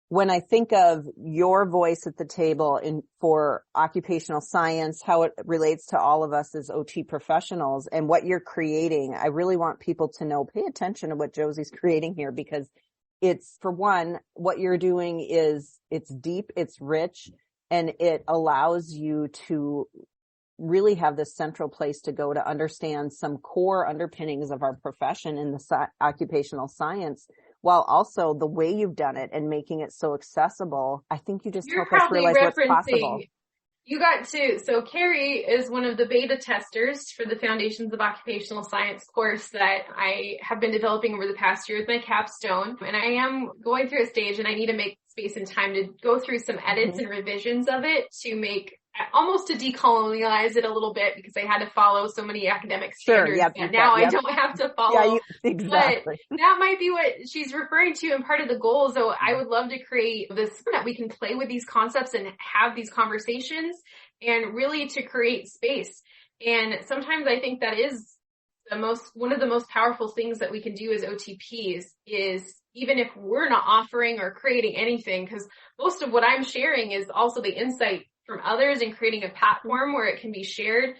when I think of your voice at the table for occupational science, how it relates to all of us as OT professionals and what you're creating, I really want people to know, pay attention to what Josie's creating here, because it's, for one, what you're doing it's deep, it's rich, and it allows you to really have this central place to go to understand some core underpinnings of our profession in the occupational science, while also the way you've done it and making it so accessible. I think you just help us realize what's possible. You got to, so Kary is one of the beta testers for the Foundations of Occupational Science course that I have been developing over the past year with my capstone. And I am going through a stage and I need to make space and time to go through some edits and revisions of it to make, almost to decolonialize it a little bit, because I had to follow so many academic standards that now I don't have to follow. Exactly. But that might be what she's referring to and part of the goal. So I would love to create this, that we can play with these concepts and have these conversations and really to create space. And sometimes I think that is one of the most powerful things that we can do as OTPs is, even if we're not offering or creating anything, because most of what I'm sharing is also the insight from others and creating a platform where it can be shared.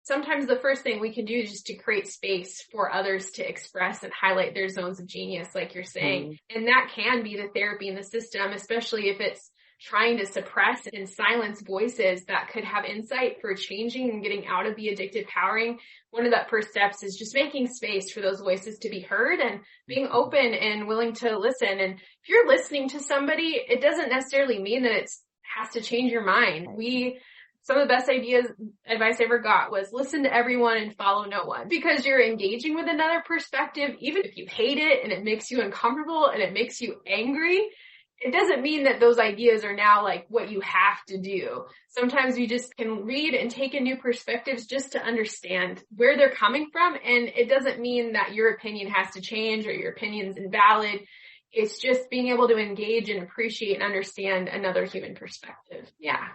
Sometimes the first thing we can do is just to create space for others to express and highlight their zones of genius, like you're saying. And that can be the therapy in the system, especially if it's trying to suppress and silence voices that could have insight for changing and getting out of the addictive powering. One of the first steps is just making space for those voices to be heard and being open and willing to listen. And if you're listening to somebody, it doesn't necessarily mean that it has to change your mind. Some of the best advice I ever got was listen to everyone and follow no one, because you're engaging with another perspective. Even if you hate it and it makes you uncomfortable and it makes you angry, it doesn't mean that those ideas are now like what you have to do. Sometimes you just can read and take in new perspectives just to understand where they're coming from. And it doesn't mean that your opinion has to change or your opinion's invalid. It's just being able to engage and appreciate and understand another human perspective. Yeah.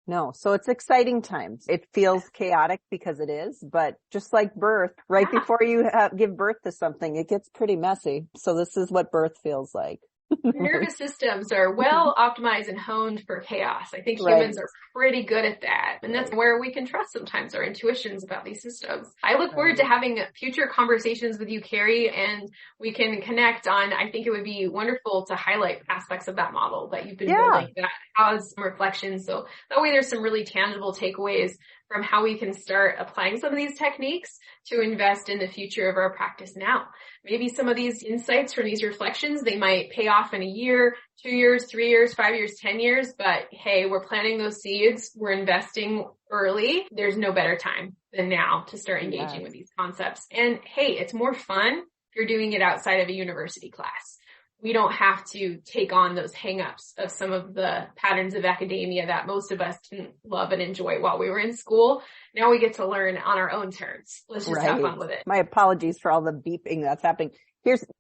No, so it's exciting times. It feels chaotic because it is, but just like birth, right before you give birth to something, it gets pretty messy. So this is what birth feels like. Nervous systems are well optimized and honed for chaos. I think humans are pretty good at that. And that's where we can trust sometimes our intuitions about these systems. I look forward to having future conversations with you, Kary, and we can connect on, I think it would be wonderful to highlight aspects of that model that you've been building that has some reflections. So that way there's some really tangible takeaways from how we can start applying some of these techniques to invest in the future of our practice now. Maybe some of these insights from these reflections, they might pay off in a year, 2 years, 3 years, 5 years, 10 years, but hey, we're planting those seeds. We're investing early. There's no better time than now to start engaging with these concepts. And hey, it's more fun if you're doing it outside of a university class. We don't have to take on those hangups of some of the patterns of academia that most of us didn't love and enjoy while we were in school. Now we get to learn on our own terms. Let's just have fun with it. My apologies for all the beeping that's happening.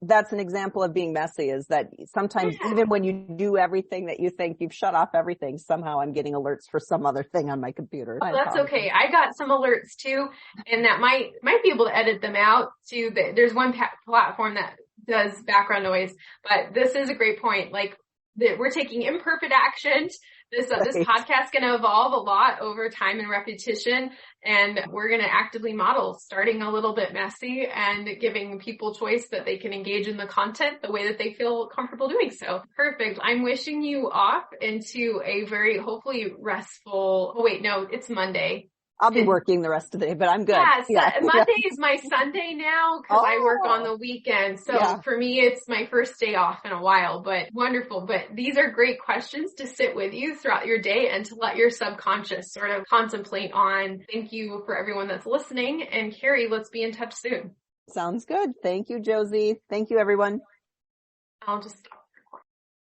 That's an example of being messy, is that sometimes even when you do everything that you think you've shut off everything, somehow I'm getting alerts for some other thing on my computer. Well, that's okay. I got some alerts too, and that might be able to edit them out too. There's one platform that does background noise, but this is a great point. Like we're taking imperfect action. This podcast is going to evolve a lot over time and repetition, and we're going to actively model starting a little bit messy and giving people choice that they can engage in the content the way that they feel comfortable doing so. Perfect. I'm wishing you off into a very hopefully restful, it's Monday. I'll be working the rest of the day, but I'm good. Monday is my Sunday now because I work on the weekend. So for me, it's my first day off in a while, but wonderful. But these are great questions to sit with you throughout your day and to let your subconscious sort of contemplate on. Thank you for everyone that's listening. And Kary, let's be in touch soon. Sounds good. Thank you, Josie. Thank you, everyone. I'll just stop.